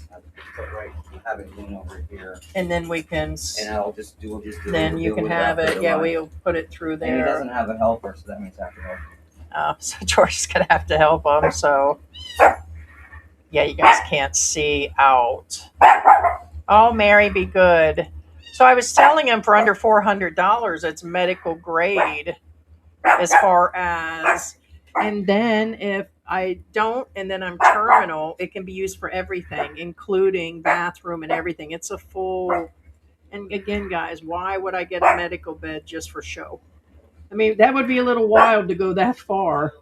have it lean over here, and then we can and we'll just do. Then you can have it. Yeah, we'll put it through And he there. doesn't have a helper, so that means I have to help. So George is gonna have to help him. So yeah, you guys can't see out. Oh, Mary, be good. So I was telling him for under $400, it's medical grade as far as, and then if I don't, and then I'm terminal, it can be used for everything, including bathroom and everything. It's a full, and again, guys, why would I get a medical bed just for show? I mean, that would be a little wild to go that far.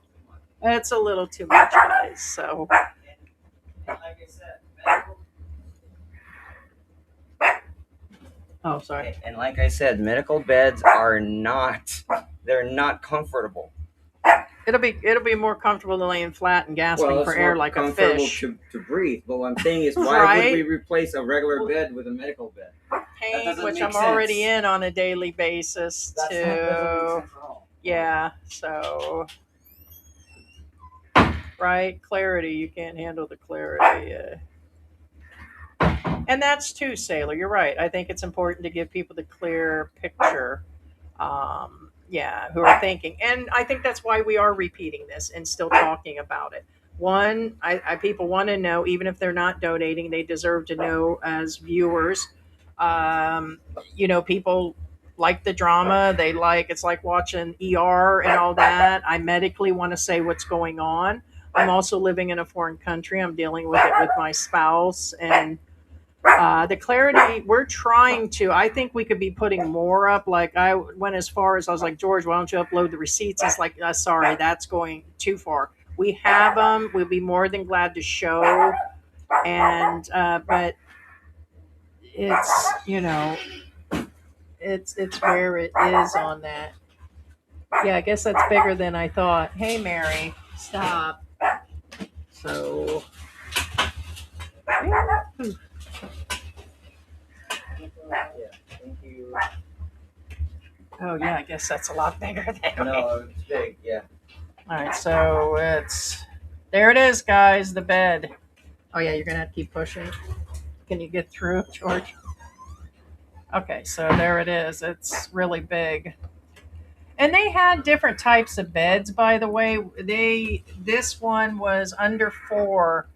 That's a little too much, guys. So, Like I said, oh, sorry. And like I said, medical beds are they're not comfortable. It'll be more comfortable than laying flat and gasping for air like a fish. To breathe. But what I'm saying is, why Right? would we replace a regular bed with a medical bed? Pain, doesn't which make I'm sense. already in on a daily basis Doesn't make too. sense at all. Yeah, so right, clarity. You can't handle the clarity. And that's too, Sailor. You're right. I think it's important to give people the clear picture. Who are thinking, and I think that's why we are repeating this and still talking about it. One, people want to know, even if they're not donating, they deserve to know as viewers. People like the drama. It's like watching ER and all that. I medically want to say what's going on. I'm also living in a foreign country. I'm dealing with it with my spouse, and the clarity we're trying to, I think we could be putting more up. Like I went as far as I was like, George, why don't you upload the receipts? It's like, sorry, that's going too far. We have them. We'll be more than glad to show. And, but it's, it's where it is on that. Yeah, I guess that's bigger than I thought. Hey, Mary, stop. So, Yeah, thank you. Oh yeah, I guess that's a lot bigger than. No, it's big. Yeah. All right, so there it is, guys. The bed. Oh yeah, you're gonna have to keep pushing. Can you get through, George? Okay, so there it is. It's really big. And they had different types of beds, by the way. This one was under 4.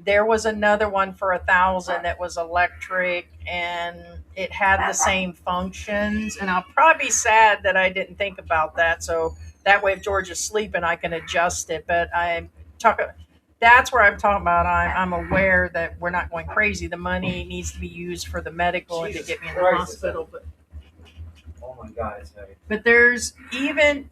There was another one for 1,000 that was electric, and it had the same functions. And I'll probably be sad that I didn't think about that. So that way, if George is sleeping, I can adjust it. But I'm talking. That's where I'm talking about. I'm aware that we're not going crazy. The money needs to be used for the medical and to get me in the hospital. Oh my God, it's heavy. But there's even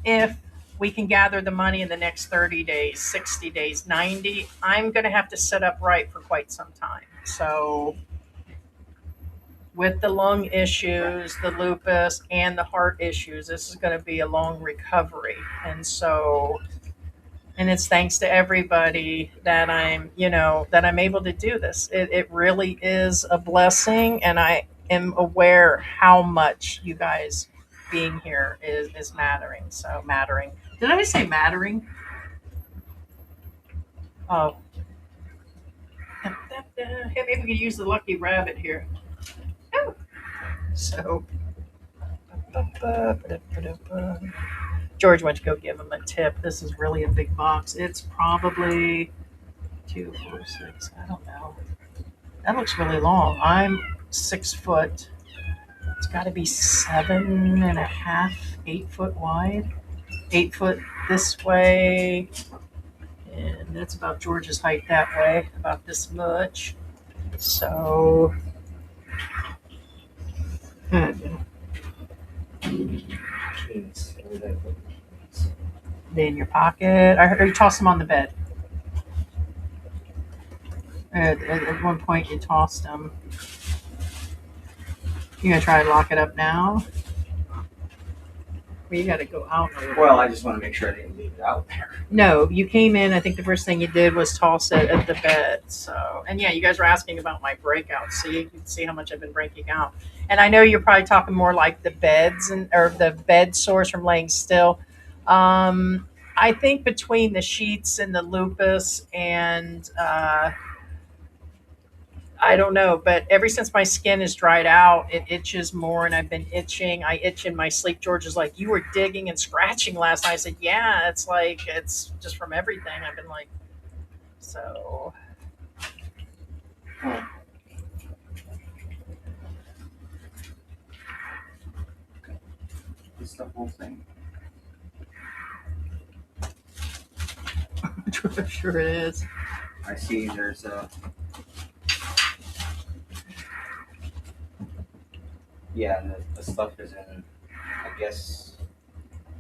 if we can gather the money in the next 30 days, 60 days, 90, I'm going to have to set up right for quite some time. So with the lung issues, the lupus, and the heart issues, this is going to be a long recovery. And so, and it's thanks to everybody that I'm able to do this. It really is a blessing, and I am aware how much you guys being here is mattering. So mattering. Did I say mattering? Oh. Hey, maybe we could use the lucky rabbit here. Oh. So. George went to go give him a tip. This is really a big box. It's probably 2, 4, 6. I don't know. That looks really long. I'm 6 foot. It's got to be 7.5, 8 foot wide. 8 foot this way. And that's about George's height that way, about this much. So, they in your pocket. I heard you toss them on the bed. At one point, you tossed them. You gonna try to lock it up now? Well, you got to go out. Well, I just want to make sure I didn't leave it out there. No, you came in. I think the first thing you did was toss it at the bed. So, and yeah, you guys were asking about my breakouts, so you can see how much I've been breaking out. And I know you're probably talking more like the beds or the bed sores from laying still. I think between the sheets and the lupus and I don't know, but ever since my skin is dried out, it itches more, and I've been itching. I itch in my sleep. George is like, "You were digging and scratching last night." I said, "Yeah, it's like it's just from everything." I've been like, so. It's the whole thing. Sure it is. I see there's a. Yeah, and the stuff is in. I guess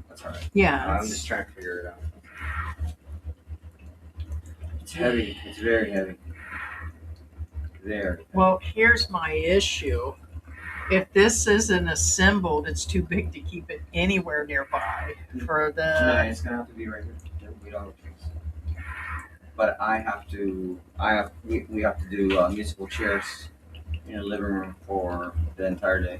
that's alright. Yeah. I'm just trying to figure it out. It's heavy. It's very heavy. There. Well, here's my issue. If this isn't assembled, it's too big to keep it anywhere nearby for No, the. it's gonna have to be right here. We don't fix it. But we have to do musical chairs in the living room for the entire day.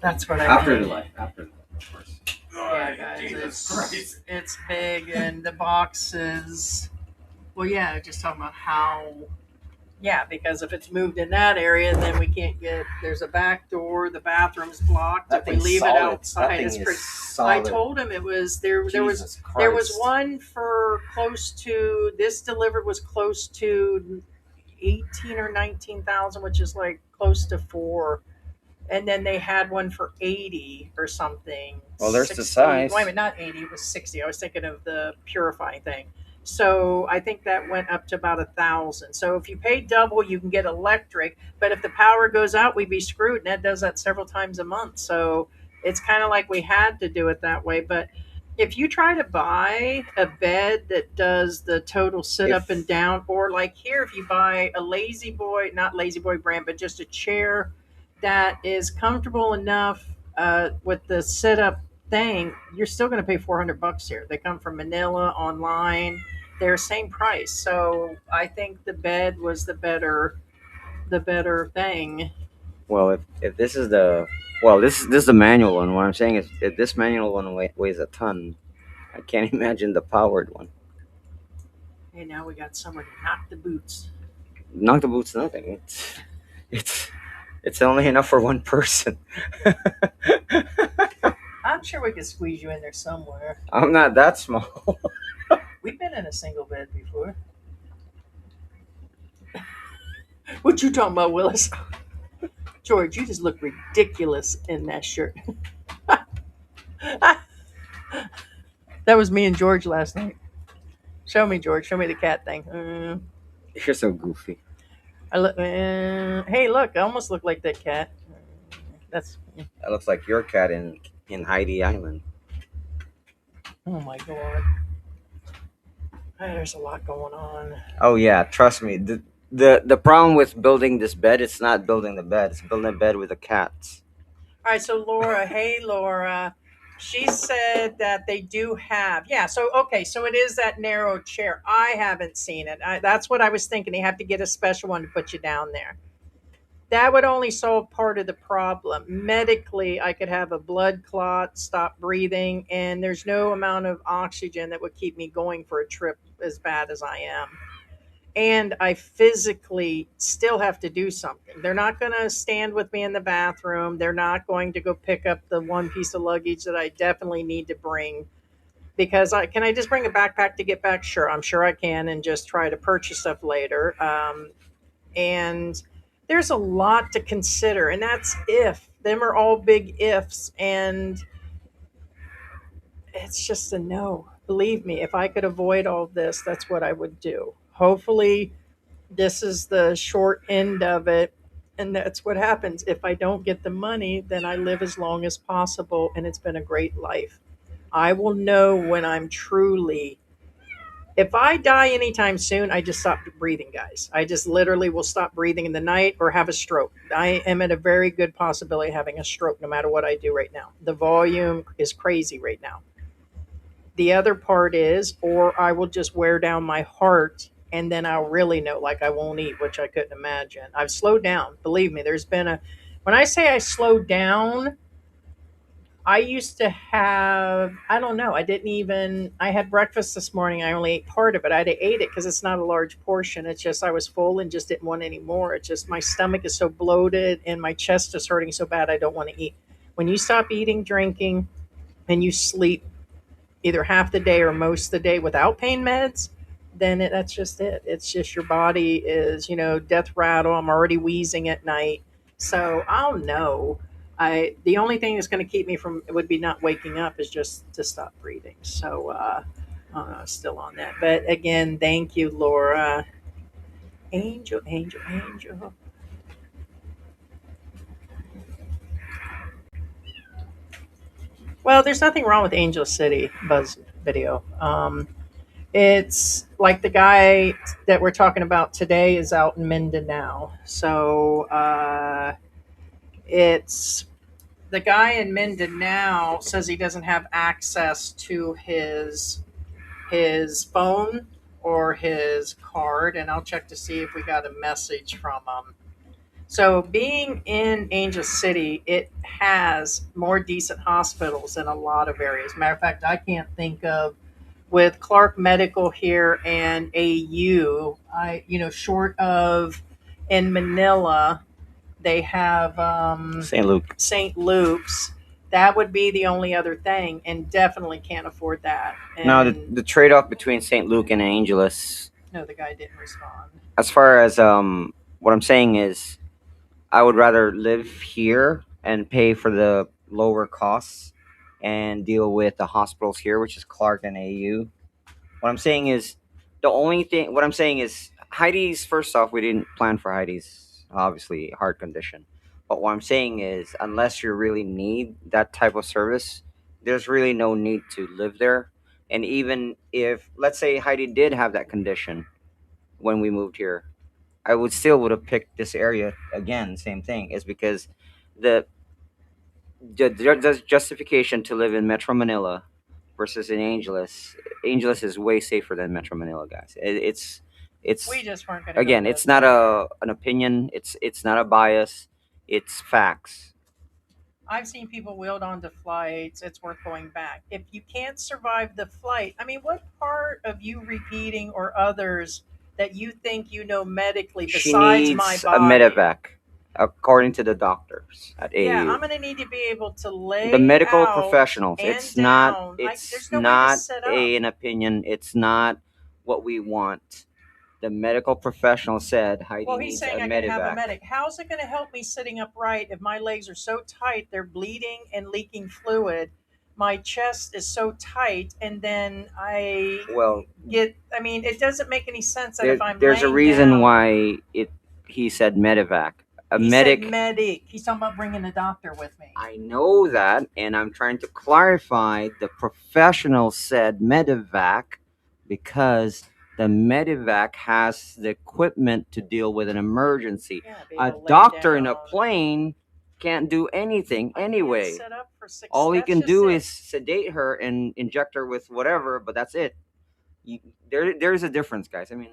That's what I After mean. the light, of course. Yeah, guys, it's big, and the box is. Well, yeah, just talking about how. Yeah, because if it's moved in that area, then we can't get. There's a back door. The bathroom's blocked. That If we thing's leave solid. it outside, That thing it's is pretty. solid. I told him it was there. There was Jesus there was Christ. one for close to this delivered was close to 18 or 19,000, which is like close to 4. And then they had one for 80 or something. Well, there's the 60. size. Wait a minute, not 80, it was 60. I was thinking of the purifying thing. So I think that went up to about 1,000. So if you pay double, you can get electric. But if the power goes out, we'd be screwed. And that does that several times a month. So it's kind of like we had to do it that way. But if you try to buy a bed that does the total sit up and down, or like here, if you buy a Lazy Boy, not Lazy Boy brand, but just a chair that is comfortable enough with the sit up thing, you're still going to pay $400 here. They come from Manila online. They're same price. So I think the bed was the better thing. Well, if this is the this is the manual one. What I'm saying is, if this manual one weighs a ton, I can't imagine the powered one. Hey, now we got someone to knock the boots. Knock the boots, nothing. It's it's only enough for one person. I'm sure we could squeeze you in there somewhere. I'm not that small. We've been in a single bed before. What you talking about, Willis? George, you just look ridiculous in that shirt. That was me and George last night. Show me, George. Show me the cat thing. You're so goofy. Hey, look! I almost look like that cat. That's. That looks like your cat in Heidi Island. Oh my god. There's a lot going on. Oh yeah, trust me. The problem with building this bed, it's not building the bed. It's building a bed with the cats. All right, so Laura, hey Laura, she said that they do have, yeah. So okay, so it is that narrow chair. I haven't seen it. That's what I was thinking. They have to get a special one to put you down there. That would only solve part of the problem. Medically, I could have a blood clot, stop breathing, and there's no amount of oxygen that would keep me going for a trip as bad as I am. And I physically still have to do something. They're not going to stand with me in the bathroom. They're not going to go pick up the one piece of luggage that I definitely need to bring. Because can I just bring a backpack to get back? Sure, I'm sure I can, and just try to purchase stuff later. And there's a lot to consider, and that's if. Them are all big ifs, and it's just a no. Believe me, if I could avoid all this, that's what I would do. Hopefully, this is the short end of it, and that's what happens. If I don't get the money, then I live as long as possible, and it's been a great life. I will know when I'm truly, if I die anytime soon, I just stop breathing, guys. I just literally will stop breathing in the night or have a stroke. I am at a very good possibility of having a stroke no matter what I do right now. The volume is crazy right now. The other part is, or I will just wear down my heart, and then I'll really know, like I won't eat, which I couldn't imagine. I've slowed down. Believe me, when I say I slowed down, I used to have, I don't know, I had breakfast this morning. I only ate part of it. I ate it because it's not a large portion. It's just I was full and just didn't want any more. It's just my stomach is so bloated and my chest is hurting so bad I don't want to eat. When you stop eating, drinking, and you sleep either half the day or most of the day without pain meds, then that's just it. It's just your body is, death rattle. I'm already wheezing at night. So I'll know. The only thing that's going to keep me from it would be not waking up is just to stop breathing. So still on that. But again, thank you, Laura. Angel, angel, angel. Well, there's nothing wrong with Angel City Buzz video. It's like the guy that we're talking about today is out in Mindanao. So it's the guy in Mindanao says he doesn't have access to his phone or his card, and I'll check to see if we got a message from him. So being in Angel City, it has more decent hospitals in a lot of areas. Matter of fact, I can't think of with Clark Medical here and AU, short of in Manila, they have St. Luke. St. Luke's. That would be the only other thing, and definitely can't afford that. And No, the trade off between St. Luke and Angeles, no, the guy didn't respond. as far as what I'm saying is, I would rather live here and pay for the lower costs and deal with the hospitals here, which is Clark and AU. What I'm saying is, what I'm saying is, Heidi's, first off, we didn't plan for Heidi's, obviously, heart condition. But what I'm saying is, unless you really need that type of service, there's really no need to live there. And even if, let's say, Heidi did have that condition when we moved here, I would have picked this area again. Same thing is because the the justification to live in Metro Manila versus in Angeles. Angeles is way safer than Metro Manila, guys. It's We just weren't going to. again, it's not an opinion. It's not a bias. It's facts. I've seen people wheeled onto flights. It's worth going back. If you can't survive the flight, I mean, what part of you repeating or others that you think you know medically She besides my needs a body? medevac, according to the doctors at Yeah, AU. I'm gonna need to be able to lay The medical out professionals. and It's not. down. It's There's no way to not sit up. an opinion. It's not what we want. The medical professional said Heidi Well, he's needs saying a I can have a medevac. medic. How's it going to help me sitting upright if my legs are so tight they're bleeding and leaking fluid? My chest is so tight, and then I Well, get. I mean, it doesn't make any sense that if I'm there's a laying reason down, why he said medevac. A he medic. said medic. He's talking about bringing a doctor with me. I know that, and I'm trying to clarify. The professional said medevac because the medevac has the equipment to deal with an emergency. Yeah, be A able to lay doctor in a down. plane can't do anything I can't anyway. sit up for 6. All he That's can just do it. is sedate her and inject her with whatever, but that's it. There's a difference, guys. I mean,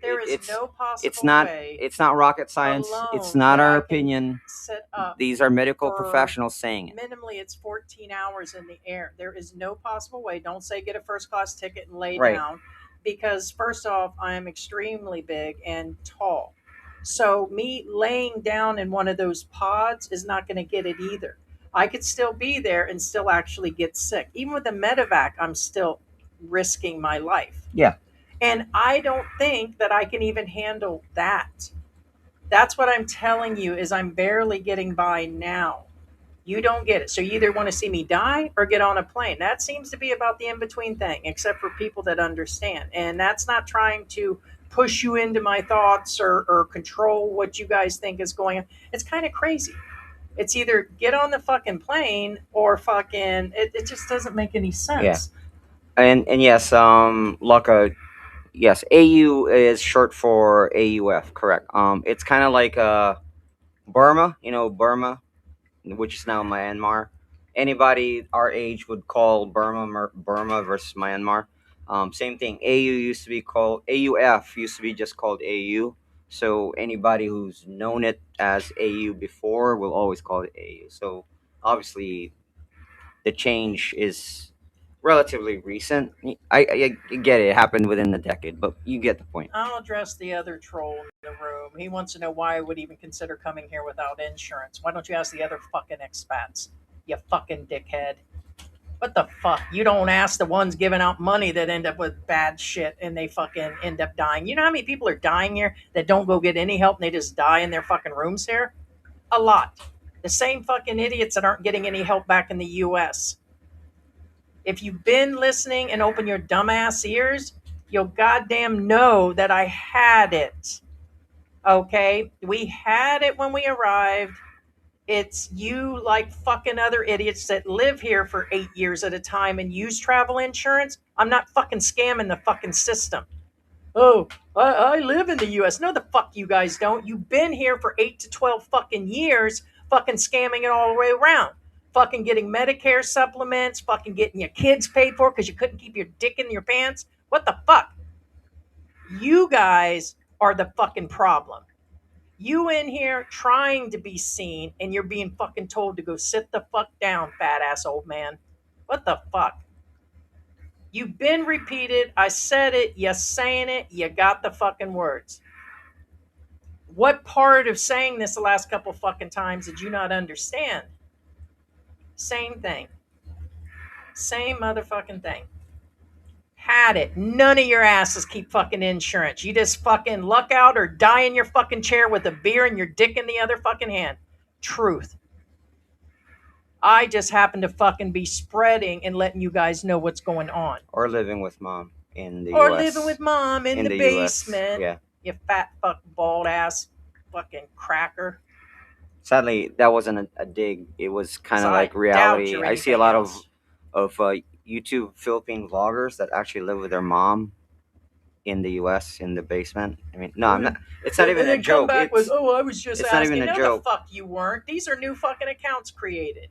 There is it's no possible it's not way it's not rocket science. It's alone not that our I can opinion. sit up. These are medical for professionals saying it. Minimally, it's 14 hours in the air. There is no possible way. Don't say get a first class ticket and lay Right. down, because first off, I am extremely big and tall. So me laying down in one of those pods is not going to get it either. I could still be there and still actually get sick. Even with the medevac, I'm still risking my life. Yeah. And I don't think that I can even handle that. That's what I'm telling you is I'm barely getting by now. You don't get it. So you either want to see me die or get on a plane. That seems to be about the in between thing, except for people that understand. And that's not trying to push you into my thoughts or control what you guys think is going on. It's kind of crazy. It's either get on the fucking plane or fucking, it just doesn't make any sense. And yes, Laka, yes, AU is short for AUF, correct. It's kind of like Burma, Burma, which is now Myanmar. Anybody our age would call Burma versus Myanmar. Same thing. AU used to be called AUF, used to be just called AU. So anybody who's known it as AU before will always call it AU. So obviously the change is relatively recent. I get it. It happened within the decade, but you get the point. I'll address the other troll in the room. He wants to know why I would even consider coming here without insurance. Why don't you ask the other fucking expats? You fucking dickhead. What the fuck? You don't ask the ones giving out money that end up with bad shit and they fucking end up dying. You know how many people are dying here that don't go get any help and they just die in their fucking rooms here? A lot. The same fucking idiots that aren't getting any help back in the US. If you've been listening and open your dumbass ears, you'll goddamn know that I had it. Okay? We had it when we arrived. It's you, like fucking other idiots that live here for 8 years at a time and use travel insurance. I'm not fucking scamming the fucking system. Oh, I live in the US. No, the fuck you guys don't. You've been here for 8 to 12 fucking years, fucking scamming it all the way around. Fucking getting Medicare supplements, fucking getting your kids paid for because you couldn't keep your dick in your pants. What the fuck? You guys are the fucking problem. You in here trying to be seen and you're being fucking told to go sit the fuck down, fat ass old man. What the fuck? You've been repeated. I said it. You're saying it. You got the fucking words. What part of saying this the last couple fucking times did you not understand? Same thing. Same motherfucking thing. Had it. None of your asses keep fucking insurance. You just fucking luck out or die in your fucking chair with a beer and your dick in the other fucking hand. Truth. I just happen to fucking be spreading and letting you guys know what's going on. Or living with mom in the Or US. living with mom in the US. basement. Yeah. You fat fuck bald ass fucking cracker. Sadly, that wasn't a dig. It was kind So of I like reality. doubt I you're see a lot anything of YouTube Philippine vloggers that actually live with their mom in the US in the basement. I mean, no, I'm not. It's not even and a then joke. Come back It's, with, oh, I was just it's not asking. even a No, joke. the fuck you weren't. These are new fucking accounts created.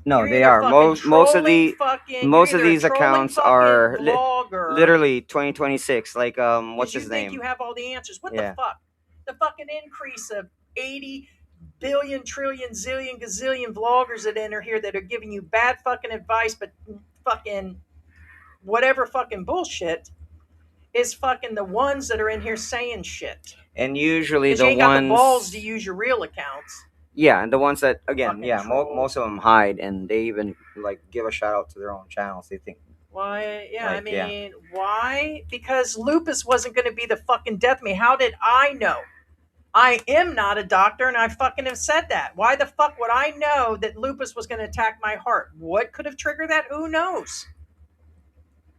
No, You're they either are. fucking Most of trolling the fucking- most you're of either these a trolling accounts fucking are vlogger, literally 2026. Like what's because you his think name? you have all the answers. What Yeah. the fuck? The fucking increase of 80 billion, trillion, zillion, gazillion vloggers that enter here that are giving you bad fucking advice, but fucking whatever fucking bullshit is fucking the ones that are in here saying shit. And usually Because you the ain't got ones, the balls to use your real accounts. yeah, and the ones that again, Fucking yeah, trolls. most of them hide, and they even like give a shout out to their own channels. They think, Why? Yeah, I Like, yeah. mean, why? Because lupus wasn't going to be the fucking death of me. How did I know? I am not a doctor, and I fucking have said that. Why the fuck would I know that lupus was going to attack my heart? What could have triggered that? Who knows?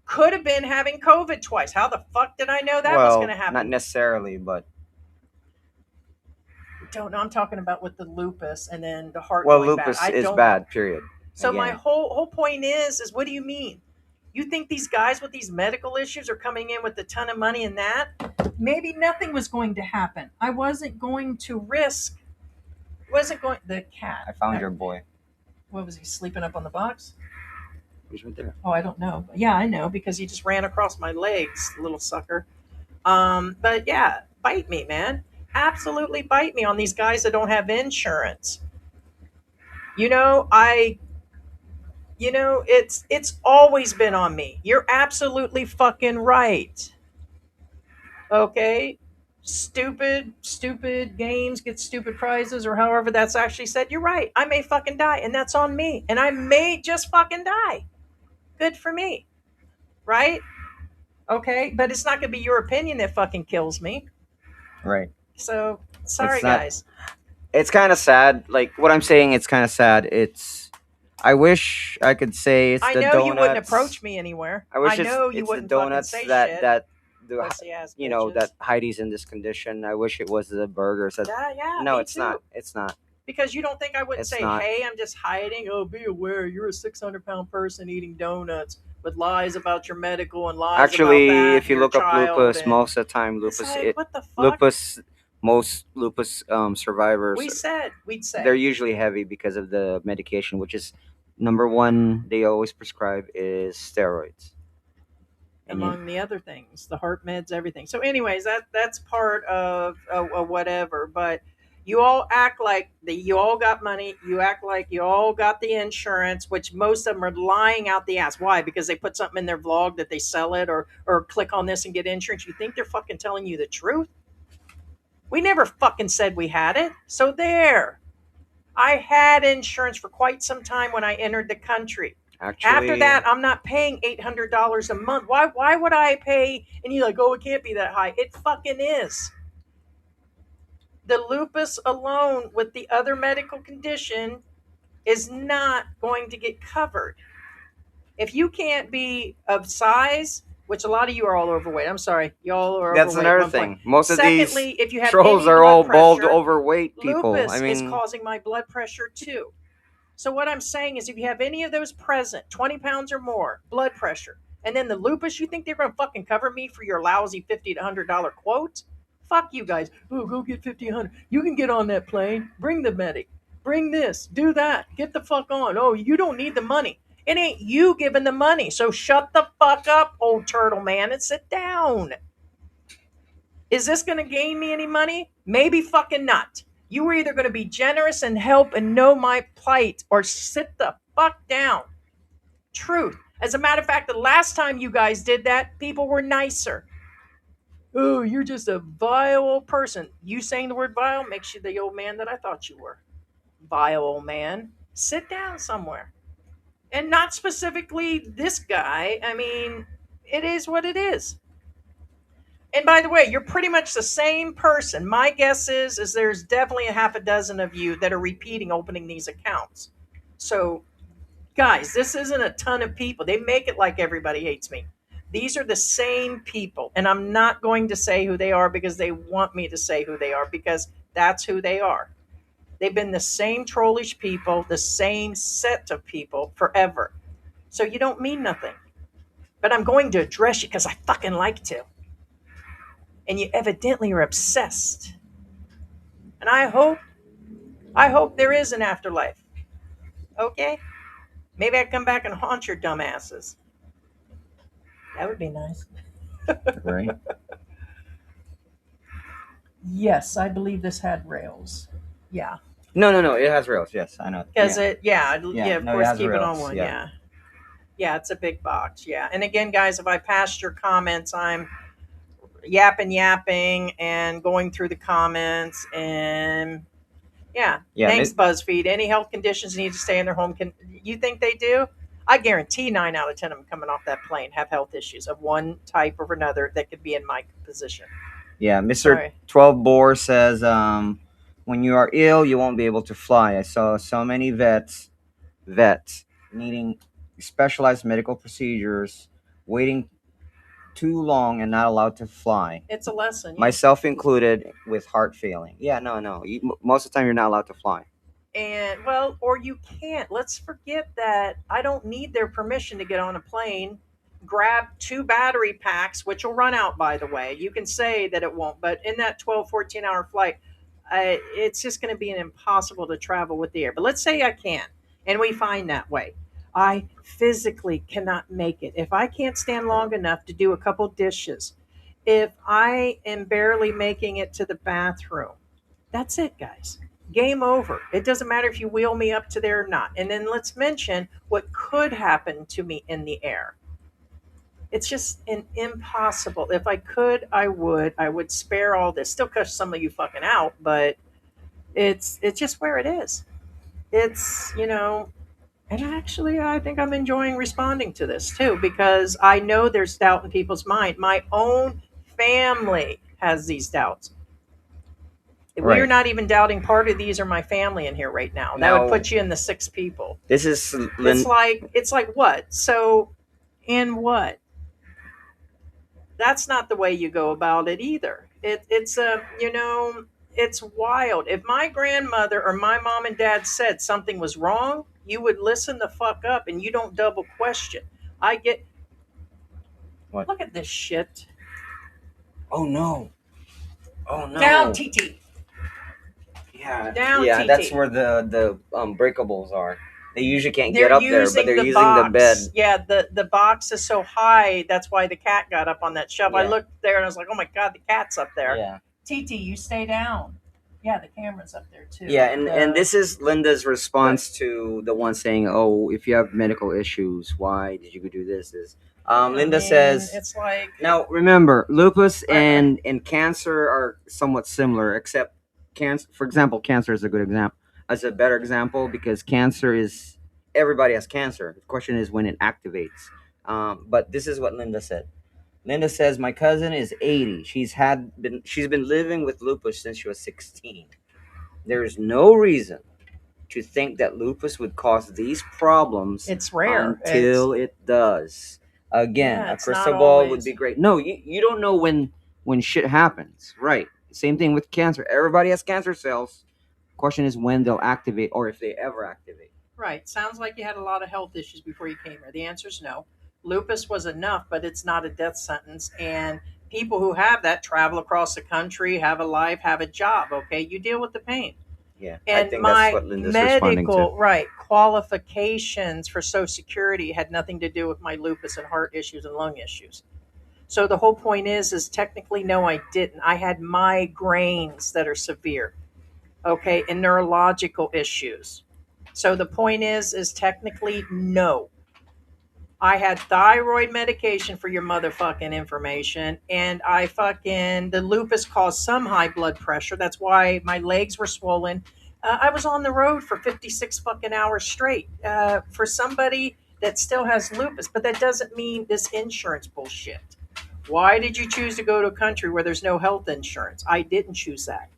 Could have been having COVID twice. How the fuck did I know that was well, going to happen? not necessarily, but Don't know. I'm talking about with the lupus and then the heart. well, going lupus bad. is bad. Period. So Again. my whole point is what do you mean? You think these guys with these medical issues are coming in with a ton of money and that? Maybe nothing was going to happen. I wasn't going to risk. The cat. I found your boy. What was he sleeping up on the box? He's right there. Oh, I don't know. Yeah, I know because he just ran across my legs, little sucker. But yeah, bite me, man. Absolutely bite me on these guys that don't have insurance. It's always been on me. You're absolutely fucking right. Okay? Stupid games get stupid prizes, or however that's actually said. You're right. I may fucking die, and that's on me. And I may just fucking die. Good for me. Right? Okay? But it's not going to be your opinion that fucking kills me. Right. So, sorry, It's not- guys. It's kind of sad. Like what I'm saying, it's kind of sad. I wish I could say it's I the know donuts. you wouldn't approach me anywhere. I wish know it's you the wouldn't fucking donuts say that shit. that Pussy-ass bitches. that Heidi's in this condition. I wish it was the burgers. Yeah, No, me it's too. not. It's not. Because you don't think I wouldn't It's say, not. hey, I'm just hiding. Oh, be aware, you're a 600-pound person eating donuts with lies about your medical and lies Actually, about that. if you your look up child, lupus, and most of the time it's lupus, like, what the fuck? most lupus survivors, We'd say. they're usually heavy because of the medication, which is number one they always prescribe is steroids. And you- among the other things, the heart meds, everything. So, anyways, that's part of whatever. But you all act like you all got money. You act like you all got the insurance, which most of them are lying out the ass. Why? Because they put something in their vlog that they sell it, or click on this and get insurance. You think they're fucking telling you the truth? We never fucking said we had it. So there. I had insurance for quite some time when I entered the country. actually, After that, I'm not paying $800 a month. Why would I pay? And you're like, oh, it can't be that high. It fucking is. The lupus alone with the other medical condition is not going to get covered. If you can't be of size, which a lot of you are all overweight. I'm sorry, y'all are that's overweight. at another one thing. point. Most of these Secondly, if you have trolls any are blood all bald, pressure, overweight people. lupus I mean, is causing my blood pressure too. So what I'm saying is if you have any of those present, 20 pounds or more, blood pressure, and then the lupus, you think they're going to fucking cover me for your lousy $50 to $100 quote? Fuck you guys. Oh, go get 50, 100. You can get on that plane. Bring the medic. Bring this. Do that. Get the fuck on. Oh, you don't need the money. It ain't you giving the money. So shut the fuck up, old turtle man, and sit down. Is this going to gain me any money? Maybe fucking not. You were either going to be generous and help and know my plight, or sit the fuck down. Truth. As a matter of fact, the last time you guys did that, people were nicer. Oh, you're just a vile old person. You saying the word vile makes you the old man that I thought you were. Vile old man. Sit down somewhere. And not specifically this guy. I mean, it is what it is. And by the way, you're pretty much the same person. My guess is there's definitely a half a dozen of you that are repeating opening these accounts. So, guys, this isn't a ton of people. They make it like everybody hates me. These are the same people. And I'm not going to say who they are because they want me to say who they are, because that's who they are. They've been the same trollish people, the same set of people forever. So you don't mean nothing. But I'm going to address you because I fucking like to. And you evidently are obsessed. And I hope there is an afterlife. Okay? Maybe I come back and haunt your dumbasses. That would be nice. right? Yes, I believe this had rails. Yeah. No. It has rails. Yes, I know. Because Yeah. of No, it course, has keep it on rails. one. Yeah. Yeah, it's a big box. Yeah, and again, guys, if I passed your comments, I'm yapping and going through the comments and yeah. Yeah. Thanks, BuzzFeed. Any health conditions need to stay in their home? Can you think they do? I guarantee 9 out of 10 of them coming off that plane have health issues of one type or another that could be in my position. Yeah, Mr. Sorry. 12 Bore says, when you are ill, you won't be able to fly. I saw so many vets needing specialized medical procedures, waiting too long and not allowed to fly. It's a lesson. Yeah. Myself included, with heart failing. Yeah, no. Most of the time, you're not allowed to fly. And well, or you can't. Let's forget that I don't need their permission to get on a plane. Grab 2 battery packs, which will run out, by the way. You can say that it won't, but in that 12, 14-hour flight, it's just going to be impossible to travel with the air. But let's say I can, and we find that way. I physically cannot make it. If I can't stand long enough to do a couple dishes, if I am barely making it to the bathroom, that's it, guys. Game over. It doesn't matter if you wheel me up to there or not. And then let's mention what could happen to me in the air. It's just an impossible. If I could, I would. I would spare all this. Still cuss some of you fucking out, but it's just where it is. It's, and actually I think I'm enjoying responding to this too, because I know there's doubt in people's mind. My own family has these doubts. Right. We're not even doubting part of these are my family in here right now. That would put you in the 6 people. This is It's like what? So in what? That's not the way you go about it either. It's it's wild. If my grandmother or my mom and dad said something was wrong, you would listen the fuck up and you don't double question. I get. What? Look at this shit. Oh no. Down, TT. Yeah. Down, Yeah, TT. that's where the breakables are. They usually can't They're get up there, but they're using the bed. Yeah, the box is so high. That's why the cat got up on that shelf. I Yeah. looked there and I was like, oh my God, the cat's up there. Yeah. TT, you stay down. Yeah, the camera's up there too. Yeah, and this is Linda's response to the one saying, "Oh, if you have medical issues, why did you do this?" Linda says, it's like, now remember, lupus and cancer are somewhat similar, except cancer. For example, cancer is a good example. As a better example, because cancer is everybody has cancer. The question is when it activates. But this is what Linda said. Linda says, my cousin is 80. She's been living with lupus since she was 16. There is no reason to think that lupus would cause these problems. It's rare until it does. Again, Yeah, a it's crystal not ball always. would be great. No, you don't know when shit happens. Right. Same thing with cancer. Everybody has cancer cells. Question is when they'll activate or if they ever activate. right. Sounds like you had a lot of health issues before you came here. The answer is no. Lupus was enough, but it's not a death sentence. And people who have that travel across the country, have a life, have a job. Okay, you deal with the pain. Yeah, And I think my that's what Linda's responding to. medical qualifications for Social Security had nothing to do with my lupus and heart issues and lung issues. So the whole point is technically no, I didn't. I had migraines that are severe, okay, and neurological issues. So the point is technically no. I had thyroid medication for your motherfucking information, and the lupus caused some high blood pressure. That's why my legs were swollen. I was on the road for 56 fucking hours straight for somebody that still has lupus, but that doesn't mean this insurance bullshit. Why did you choose to go to a country where there's no health insurance? I didn't choose that.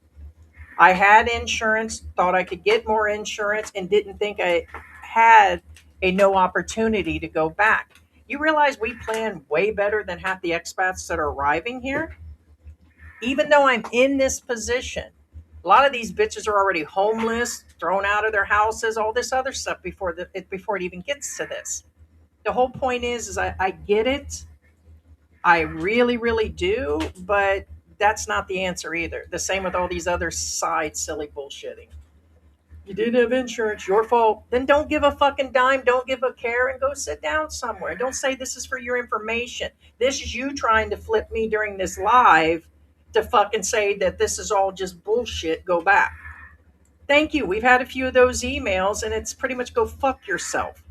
I had insurance, thought I could get more insurance, and didn't think I had a no opportunity to go back. You realize we plan way better than half the expats that are arriving here? Even though I'm in this position, a lot of these bitches are already homeless, thrown out of their houses, all this other stuff before it even gets to this. The whole point is I get it. I really, really do, but that's not the answer either. The same with all these other side silly bullshitting. You didn't have insurance, your fault. Then don't give a fucking dime, don't give a care, and go sit down somewhere. Don't say this is for your information. This is you trying to flip me during this live to fucking say that this is all just bullshit. Go back. Thank you. We've had a few of those emails, and it's pretty much go fuck yourself.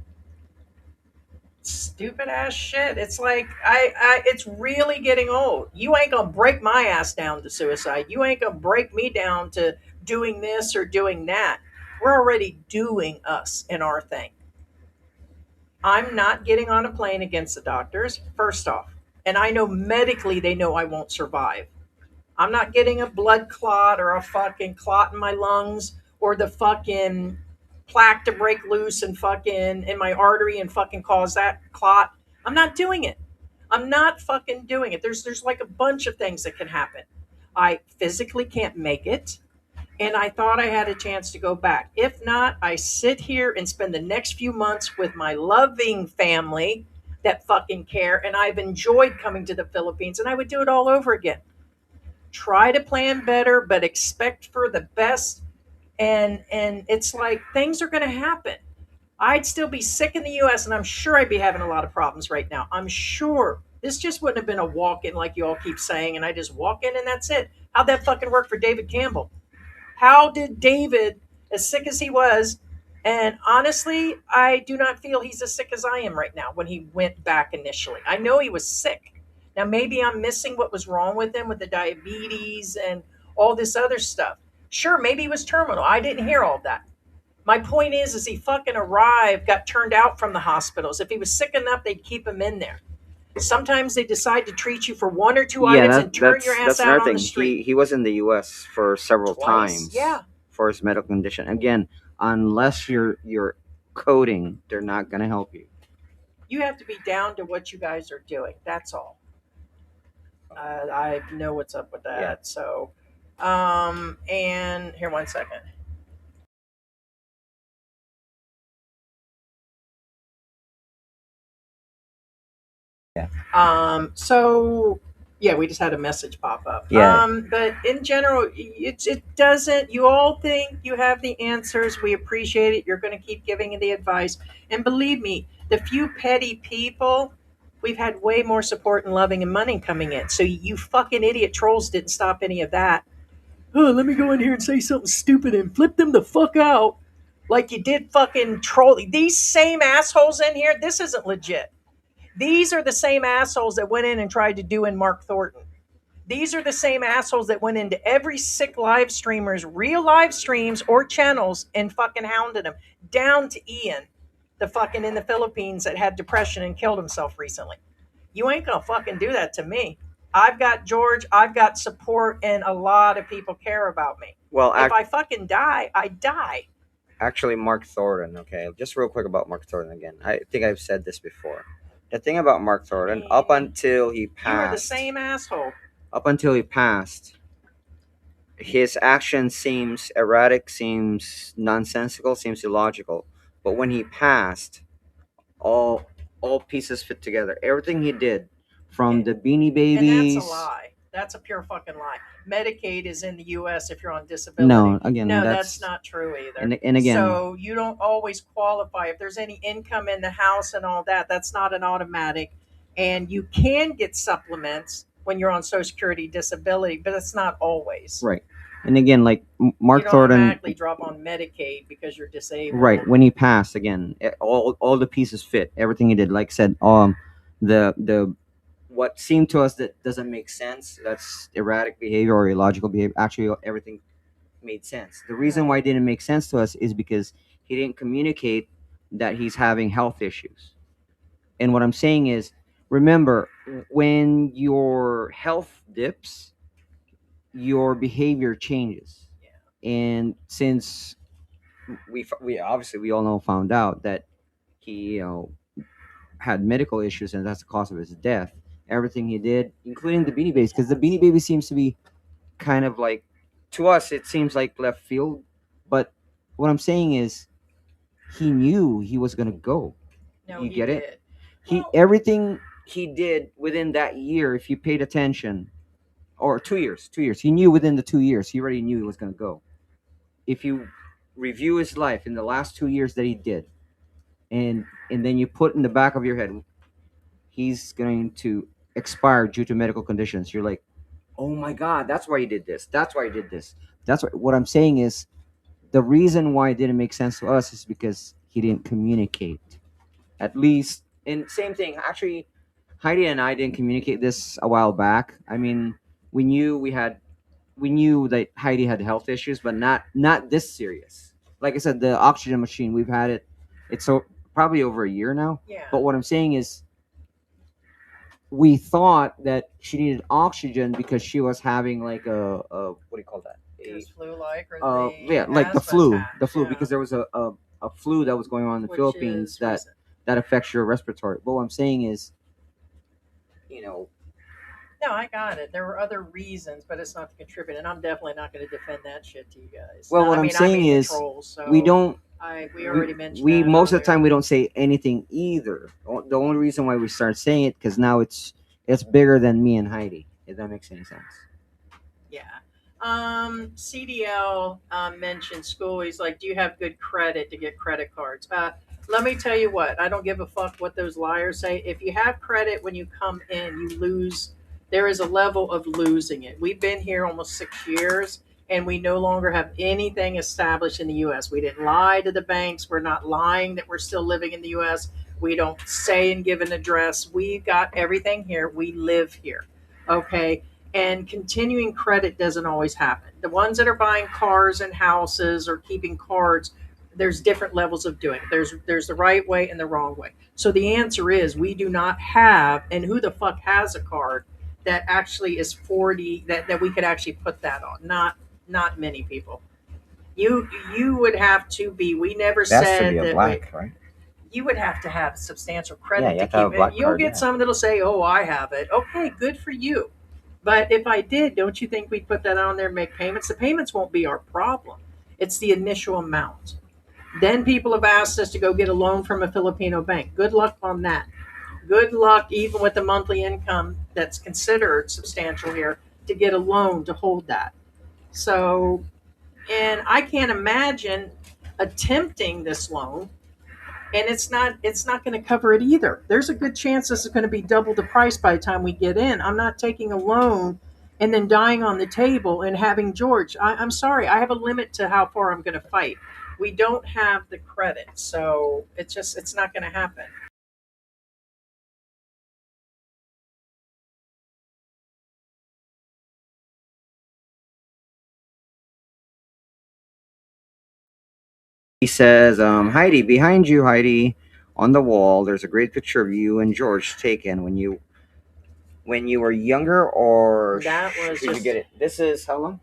Stupid ass shit. It's like it's really getting old. You ain't gonna break my ass down to suicide. You ain't gonna break me down to doing this or doing that. We're already doing us in our thing. I'm not getting on a plane against the doctors, first off. And I know medically they know I won't survive. I'm not getting a blood clot or a fucking clot in my lungs or the fucking plaque to break loose and fucking in my artery and fucking cause that clot. I'm not doing it. I'm not fucking doing it. There's like a bunch of things that can happen. I physically can't make it, and I thought I had a chance to go back. If not, I sit here and spend the next few months with my loving family that fucking care, and I've enjoyed coming to the Philippines, and I would do it all over again. Try to plan better, but expect for the best. And it's like things are going to happen. I'd still be sick in the US, and I'm sure I'd be having a lot of problems right now. I'm sure this just wouldn't have been a walk in like you all keep saying, and I just walk in and that's it. How'd that fucking work for David Campbell? How did David, as sick as he was, and honestly, I do not feel he's as sick as I am right now when he went back initially. I know he was sick. Now, maybe I'm missing what was wrong with him with the diabetes and all this other stuff. Sure, maybe he was terminal. I didn't hear all that. My point is he fucking arrived, got turned out from the hospitals. If he was sick enough, they'd keep him in there. Sometimes they decide to treat you for one or two items and turn your ass that's out another on thing. the street. He was in the U.S. for several Twice. times. Yeah. For his medical condition. Again, unless you're coding, they're not gonna help you. You have to be down to what you guys are doing. That's all. I know what's up with that. Yeah. So, and here, 1 second. Yeah. So yeah, we just had a message pop up. Yeah. But in general, it doesn't. You all think you have the answers. We appreciate it. You're going to keep giving the advice, and believe me, the few petty people. We've had way more support and loving and money coming in. So you fucking idiot trolls didn't stop any of that. Oh, let me go in here and say something stupid and flip them the fuck out. Like you did fucking troll. These same assholes in here, this isn't legit. These are the same assholes that went in and tried to do in Mark Thornton. These are the same assholes that went into every sick live streamer's real live streams or channels and fucking hounded him. Down to Ian, the fucking in the Philippines that had depression and killed himself recently. You ain't gonna fucking do that to me. I've got George, I've got support, and a lot of people care about me. Well, If I fucking die, I die. actually, Mark Thornton. Okay, just real quick about Mark Thornton again. I think I've said this before. The thing about Mark Thornton, up until he You passed, are the same asshole. up until he passed, his action seems erratic, seems nonsensical, seems illogical. But when he passed, all pieces fit together. Everything he did, from the Beanie And Babies. that's a lie. That's a pure fucking lie. Medicaid is in the U.S. if you're on disability. No, again, No, that's that's not true either. and again, So you don't always qualify. If there's any income in the house and all that, that's not an automatic. And you can get supplements when you're on Social Security disability, but it's not always. right. And again, like Mark you don't Thornton, automatically drop on Medicaid because you're disabled. right? When he passed, again, all the pieces fit. Everything he did, like I said, the what seemed to us that doesn't make sense, that's erratic behavior or illogical behavior. Actually, everything made sense. The reason why it didn't make sense to us is because he didn't communicate that he's having health issues. And what I'm saying is, remember, when your health dips, your behavior changes. And since we obviously we all know found out that he had medical issues and that's the cause of his death, everything he did, including the Beanie Babies, because the Beanie Babies seems to be kind of like, to us it seems like left field, but what I'm saying is he knew he was gonna go. No, You he get did. it? Everything he did within that year, if you paid attention, or 2 years, he knew within the 2 years, he already knew he was gonna go. If you review his life in the last 2 years that he did, and then you put in the back of your head, he's going to expire due to medical conditions, you're like, oh my god, that's why he did this, that's why he did this. That's what I'm saying is, the reason why it didn't make sense to us is because he didn't communicate. At least, and same thing. Actually, Heidi and I didn't communicate this a while back. I mean, we knew we knew that Heidi had health issues, but not this serious. Like I said, the oxygen machine, we've had it. It's probably over a year now. Yeah. But what I'm saying is, we thought that she needed oxygen because she was having like a what do you call that? It was flu-like, or Yeah, like the asthma flu, attacks, yeah. because there was a flu that was going on in the Which Philippines is that recent. that affects your respiratory. But what I'm saying is, you know, No, I got it. There were other reasons, but it's not to contribute, and I'm definitely not going to defend that shit to you guys. well, No, what I I'm mean, saying the is, trolls, so we don't. we already mentioned We that most of the earlier. time we don't say anything either. The only reason why we start saying it because now it's bigger than me and Heidi. If that makes any sense. Yeah. CDL mentioned school. He's like, do you have good credit to get credit cards? Let me tell you what, I don't give a fuck what those liars say. If you have credit when you come in, you lose. There is a level of losing it. We've been here almost 6 years, and we no longer have anything established in the U.S. We didn't lie to the banks. We're not lying that we're still living in the U.S. We don't say and give an address. We got everything here. We live here. Okay. And continuing credit doesn't always happen. The ones that are buying cars and houses or keeping cards, there's different levels of doing it. There's the right way and the wrong way. So the answer is we do not have, and who the fuck has a card that actually is 40 that we could actually put that on? Not many people. You would have to be. We never That's to said be a that black, right? you would have to have substantial Yeah, credit you to have to have keep a black it. You'll card, get yeah. some that'll say, "Oh, I have it." Okay, good for you. But if I did, don't you think we'd put that on there and make payments? The payments won't be our problem. It's the initial amount. Then people have asked us to go get a loan from a Filipino bank. Good luck on that. Good luck, even with the monthly income that's considered substantial here, to get a loan to hold that. So, and I can't imagine attempting this loan, and it's not going to cover it either. There's a good chance this is going to be double the price by the time we get in. I'm not taking a loan and then dying on the table and having George. I'm sorry, I have a limit to how far I'm going to fight. We don't have the credit, so it's not going to happen. He says, Heidi, behind you, Heidi, on the wall, there's a great picture of you and George taken when you were younger, or That was did you just get it? This is how long?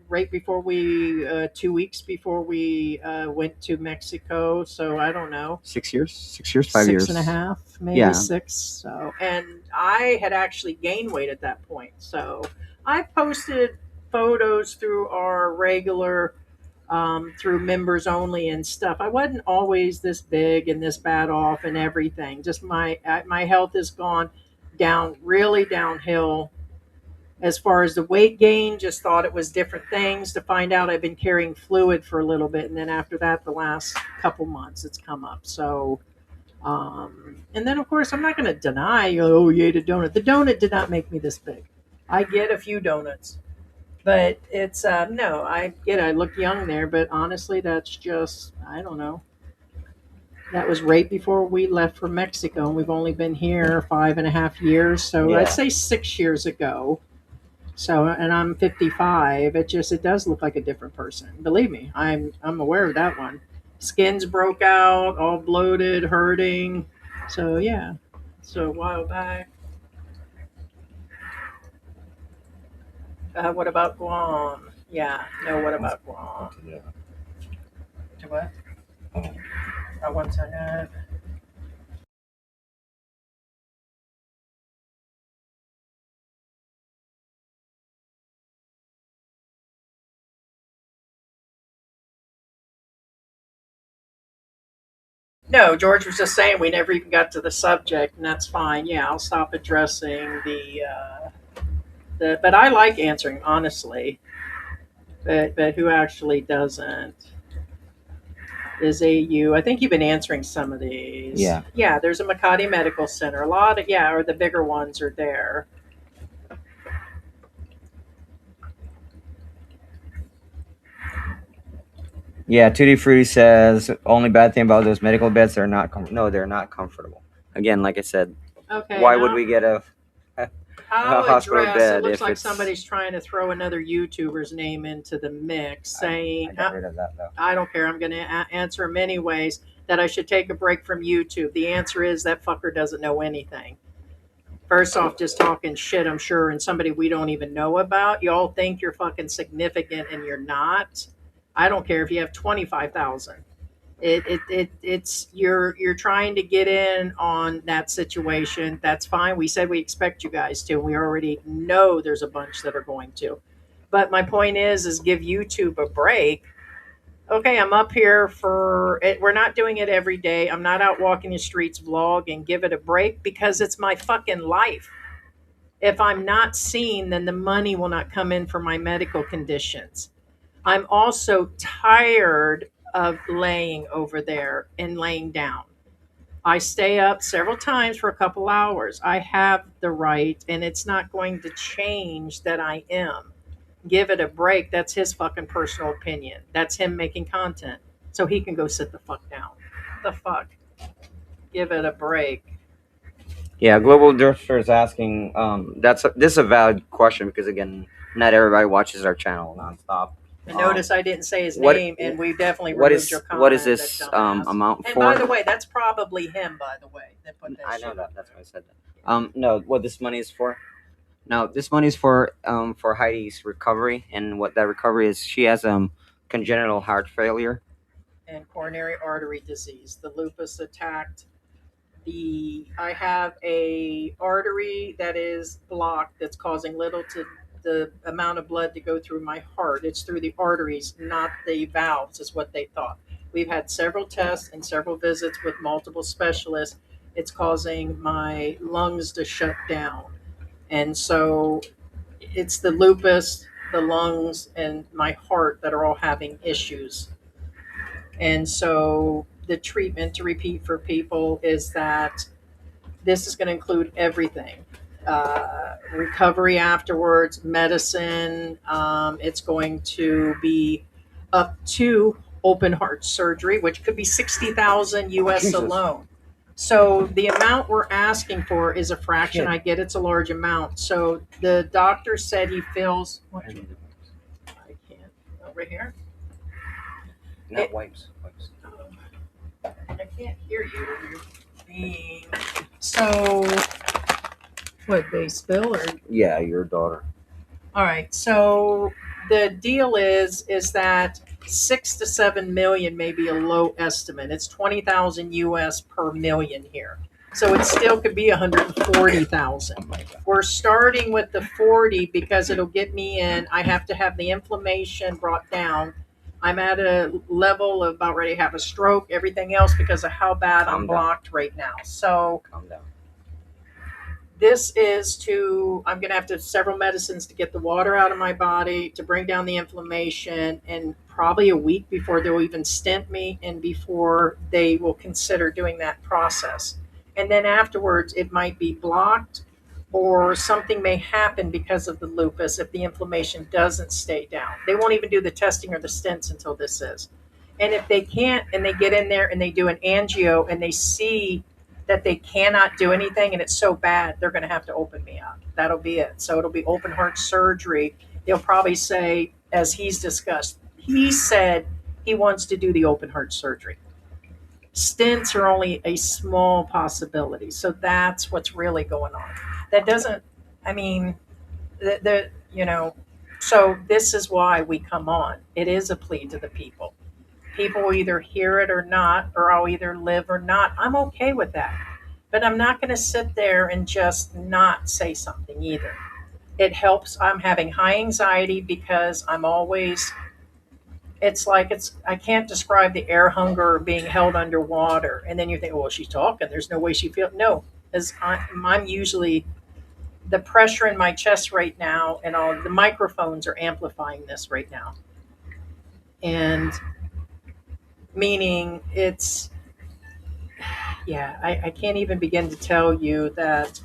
right before we 2 weeks before we went to Mexico. So I don't know, 6 years, 6 years, 5 years. six and a half, maybe Yeah. six. So, and I had actually gained weight at that point. So I posted photos through our regular, through members only and stuff. I wasn't always this big and this bad off and everything. Just my health has gone down, really downhill. As far as the weight gain, just thought it was different things, to find out I've been carrying fluid for a little bit. And then after that, the last couple months, it's come up. So, and then of course, I'm not going to deny, oh, you ate a donut. The donut did not make me this big. I get a few donuts, but it's, no, I get it. I look young there, but honestly, that's just, I don't know. That was right before we left for Mexico, and we've only been here 5.5 years. So Yeah. I'd say 6 years ago. So, and I'm 55. It does look like a different person. Believe me, I'm aware of that one. Skin's broke out, all bloated, hurting. So yeah. So a while back. What about Guam? Yeah. No. What about Guam? Yeah. To what? 1 second. No, George was just saying we never even got to the subject, and that's fine. Yeah, I'll stop addressing the. But I like answering honestly. But who actually doesn't? Is AU? I think you've been answering some of these. Yeah. Yeah, there's a Makati Medical Center. A lot of, yeah, or the bigger ones are there. Yeah, Tutti Frutti says only bad thing about those medical beds, they're not no, they're not comfortable. Again, like I said, Okay. why would we get a I'll hospital address. It bed looks if like it's? somebody's trying to throw another YouTuber's name into the mix, saying, I got rid of that though. I don't care. I'm going to answer him anyways, that I should take a break from YouTube. The answer is that fucker doesn't know anything. First off, just talking shit, I'm sure, and somebody we don't even know about. You all think you're fucking significant and you're not. I don't care if you have 25,000. It's you're trying to get in on that situation. That's fine. We said we expect you guys to. We already know there's a bunch that are going to. But my point is give YouTube a break. Okay, I'm up here for it. We're not doing it every day. I'm not out walking the streets vlogging. Give it a break because it's my fucking life. If I'm not seen, then the money will not come in for my medical conditions. I'm also tired of laying over there and laying down. I stay up several times for a couple hours. I have the right, and it's not going to change that I am. Give it a break. That's his fucking personal opinion. That's him making content. So he can go sit the fuck down. The fuck? Give it a break. Yeah, Global Drifter is asking. This is a valid question because again, not everybody watches our channel nonstop. And notice I didn't say his what- name, and we definitely What removed is your comment. what is this that dumbass. amount And for? by the way, that's probably him. By the way, that put that I shit know up that. That's there. why I said that. No, what this money is for? Now, this money is for Heidi's recovery, and what that recovery is, she has congenital heart failure. And coronary artery disease. The lupus attacked I have a artery that is blocked that's causing little to the amount of blood to go through my heart. It's through the arteries, not the valves, is what they thought. We've had several tests and several visits with multiple specialists. It's causing my lungs to shut down. And so it's the lupus, the lungs, and my heart that are all having issues. And so the treatment, to repeat for people, is that this is going to include everything, recovery afterwards, medicine. It's going to be up to open heart surgery, which could be 60,000 US Jesus. alone. So the amount we're asking for is a fraction. Shit. I get it's a large amount. So the doctor said he feels. What? I can't. Over here. Not wipes. I can't hear you. You're being so. What, they spill or? Yeah, your daughter. All right. So the deal is that 6 to 7 million may be a low estimate. It's 20,000 US per million here. So it still could be 140,000. We're starting with the 40 because it'll get me in. I have to have the inflammation brought down. I'm at a level of about ready to have a stroke, everything else because of how bad Calm I'm down. blocked right now. So Calm down. this is I'm going to have to have several medicines to get the water out of my body, to bring down the inflammation, and probably a week before they'll even stent me and before they will consider doing that process. And then afterwards, it might be blocked or something may happen because of the lupus if the inflammation doesn't stay down. They won't even do the testing or the stents until this is. And if they can't, and they get in there and they do an angio and they see that they cannot do anything and it's so bad, they're going to have to open me up. That'll be it. So it'll be open heart surgery. They'll probably say, as he's discussed, he said he wants to do the open heart surgery. Stents are only a small possibility. So that's what's really going on. That doesn't, I mean, so this is why we come on. It is a plea to the people. People will either hear it or not, or I'll either live or not. I'm okay with that. But I'm not going to sit there and just not say something either. It helps. I'm having high anxiety because I'm always, I can't describe the air hunger of being held underwater. And then you think, well, she's talking. There's no way she feels. No, because I'm usually, the pressure in my chest right now and all the microphones are amplifying this right now. And meaning it's, I can't even begin to tell you that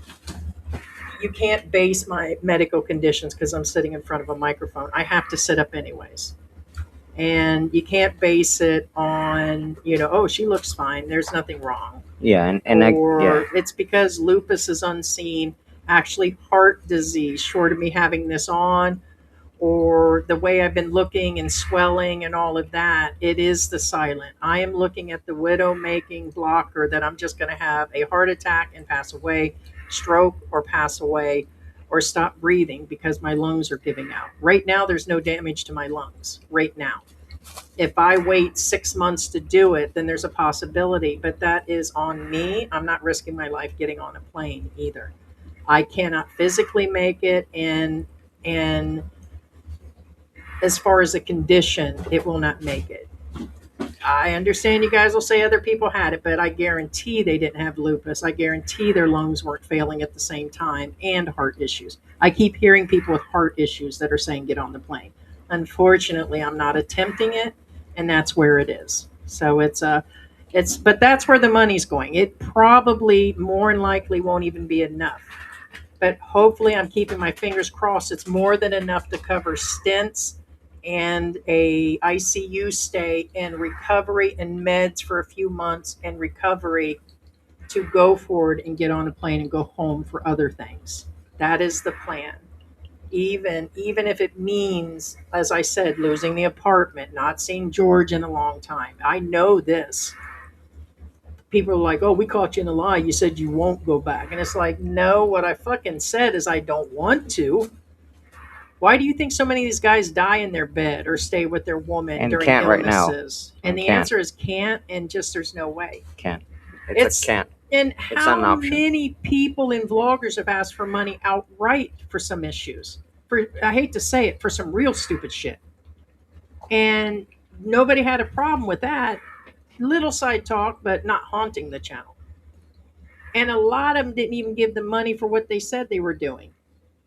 you can't base my medical conditions because I'm sitting in front of a microphone. I have to sit up anyways. And you can't base it on, oh, she looks fine, there's nothing wrong. Yeah, and Or it's because lupus is unseen, actually heart disease, short of me having this on, or the way I've been looking and swelling and all of that, it is the silent. I am looking at the widow making blocker that I'm just going to have a heart attack and pass away, stroke or pass away, or stop breathing because my lungs are giving out. Right now, there's no damage to my lungs. Right now. If I wait 6 months to do it, then there's a possibility, but that is on me. I'm not risking my life getting on a plane either. I cannot physically make it, and as far as a condition, it will not make it. I understand you guys will say other people had it, but I guarantee they didn't have lupus. I guarantee their lungs weren't failing at the same time, and heart issues. I keep hearing people with heart issues that are saying get on the plane. Unfortunately, I'm not attempting it, and that's where it is. So but that's where the money's going. It probably more than likely won't even be enough. But hopefully I'm keeping my fingers crossed. It's more than enough to cover stents and a ICU stay and recovery and meds for a few months and recovery to go forward and get on a plane and go home for other things. That is the plan. Even if it means, as I said, losing the apartment, not seeing George in a long time. I know this. People are like, oh, we caught you in a lie. You said you won't go back. And it's like, no, what I fucking said is I don't want to. Why do you think so many of these guys die in their bed or stay with their woman And during can't right now. illnesses? And the can't. answer is can't, and just there's no way. Can't. It's- A can't. And It's not an how option. many people and vloggers have asked for money outright for some issues? I hate to say it, for some real stupid shit. And nobody had a problem with that. Little side talk, but not haunting the channel. And a lot of them didn't even give the money for what they said they were doing.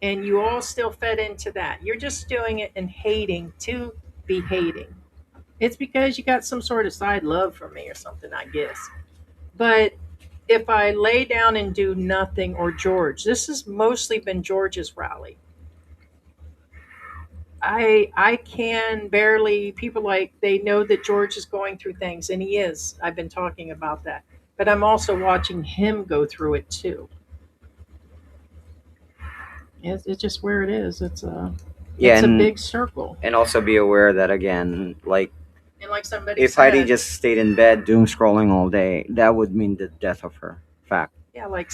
And you all still fed into that. You're just doing it and hating to be hating. It's because you got some sort of side love for me or something, I guess. But if I lay down and do nothing, or George, this has mostly been George's rally. I can barely, people like, they know that George is going through things, and he is. I've been talking about that. But I'm also watching him go through it too. It's just where it is. It's a big circle. And also be aware that, again, like, And like somebody if said, Heidi just stayed in bed doom scrolling all day, that would mean the death of her. Fact. yeah, like,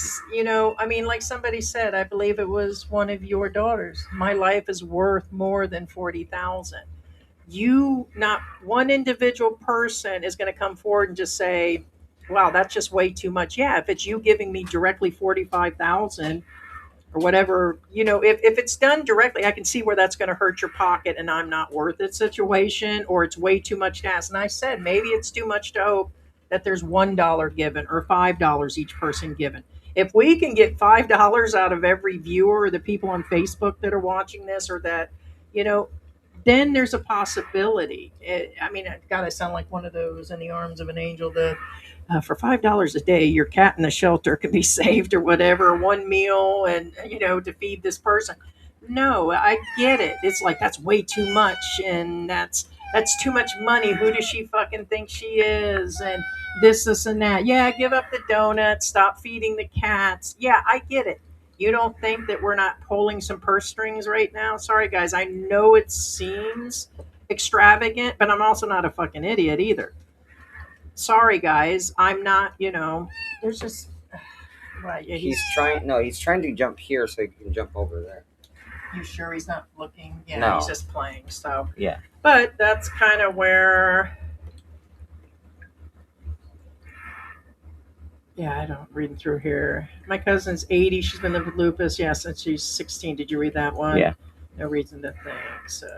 like somebody said, I believe it was one of your daughters. My life is worth more than 40,000. Not one individual person is going to come forward and just say, wow, that's just way too much. Yeah, if it's you giving me directly 45,000 or whatever, if it's done directly, I can see where that's going to hurt your pocket and I'm not worth it situation, or it's way too much to ask. And I said, maybe it's too much to hope that there's $1 given or $5 each person given. If we can get $5 out of every viewer, or the people on Facebook that are watching this, or that, then there's a possibility. God, I sound like one of those in the arms of an angel that for $5 a day, your cat in the shelter can be saved or whatever, one meal and, to feed this person. No, I get it. It's like, that's way too much. And that's too much money. Who does she fucking think she is? And this, and that. Yeah, give up the donuts. Stop feeding the cats. Yeah, I get it. You don't think that we're not pulling some purse strings right now? Sorry, guys. I know it seems extravagant, but I'm also not a fucking idiot either. Sorry, guys. I'm not, there's just... Right, yeah, He's trying to jump here so he can jump over there. You sure he's not looking? Yeah, No. He's just playing, so... Yeah. But that's kind of where... Yeah, I don't read through here. My cousin's 80. She's been living with lupus, since she's 16. Did you read that one? Yeah. No reason to think, so...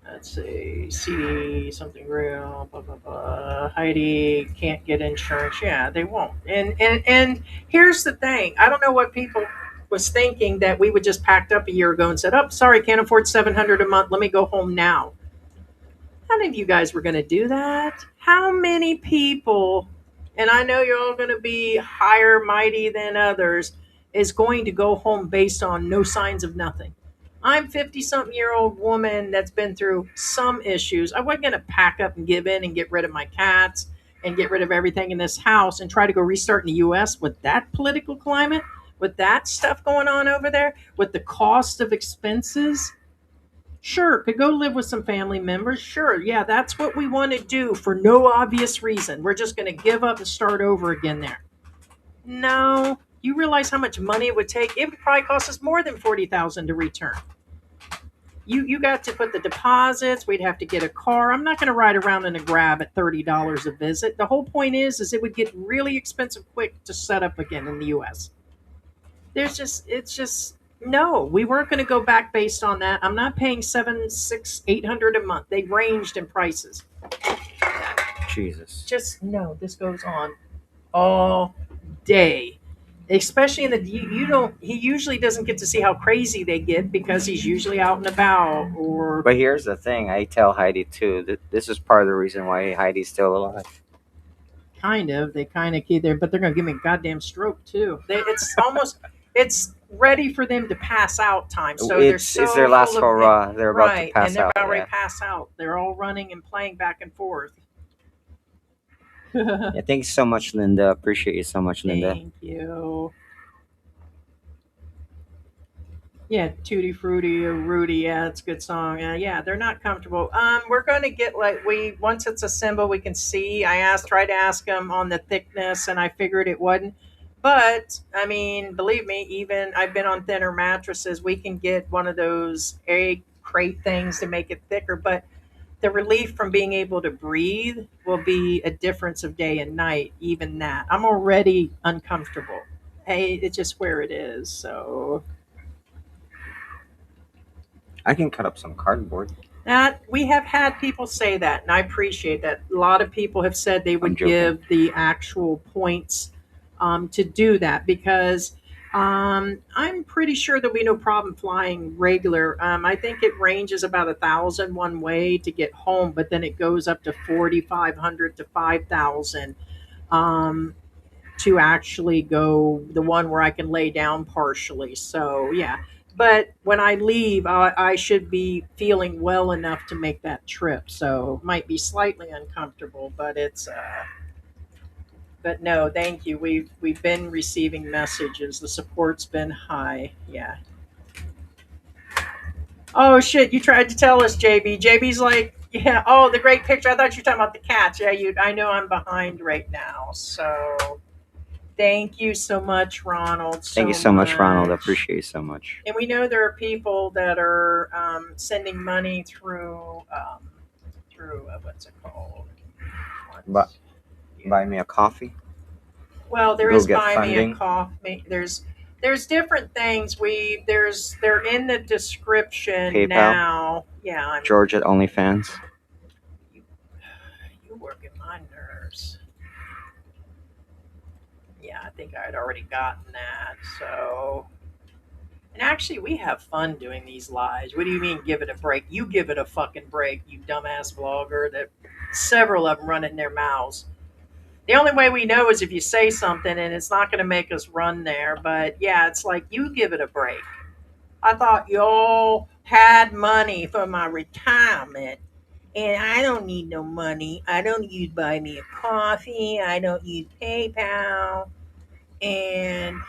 Let's see, CD, something real, blah, blah, blah. Heidi can't get insurance. Yeah, they won't. And here's the thing. I don't know what people was thinking, that we would just packed up a year ago and said, oh, sorry, can't afford $700 a month. Let me go home now. How many of you guys were going to do that? How many people, and I know you're all going to be higher mighty than others, is going to go home based on no signs of nothing. I'm 50-something-year-old woman that's been through some issues. I wasn't going to pack up and give in and get rid of my cats and get rid of everything in this house and try to go restart in the U.S. with that political climate, with that stuff going on over there, with the cost of expenses. Sure, could go live with some family members. Sure, yeah, that's what we want to do for no obvious reason. We're just going to give up and start over again there. No, you realize how much money it would take? It would probably cost us more than 40,000 to return. You got to put the deposits. We'd have to get a car. I'm not going to ride around in a Grab at $30 a visit. The whole point is it would get really expensive quick to set up again in the U.S. It's just no. We weren't going to go back based on that. I'm not paying $700, $600, $800 a month. They ranged in prices. Jesus. Just no. This goes on all day. Especially in the you don't. He usually doesn't get to see how crazy they get because he's usually out and about or. But here's the thing. I tell Heidi too that this is part of the reason why Heidi's still alive. Kind of. They kind of keep there, but they're going to give me a goddamn stroke too. It's ready for them to pass out time. So it's their last hurrah. They're about to pass and they're out. about ready to pass out. They're all running and playing back and forth. Yeah, thank you so much, Linda. Appreciate you so much, Linda. Thank you. Yeah, Tutti Frutti or Rudy. Yeah, it's a good song. Yeah, they're not comfortable. We're going to get once it's assembled, we can see. Tried to ask them on the thickness, and I figured it wasn't. But I mean, believe me, even I've been on thinner mattresses. We can get one of those egg crate things to make it thicker, but the relief from being able to breathe will be a difference of day and night. Even that, I'm already uncomfortable. Hey, it's just where it is. So. I can cut up some cardboard. That we have had people say that, and I appreciate that. A lot of people have said they would give the actual points to do that because I'm pretty sure there'll be no problem flying regular. I think it ranges about 1,000 one way to get home, but then it goes up to 4,500 to 5,000 to actually go the one where I can lay down partially. So yeah. But when I leave, I should be feeling well enough to make that trip. So might be slightly uncomfortable, but it's. But no, thank you. We've been receiving messages. The support's been high. Yeah. Oh shit! You tried to tell us, JB. JB's like, yeah. Oh, the great picture. I thought you were talking about the cats. Yeah, I know I'm behind right now. So. Thank you so much, Ronald. Thank you so much, Ronald. I appreciate you so much. And we know there are people that are sending money through what's it called? Buy me a coffee. Well, there is buy me a coffee. There's different things. They're in the description PayPal. now. Yeah, George at OnlyFans. You work in my nerves. Yeah, I think I had already gotten that. So, and actually, we have fun doing these lives. What do you mean, give it a break? You give it a fucking break, you dumbass vlogger. That several of them running their mouths. The only way we know is if you say something, and it's not going to make us run there. But yeah, it's like you give it a break. I thought y'all had money for my retirement. And I don't need no money. I don't use buy me a coffee. I don't use PayPal. And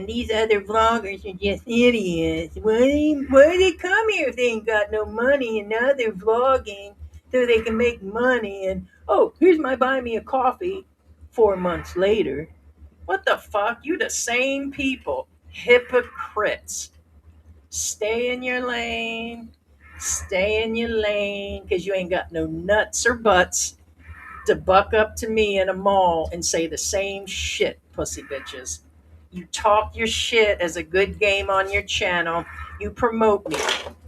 these other vloggers are just idiots. Why do they come here if they ain't got no money? And now they're vlogging so they can make money. And oh, here's my buy me a coffee 4 months later. What the fuck? You the same people. Hypocrites. Stay in your lane. Stay in your lane, because you ain't got no nuts or butts to buck up to me in a mall and say the same shit, pussy bitches. You talk your shit as a good game on your channel. You promote me.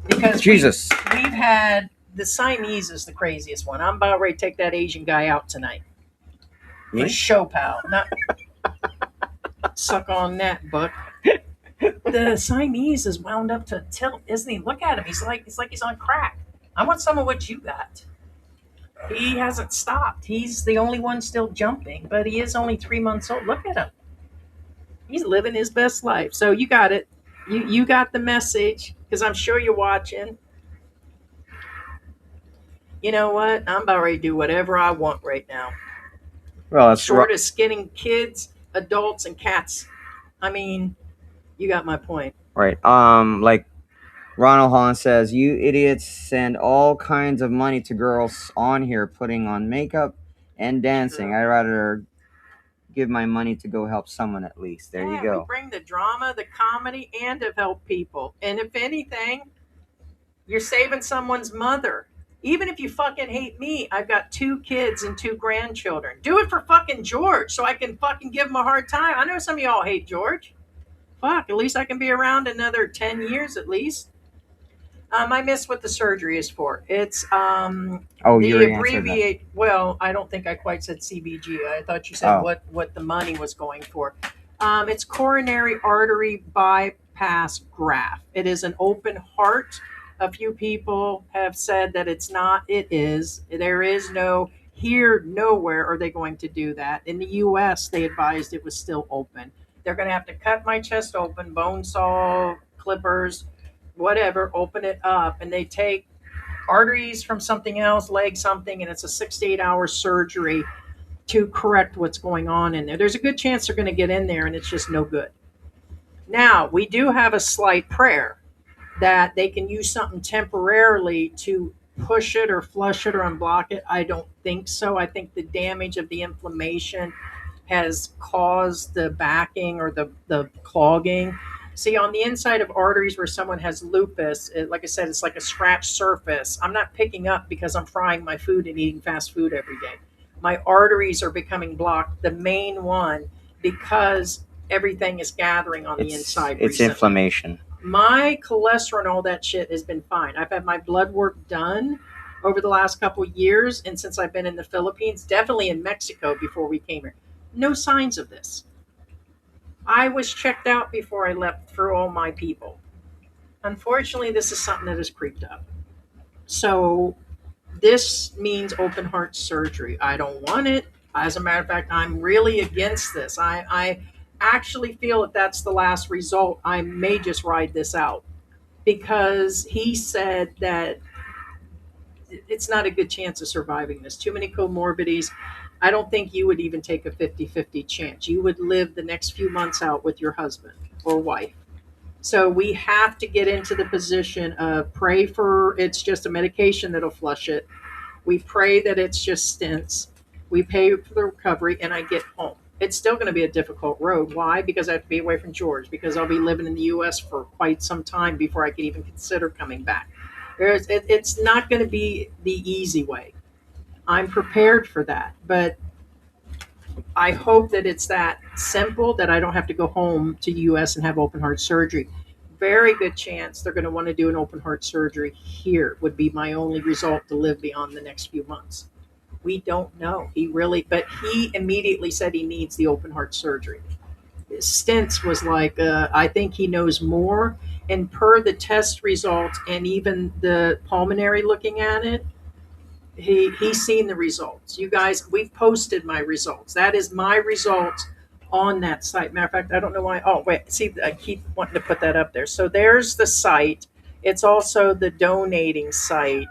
Because Jesus. We've had, the Siamese is the craziest one. I'm about ready to take that Asian guy out tonight. Me? For show, pal. Not suck on that, buck. The Siamese is wound up to tilt, isn't he? Look at him. He's like he's on crack. I want some of what you got. He hasn't stopped. He's the only one still jumping, but he is only 3 months old. Look at him. He's living his best life. So you got it. You got the message because I'm sure you're watching. You know what? I'm about ready to do whatever I want right now. Well, that's Short of skinning kids, adults, and cats. I mean, you got my point. right. Like Ronald Holland says, "You idiots send all kinds of money to girls on here putting on makeup and dancing. True. I'd rather give my money to go help someone at least." There you Yeah, we go. bring the drama, the comedy, and to help people. And if anything, you're saving someone's mother. Even if you fucking hate me, I've got 2 kids and 2 grandchildren. Do it for fucking George so I can fucking give him a hard time. I know some of y'all hate George. Fuck, at least I can be around another 10 years at least. I missed what the surgery is for. It's Oh, the you already answered that. abbreviate. Well, I don't think I quite said CBG. I thought you said Oh. what the money was going for. It's coronary artery bypass graft. It is an open heart. A few people have said that it's not. It is. There is no here. Nowhere are they going to do that. In the U.S., they advised it was still open. They're going to have to cut my chest open, bone saw, clippers, whatever, open it up, and they take arteries from something else, leg something, and it's a 6 to 8 hour surgery to correct what's going on in there. There's a good chance they're going to get in there and it's just no good. Now, we do have a slight prayer that they can use something temporarily to push it or flush it or unblock it. I don't think so. I think the damage of the inflammation has caused the backing or the clogging. See, on the inside of arteries where someone has lupus, like I said, it's like a scratched surface. I'm not picking up because I'm frying my food and eating fast food every day. My arteries are becoming blocked, the main one, because everything is gathering on the inside. It's recently. inflammation. My cholesterol and all that shit has been fine. I've had my blood work done over the last couple of years, and since I've been in the Philippines, definitely in Mexico before we came here. No signs of this. I was checked out before I left for all my people. Unfortunately, this is something that has creeped up. So this means open heart surgery. I don't want it. As a matter of fact, I'm really against this. I actually feel that that's the last result. I may just ride this out because he said that it's not a good chance of surviving this. Too many comorbidities. I don't think you would even take a 50-50 chance. You would live the next few months out with your husband or wife. So we have to get into the position of pray for it's just a medication that'll flush it. We pray that it's just stents. We pay for the recovery and I get home. It's still going to be a difficult road. Why? Because I have to be away from George, because I'll be living in the U.S. for quite some time before I can even consider coming back. It's not going to be the easy way. I'm prepared for that, but I hope that it's that simple that I don't have to go home to the U.S. and have open heart surgery. Very good chance they're going to want to do an open heart surgery here would be my only result to live beyond the next few months. We don't know. But he immediately said he needs the open heart surgery. Stents was like, I think he knows more. And per the test results and even the pulmonary looking at it, he's seen the results. You guys, we've posted my results. That is my results on that site. Matter of fact, I don't know why. Oh, wait. See, I keep wanting to put that up there. So there's the site. It's also the donating site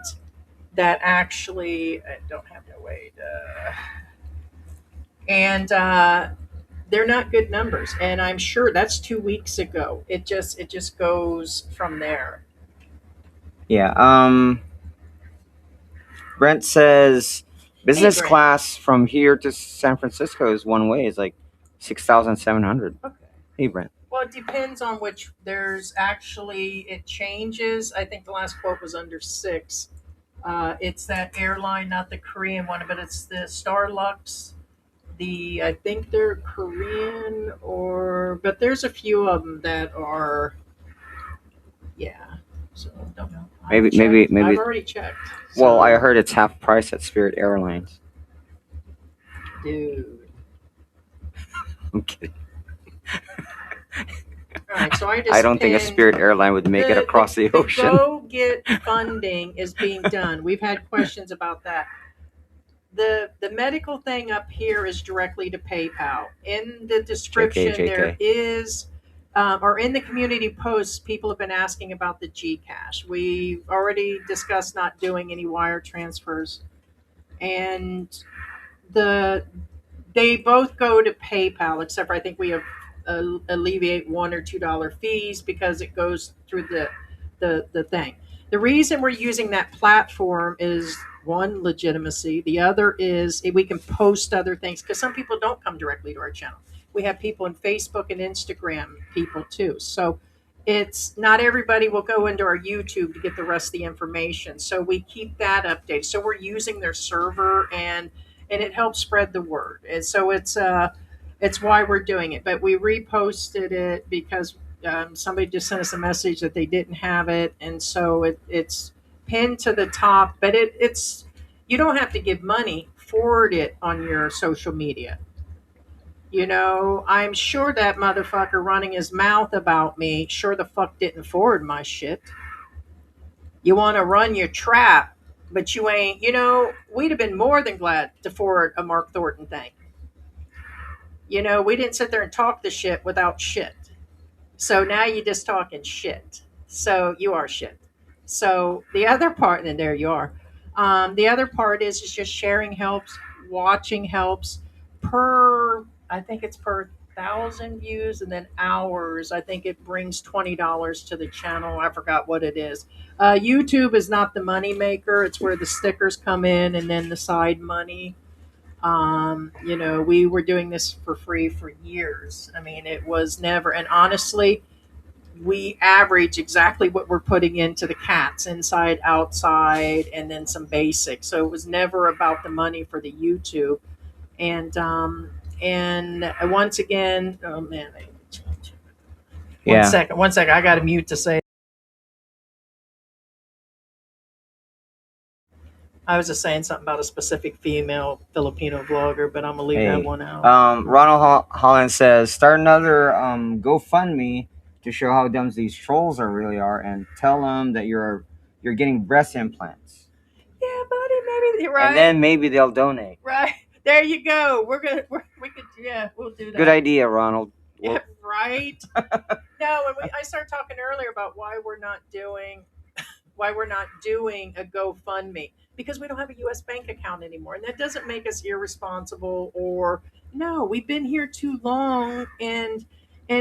that actually, I don't have to wait. And they're not good numbers. And I'm sure that's 2 weeks ago. It just goes from there. Yeah. Brent says business Brent. class from here to San Francisco is one way. It's like 6,700. Okay. Hey, Brent. Well, it depends on which. There's actually, it changes. I think the last quote was under 6. It's that airline, not the Korean one, but it's the Starlux. I think they're Korean, but there's a few of them that are, yeah. So don't know. Maybe. I've already checked. Well, I heard it's half price at Spirit Airlines. Dude. I'm kidding. All right, so I don't think a Spirit airline would make it across the ocean. Go get funding is being done. We've had questions about that. The medical thing up here is directly to PayPal. In the JK, description, there JK. is, or in the community posts, people have been asking about the Gcash. We've already discussed not doing any wire transfers, and the they both go to PayPal, except for I think we have alleviate $1 or $2 fees because it goes through the thing. The reason we're using that platform is one, legitimacy. The other is we can post other things because some people don't come directly to our channel. We have people in Facebook and Instagram people too. So it's not everybody will go into our YouTube to get the rest of the information. So we keep that updated. So we're using their server and it helps spread the word. And so it's why we're doing it. But we reposted it because somebody just sent us a message that they didn't have it, and so it's pinned to the top. But it's you don't have to give money. Forward it on your social media. I'm sure that motherfucker running his mouth about me sure the fuck didn't forward my shit. You want to run your trap, but you ain't, we'd have been more than glad to forward a Mark Thornton thing. We didn't sit there and talk the shit without shit. So now you just talking shit. So you are shit. So the other part, and there you are. The other part is just sharing helps, watching helps I think it's per 1,000 views, and then hours. I think it brings $20 to the channel. I forgot what it is. YouTube is not the money maker. It's where the stickers come in and then the side money. We were doing this for free for years. I mean, it was never, and honestly, we average exactly what we're putting into the cats, inside, outside, and then some basics. So it was never about the money for the YouTube. And once again, oh man, Yeah. one second, I got to mute to say. I was just saying something about a specific female Filipino vlogger, but I'm gonna leave that one out. Ronald Holland says, start another GoFundMe to show how dumb these trolls really are, and tell them that you're getting breast implants, Yeah, buddy, maybe you're right. and then maybe they'll donate. Right there, you go. We'll do that. Good idea, Ronald. Yeah, right. No, I started talking earlier about why we're not doing a GoFundMe, because we don't have a U.S. bank account anymore, and that doesn't make us irresponsible or no. We've been here too long, and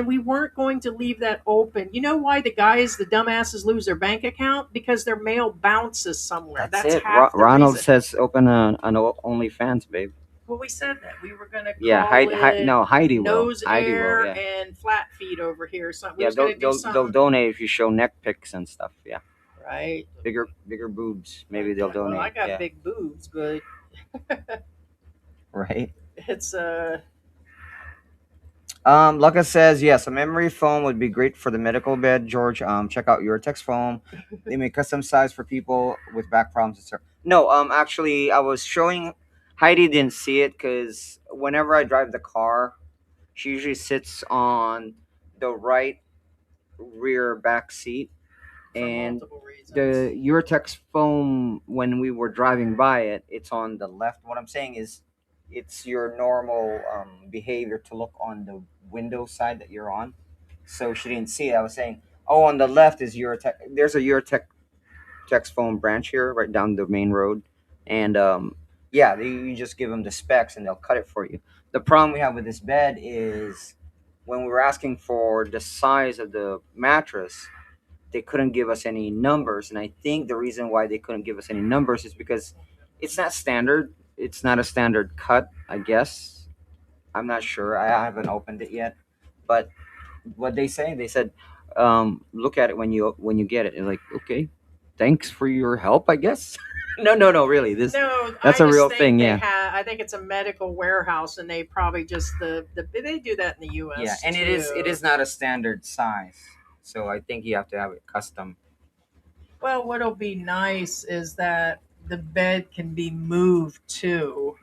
we weren't going to leave that open. You know why the dumbasses lose their bank account? Because their mail bounces somewhere. That's it. half the Ronald reason. says open an OnlyFans, babe. Well, we said that we were going to call Heidi will. nose Heidi air will, yeah. and flat feet over here. Something. Yeah, they'll something. donate if you show neck pics and stuff. Yeah, right. Bigger boobs. Maybe they'll donate. Well, I got yeah. big boobs, but Right. it's Lucas says yes, a memory foam would be great for the medical bed. George, check out your text foam. They make custom size for people with back problems, etc. No, actually, I was showing. Heidi didn't see it because whenever I drive the car, she usually sits on the right rear back seat, for and multiple reasons. the Urtex foam, when we were driving by it, it's on the left. What I'm saying is, it's your normal behavior to look on the window side that you're on. So she didn't see it. I was saying, oh, on the left is Urtex. There's a Urtex foam branch here, right down the main road, and you just give them the specs and they'll cut it for you. The problem we have with this bed is when we were asking for the size of the mattress, they couldn't give us any numbers, and I think the reason why they couldn't give us any numbers is because it's not standard. It's not a standard cut, I guess. I'm not sure. I haven't opened it yet, but what they said, look at it when you get it. And like, okay, thanks for your help, I guess. No, really. That's a real thing. Yeah. I think it's a medical warehouse, and they probably just they do that in the U.S. Yeah, and too. it is not a standard size, so I think you have to have it custom. Well, what'll be nice is that the bed can be moved too.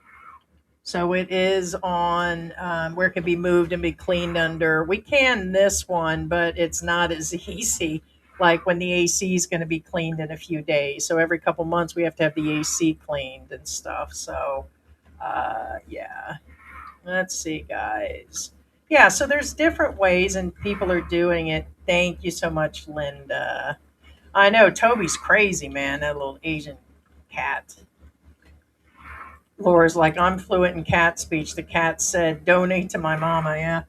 So it is on where it can be moved and be cleaned under. We can this one, but it's not as easy. Like when the AC is going to be cleaned in a few days. So every couple months we have to have the AC cleaned and stuff. So Yeah. Let's see, guys. Yeah, so there's different ways and people are doing it. Thank you so much, Linda. I know Toby's crazy, man, that little Asian cat. Laura's like, I'm fluent in cat speech. The cat said, donate to my mama. Yeah.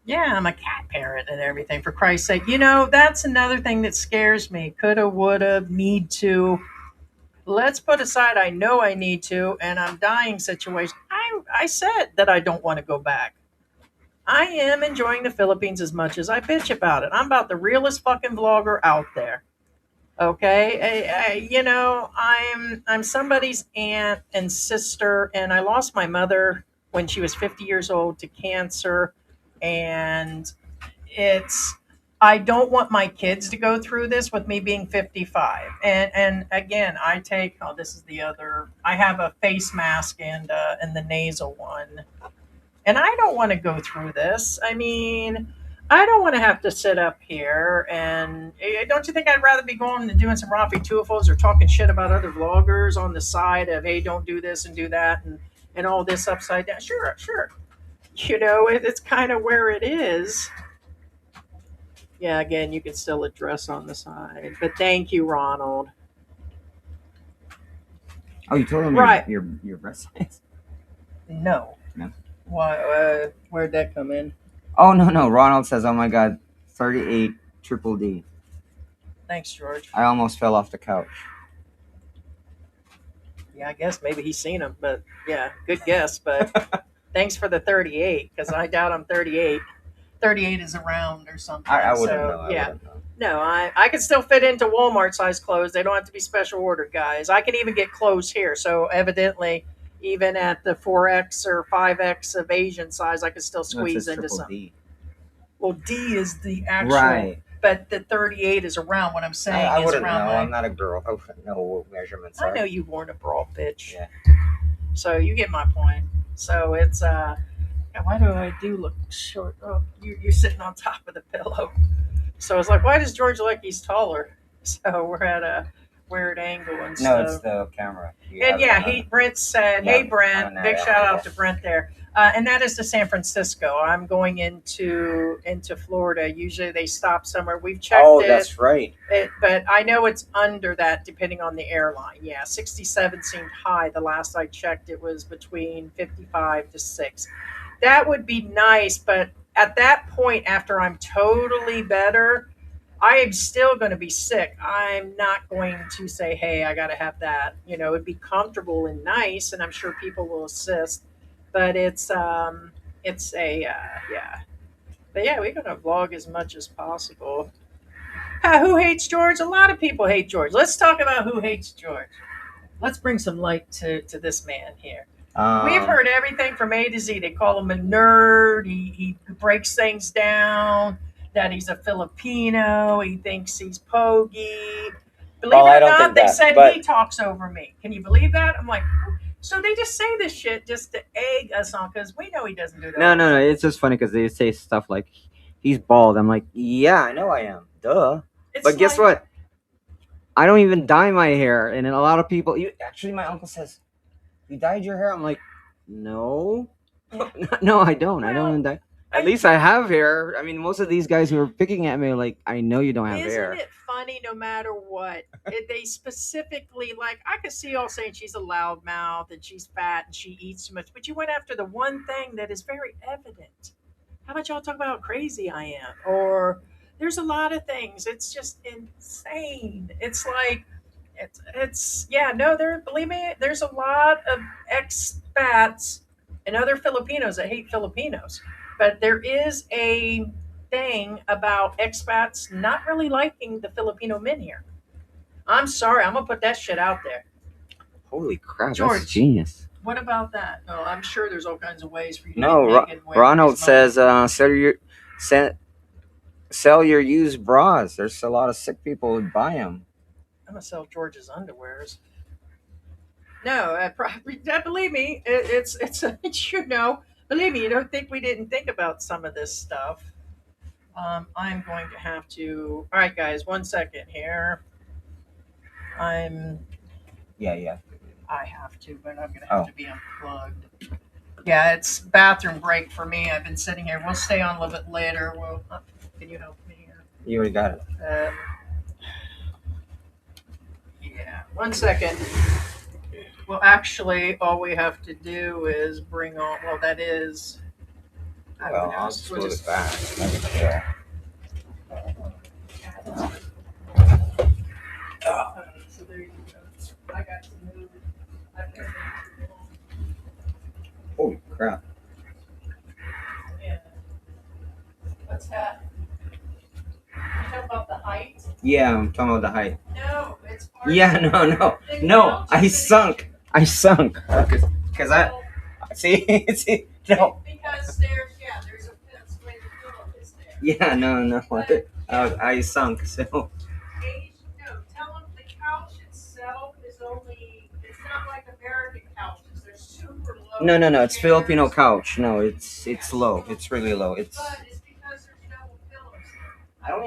Yeah, I'm a cat parent and everything, for Christ's sake. You know, that's another thing that scares me. Coulda, woulda, need to. Let's put aside I know I need to and I'm dying situation. I said that I don't want to go back. I am enjoying the Philippines as much as I bitch about it. I'm about the realest fucking vlogger out there. Okay, you know, I'm somebody's aunt and sister, and I lost my mother when she was 50 years old to cancer, and it's I don't want my kids to go through this with me being 55. And again, I take this is the other. I have a face mask and the nasal one, and I don't want to go through this. I mean, I don't want to have to sit up here and don't you think I'd rather be going and doing some Rafi Tuifos or talking shit about other vloggers on the side of, hey, don't do this and do that and all this upside down. Sure, sure. You know, it's kind of where it is. Yeah, again, you can still address on the side. But thank you, Ronald. Oh, you told him Right. your breast size? No. No. Why? Where'd that come in? Oh no. Ronald says, "Oh my God, 38 triple D." Thanks, George. I almost fell off the couch. Yeah, I guess maybe he's seen him, but yeah, good guess. But thanks for the 38, because I doubt I'm 38. 38 is around or something. I wouldn't so, know. Yeah. Wouldn't know. No, I can still fit into Walmart size clothes. They don't have to be special ordered, guys. I can even get clothes here. So evidently, even at the 4X or 5X of Asian size, I can still No, it squeeze says into triple something. D. Well, D is the actual, Right. but the 38 is around. What I'm saying I is wouldn't know. around I'm not a girl. I wouldn't know what measurements I are. know you worn a bra, bitch. Yeah. So you get my point. So it's why do I do look short? Oh, you're sitting on top of the pillow. So it's like, why does George like he's taller? So we're at a weird angle and No, stuff. it's the camera. And yeah, Brent said, Yeah, hey Brent, no, big yeah, shout yeah. out to Brent there. And that is to San Francisco. I'm going into Florida. Usually they stop somewhere. We've checked Oh, it. that's right. But I know it's under that depending on the airline. Yeah, 67 seemed high. The last I checked, it was between 55 to 6. That would be nice, but at that point, after I'm totally better, I am still going to be sick. I'm not going to say, hey, I got to have that. You know, it'd be comfortable and nice, and I'm sure people will assist. But it's yeah. But yeah, we're going to vlog as much as possible. Who hates George? A lot of people hate George. Let's talk about who hates George. Let's bring some light to this man here. We've heard everything from A to Z. They call him a nerd. He breaks things down. That he's a Filipino. He thinks he's pogey. Believe Well, it I or don't not, think they that, said but- he talks over me. Can you believe that? I'm like, so they just say this shit just to egg us on because we know he doesn't do that. No. It's just funny because they say stuff like, "He's bald." I'm like, "Yeah, I know I am. Duh." It's But guess like- what? I don't even dye my hair, and a lot of people. Actually, my uncle says, "You dyed your hair?" I'm like, "No, no, I don't. I don't even dye." At least I have hair. I mean, most of these guys who are picking at me are like, "I know you don't have Isn't hair." it funny no matter what? They specifically, like, I could see y'all saying she's a loudmouth and she's fat and she eats too much, but you went after the one thing that is very evident. How about y'all talk about how crazy I am? Or there's a lot of things. It's just insane. It's like, believe me, there's a lot of expats and other Filipinos that hate Filipinos. But there is a thing about expats not really liking the Filipino men here. I'm sorry, I'm gonna put that shit out there. Holy crap, George. that's genius. What about that? Oh, I'm sure there's all kinds of ways for you to No, get naked. wear Ronald these money. says, sell your used bras. There's a lot of sick people who buy them. I'm gonna sell George's underwears. No, believe me, it's you know, believe me, you don't think we didn't think about some of this stuff. I'm going to have to. All right, guys, 1 second here. Yeah. I have to, but I'm gonna have Oh. to be unplugged. Yeah, it's bathroom break for me. I've been sitting here. We'll stay on a little bit later. Can you help me here? You already got it. Yeah, 1 second. Well, actually, all we have to do is bring on. Well, that is. Well, I'll just move it back. So there you go. I got to move it. I've been too long. Holy crap. Yeah. What's that? You talking about the height? Yeah, I'm talking about the height. No, it's hard. Yeah, no. I sunk. Because I see. No. Because there's a fence where the pillow is there. Yeah, no. I sunk. So. No, tell them the couch itself is only. It's not like American couches. They're super low. No. It's Filipino couch. No, it's low. It's really low. But it's because there's no pillows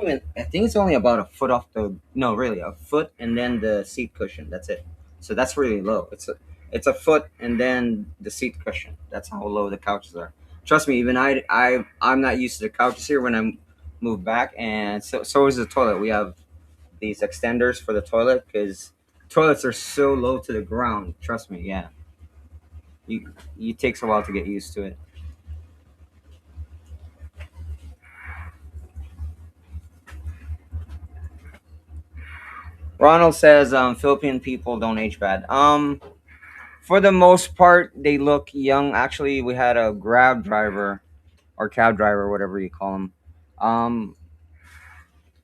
there. I think it's only about a foot off the. No, really, a foot and then the seat cushion. That's it. So that's really low. It's a foot and then the seat cushion. That's how low the couches are. Trust me, even I'm not used to the couches here when I move back, and so is the toilet. We have these extenders for the toilet because toilets are so low to the ground. Trust me, yeah. It takes a while to get used to it. Ronald says Philippine people don't age bad. For the most part, they look young. Actually, we had a Grab driver or cab driver, whatever you call him.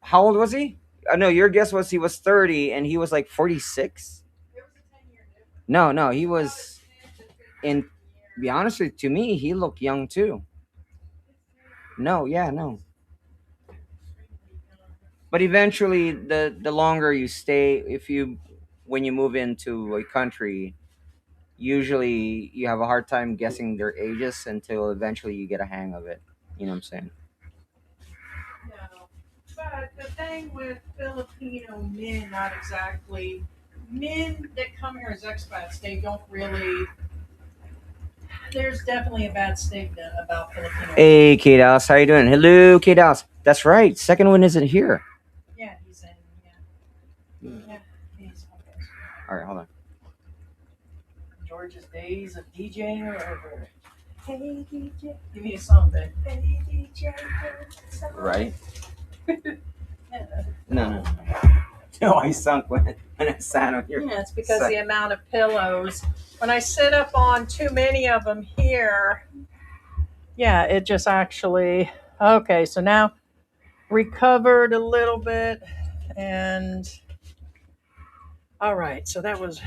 How old was he? No, your guess was he was 30 and he was like 46. There was a 10-year difference. No, he was. In be honest with you, to me, he looked young too. No. But eventually, the longer you stay, when you move into a country, usually you have a hard time guessing their ages until eventually you get a hang of it. You know what I'm saying? No. But the thing with Filipino men, not exactly men that come here as expats, they don't really. There's definitely a bad stigma about Filipino. Hey, K-Dos, how you doing? Hello, K-Dos. That's right. Second one isn't here. Yeah, he's in. Yeah, he's okay. All right, hold on. George's days of DJing are over. Hey DJ, give me a song, babe. Hey DJ, Right? Yeah. No. No, I sunk when I sat on your. Yeah, it's because the amount of pillows. When I sit up on too many of them here, yeah, it just actually. Okay, so now recovered a little bit, and all right. So that was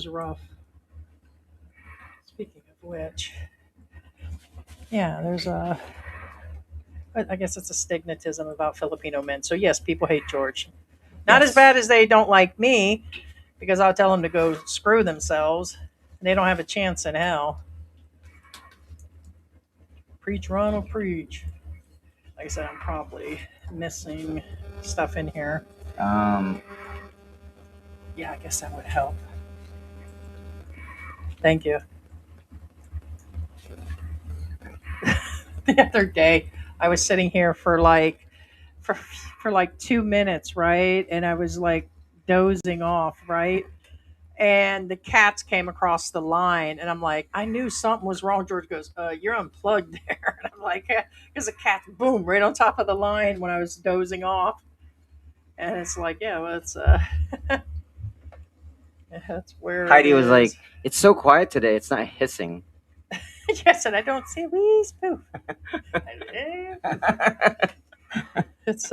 rough. Speaking of which, yeah, there's a. I guess it's a stigmatism about Filipino men. So yes, people hate George. Not as bad as they don't like me, because I'll tell them to go screw themselves. And they don't have a chance in hell. Preach, Ronald, preach. Like I said, I'm probably missing stuff in here. Yeah, I guess that would help. Thank you. The other day, I was sitting here for like 2 minutes, right? And I was like dozing off, right? And the cats came across the line, and I'm like, I knew something was wrong. George goes, "You're unplugged there." And I'm like, because the cat, boom, right on top of the line when I was dozing off. And it's like, yeah, well, it's that's where Heidi was like, "It's so quiet today. It's not hissing." yes, and I don't see a wee spoof. It's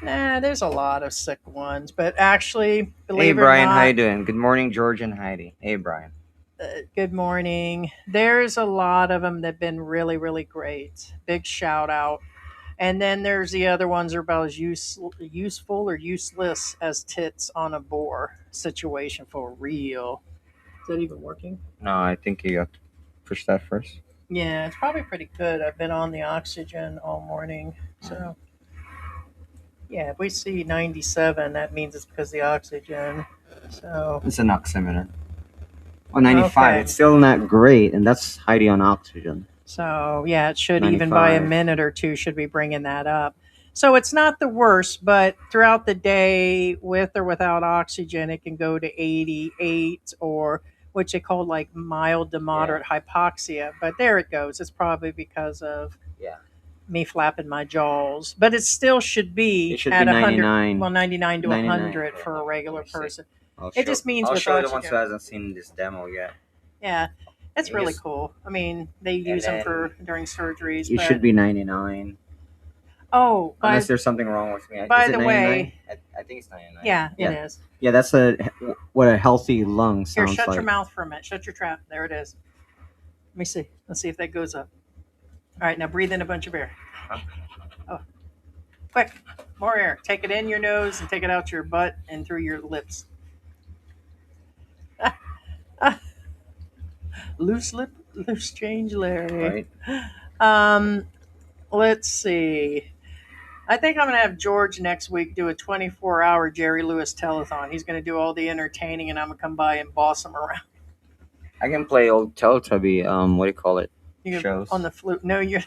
Nah, there's a lot of sick ones, but actually, believe Hey, it or Brian, not, how you doing? Good morning, George and Heidi. Hey, Brian. good morning. There's a lot of them that've been really, really great. Big shout out. And then there's the other ones that are about as useful or useless as tits on a boar situation for real. Is that even working? No, I think you have to push that first. Yeah, it's probably pretty good. I've been on the oxygen all morning, so Yeah, if we see 97, that means it's because of the oxygen. So It's an oximeter. Oh, 95. Okay. It's still not great, and that's Heidi on oxygen. So yeah, it should even by a 95. minute or two should be bringing that up. So it's not the worst, but throughout the day, with or without oxygen, it can go to 88 or what they call like mild to moderate hypoxia. But there it goes. It's probably because of Yeah. me flapping my jaws. But it still should be It should at be 100, 99. well 99 to 99. 100 for a regular Let me see. person. I'll It just means I'll with show you the ones oxygen. who hasn't seen this demo yet. Yeah, it's It really is- cool. I mean, they use them then for during surgeries. It but, should be 99. Oh, Unless there's something wrong with me. by Is it the 99? way- I think it's 99. yeah, it is. Yeah, that's what a healthy lung Here, sounds shut like. your mouth for a minute. Shut your trap. There it is. Let me see. Let's see if that goes up. All right, now breathe in a bunch of air. Oh, quick, more air. Take it in your nose and take it out your butt and through your lips. Loose lip, loose change, Larry. Right? Let's see. I think I'm going to have George next week do a 24-hour Jerry Lewis telethon. He's going to do all the entertaining, and I'm going to come by and boss him around. I can play old Teletubby, what do you call it? You Shows. on the flute. No, you're.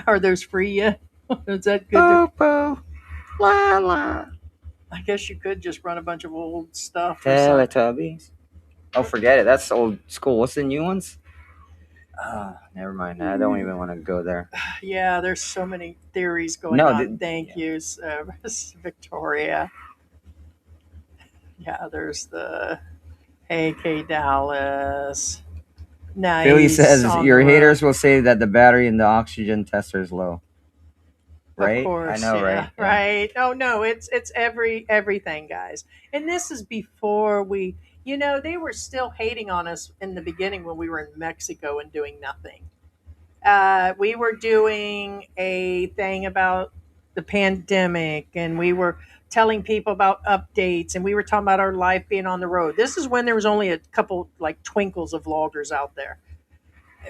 Are those free yet? Is that good? Popo, la la. I guess you could just run a bunch of old stuff. Or something. Teletubbies. Oh, forget it. That's old school. What's the new ones? Never mind. I don't even want to go there. Yeah, there's so many theories going No, on. Thank you, Victoria. Yeah, there's the AK Dallas. Nice. Billy says on your the haters will say that the battery in the oxygen tester is low. Right? Of course, I know, yeah, right? Yeah. Right. Oh no, it's everything, guys. And this is before we, they were still hating on us in the beginning when we were in Mexico and doing nothing. We were doing a thing about the pandemic, and we were telling people about updates, and we were talking about our life being on the road. This is when there was only a couple like twinkles of vloggers out there.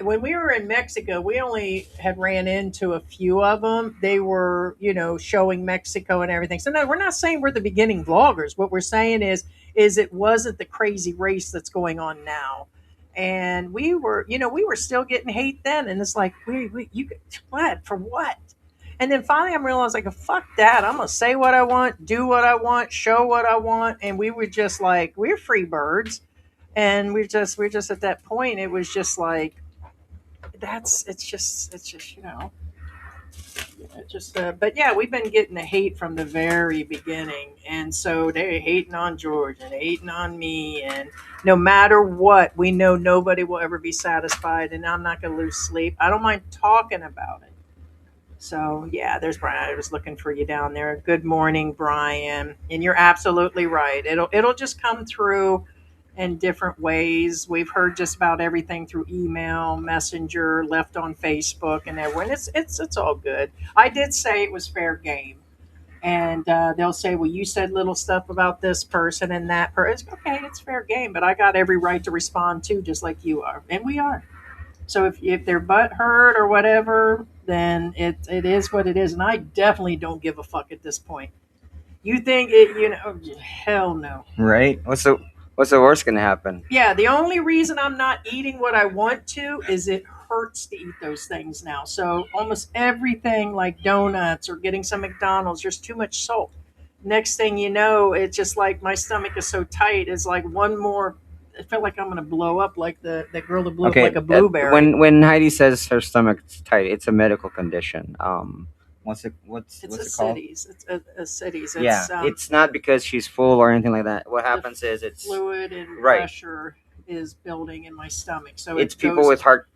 When we were in Mexico, we only had ran into a few of them. They were, showing Mexico and everything. So no, we're not saying we're the beginning vloggers. What we're saying is it wasn't the crazy race that's going on now. And we were still getting hate then. And it's like, you what for what? And then finally, I'm realizing, like, fuck that. I'm gonna say what I want, do what I want, show what I want. And we were just like, we're free birds. And we're just at that point. It was just like, it's just but yeah, we've been getting the hate from the very beginning, and so they're hating on George and hating on me, and no matter what, we know nobody will ever be satisfied, and I'm not going to lose sleep. I don't mind talking about it. So yeah, there's Brian. I was looking for you down there. Good morning, Brian. And you're absolutely right. It'll just come through in different ways. We've heard just about everything through email, messenger, left on Facebook, and everyone. It's all good. I did say it was fair game, and they'll say, "Well, you said little stuff about this person and that person." Okay, it's fair game, but I got every right to respond too, just like you are, and we are. So if they're butt hurt or whatever, then it is what it is, and I definitely don't give a fuck at this point. You think it? Hell no. Right? What's the worst gonna happen? Yeah, the only reason I'm not eating what I want to is it hurts to eat those things now. So almost everything like donuts or getting some McDonald's, there's too much salt. Next thing you know, it's just like my stomach is so tight. It's like one more. I felt like I'm gonna blow up like the girl that blew up like a blueberry. When Heidi says her stomach's tight, it's a medical condition. What's it called? Cities. It's a cities. It's not because she's full or anything like that. What happens is it's fluid and Right. pressure is building in my stomach. So it's it people goes- with heart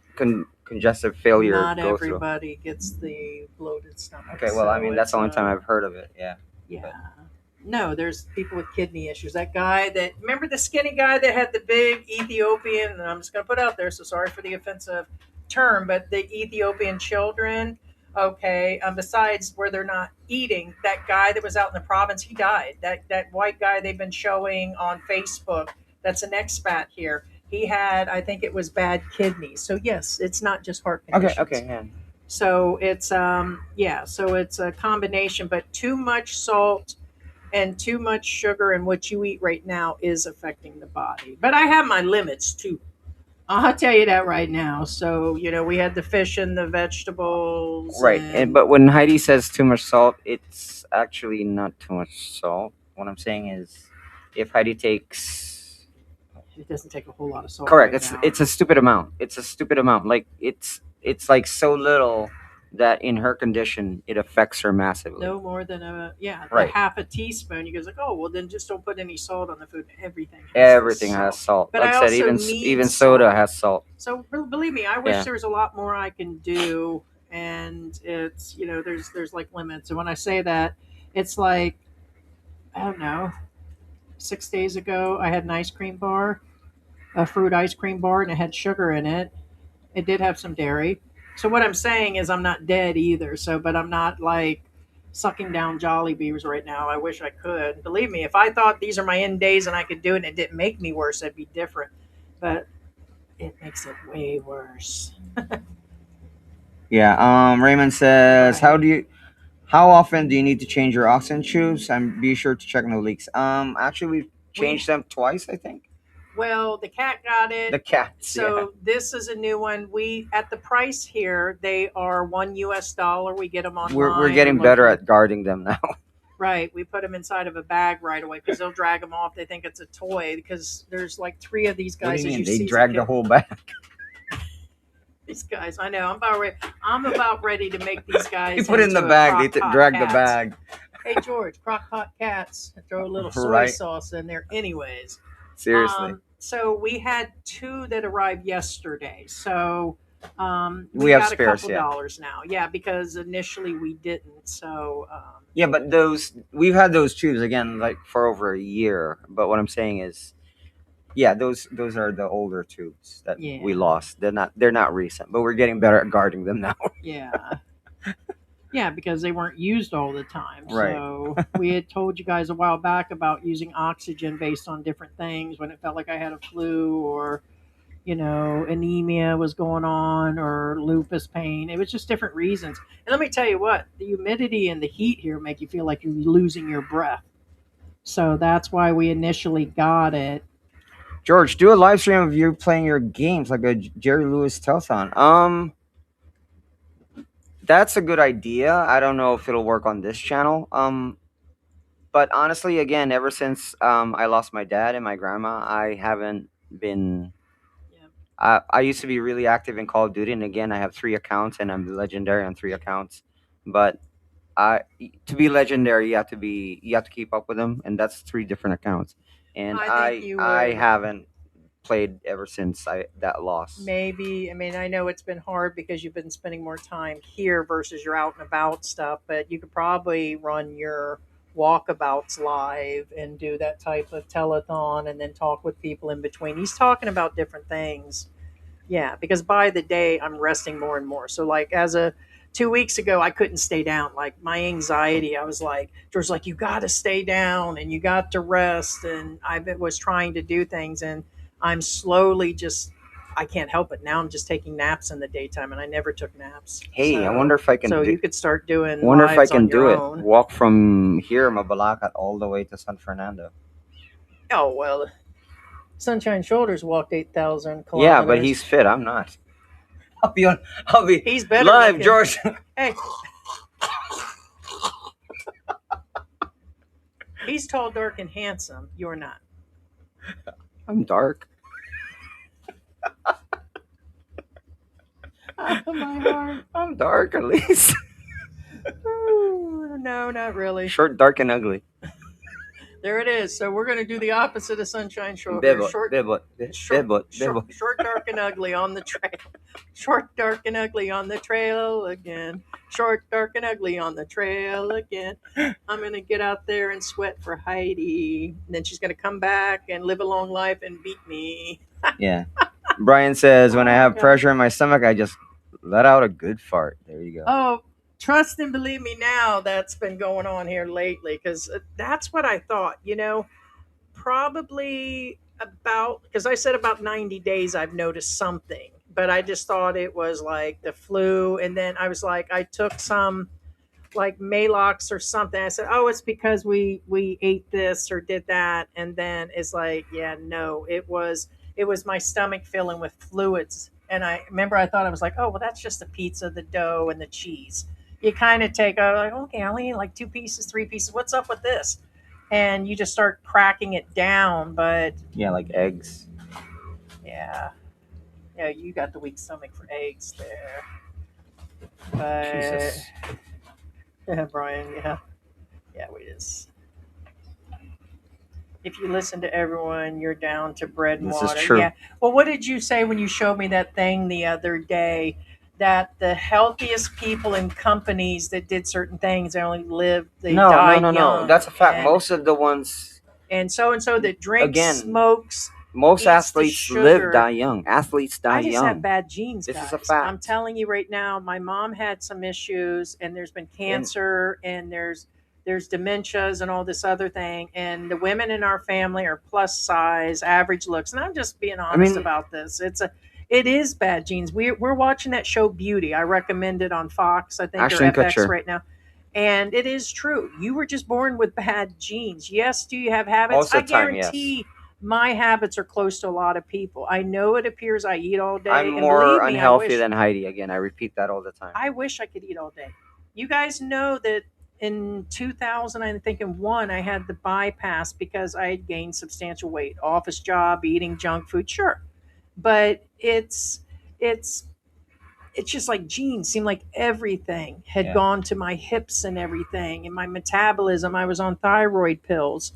congestive failure Not go through. everybody gets the bloated stomach. Okay, well, I So mean that's the only it's, time I've heard of it. Yeah. Yeah. No, there's people with kidney issues. That guy remember the skinny guy that had the big Ethiopian, and I'm just going to put it out there, so sorry for the offensive term, but the Ethiopian children, okay, besides where they're not eating, that guy that was out in the province, he died. That white guy they've been showing on Facebook, that's an expat here. He had, I think it was bad kidneys. So yes, it's not just heart conditions. Okay, yeah. So it's so it's a combination, but too much salt and too much sugar in what you eat right now is affecting the body. But I have my limits too. I'll tell you that right now. So, we had the fish and the vegetables Right. and But when Heidi says too much salt, it's actually not too much salt. What I'm saying is, if Heidi takes it doesn't take a whole lot of salt correct, right now. it's a stupid amount. It's a stupid amount. Like it's like so little that in her condition it affects her massively. No more than Right. half a teaspoon. You guys like, oh well, then just don't put any salt on the food. Everything. Everything has salt. But Like I I said, also even need even soda salt. has salt. So believe me, I wish Yeah. there was a lot more I can do, and it's there's like limits. And when I say that, it's like I don't know. 6 days ago, I had an ice cream bar, a fruit ice cream bar, and it had sugar in it. It did have some dairy. So what I'm saying is I'm not dead either. So, but I'm not like sucking down Jolly Beers right now. I wish I could. Believe me, if I thought these are my end days and I could do it and it didn't make me worse, that'd be different. But it makes it way worse. Yeah. Raymond says, Right. how often do you need to change your oxygen tubes? And be sure to check no leaks. Actually, we've changed them twice, I think. Well, the cat got it. The cats. So this is a new one. We at the price here, they are $1. We get them online. We're getting better at guarding them now. Right. We put them inside of a bag right away because they'll drag them off. They think it's a toy because there's like 3 of these What do guys. you As mean? you They see, dragged the whole bag. these guys. I know. I'm about ready to make these guys. You put it in the into a bag. They crock pot drag the cats. bag. Hey George, crock pot cats. Throw a little soy Right. sauce in there. Anyways. Seriously. So we had 2 that arrived yesterday. So We have got spares, a couple dollars now. Yeah, because initially we didn't. So Yeah, but we've had those tubes again like for over a year. But what I'm saying is, yeah, those are the older tubes that Yeah. we lost. They're not recent, but we're getting better at guarding them now. yeah. Yeah, because they weren't used all the time. Right. So we had told you guys a while back about using oxygen based on different things when it felt like I had a flu or, anemia was going on or lupus pain. It was just different reasons. And let me tell you what, the humidity and the heat here make you feel like you're losing your breath. So that's why we initially got it. George, do a live stream of you playing your games like a Jerry Lewis telethon. That's a good idea. I don't know if it'll work on this channel. But honestly, again, ever since I lost my dad and my grandma, I haven't been. Yeah. I used to be really active in Call of Duty, and again, I have 3 accounts, and I'm legendary on 3 accounts. But to be legendary, you have to keep up with them, and that's 3 different accounts. And I think you I would. haven't played ever since that loss. Maybe, I mean, I know it's been hard because you've been spending more time here versus your out and about stuff, but you could probably run your walkabouts live and do that type of telethon and then talk with people in between. He's talking about different things. Yeah, because by the day I'm resting more and more. So like as a 2 weeks ago, I couldn't stay down. Like my anxiety, I was like, George's like, you got to stay down and you got to rest. And was trying to do things, and I'm slowly just, I can't help it. Now I'm just taking naps in the daytime, and I never took naps. Hey, I wonder if I can. So you could start doing. Wonder if I lives can on do your it. own. Walk from here, Mabalacat, all the way to San Fernando. Oh well, Sunshine Shoulders walked 8,000 kilometers. Yeah, but he's fit. I'm not. I'll be He's better live, looking. George. Hey. He's tall, dark, and handsome. You're not. I'm dark. Oh, my heart. I'm dark, at least. Ooh, no, not really. Short, dark, and ugly. There it is. So we're going to do the opposite of Sunshine Shoulders. Short, dark, and ugly on the trail. Short, dark, and ugly on the trail again. Short, dark, and ugly on the trail again. I'm going to get out there and sweat for Heidi. And then she's going to come back and live a long life and beat me. Yeah. Brian says, when I have God. pressure in my stomach, I just let out a good fart. There you go. Oh, trust and believe me now, that's been going on here lately because that's what I thought, probably about, because I said about 90 days I've noticed something. but I just thought it was like the flu. And then I was like, I took some like Malox or something. I said, oh, it's because we ate this or did that. And then it's like, yeah, no, it was my stomach filling with fluids. And I remember I thought I was like, oh, well, that's just the pizza, the dough, and the cheese. You kind of take, like, okay, I only eat like 2 pieces, 3 pieces. What's up with this? And you just start cracking it down. But Yeah, like eggs. yeah, yeah, you got the weak stomach for eggs there. But Jesus. yeah, Brian, yeah, yeah, we just. If you listen to everyone, you're down to bread and This is water. true. Yeah. Well, what did you say when you showed me that thing the other day? That the healthiest people in companies that did certain things, they only lived, they No, no, died no, no. young. That's a fact. And Most of the ones, so that drinks, again, smokes, most eats the athletes live, sugar. die young. Athletes die I just have young. bad genes, This guys. is a fact. I'm telling you right now, my mom had some issues, and there's been cancer, and there's dementias and all this other thing. And the women in our family are plus size, average looks. And I'm just being honest mean- about this. It is bad genes. We're watching that show Beauty. I recommend it on Fox. I think Ashton or FX Kutcher. right now. And it is true. You were just born with bad genes. Yes, do you have habits? Most of I the time, yes. guarantee my habits are close to a lot of people. I know it appears I eat all day. I'm and more believe me, unhealthy than Heidi. Again, I repeat that all the time. I wish I could eat all day. You guys know that in 2000, I think in one, I had the bypass because I had gained substantial weight. Office job, eating junk food, sure. But it's just like genes. Seemed like everything had Yeah. gone to my hips and everything. And my metabolism, I was on thyroid pills.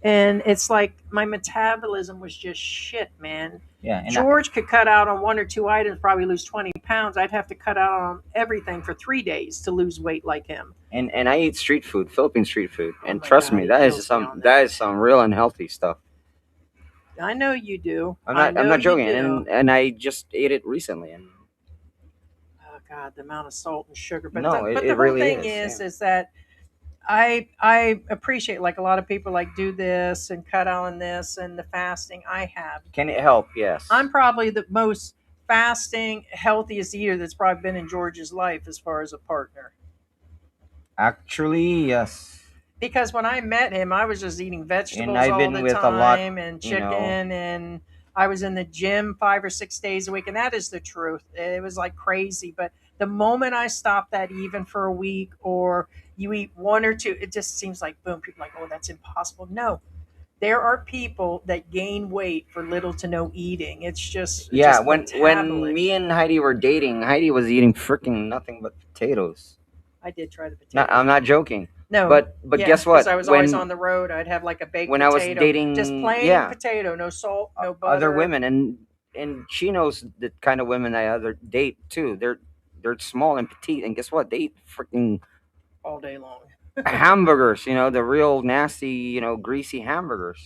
And it's like my metabolism was just shit, man. Yeah, and George could cut out on 1 or 2 items, probably lose 20 pounds. I'd have to cut out on everything for 3 days to lose weight like him. and I eat street food, Philippine street food, Oh and my trust God, me, he that kills is me on some that. that is some real unhealthy stuff. I know you do. I'm not joking, do. and I just ate it recently, and Oh God, the amount of salt and sugar. But No, the, it- but it the whole really thing is, is that I appreciate, like, a lot of people like do this and cut out on this and the fasting. I have. can it help? Yes. I'm probably the most fasting, healthiest eater that's probably been in George's life as far as a partner. Actually, yes. Because when I met him, I was just eating vegetables I've all been the with time a lot, and you chicken, know. and I was in the gym 5 or 6 days a week, and that is the truth. It was like crazy, but the moment I stopped that, even for a week, or you eat one or two, it just seems like boom. People are like, oh, that's impossible. No, there are people that gain weight for little to no eating. It's just Yeah, just when metabolic. me and Heidi were dating, Heidi was eating freaking nothing but potatoes. I did try the potato. I'm not joking. No, But yeah, guess what? Because I was always on the road. I'd have like a baked when I was potato, dating, just plain yeah, potato, no salt, no butter. other women, and she knows the kind of women I other date too. They're small and petite, and guess what? They eat freaking all day long. hamburgers. The real nasty, greasy hamburgers.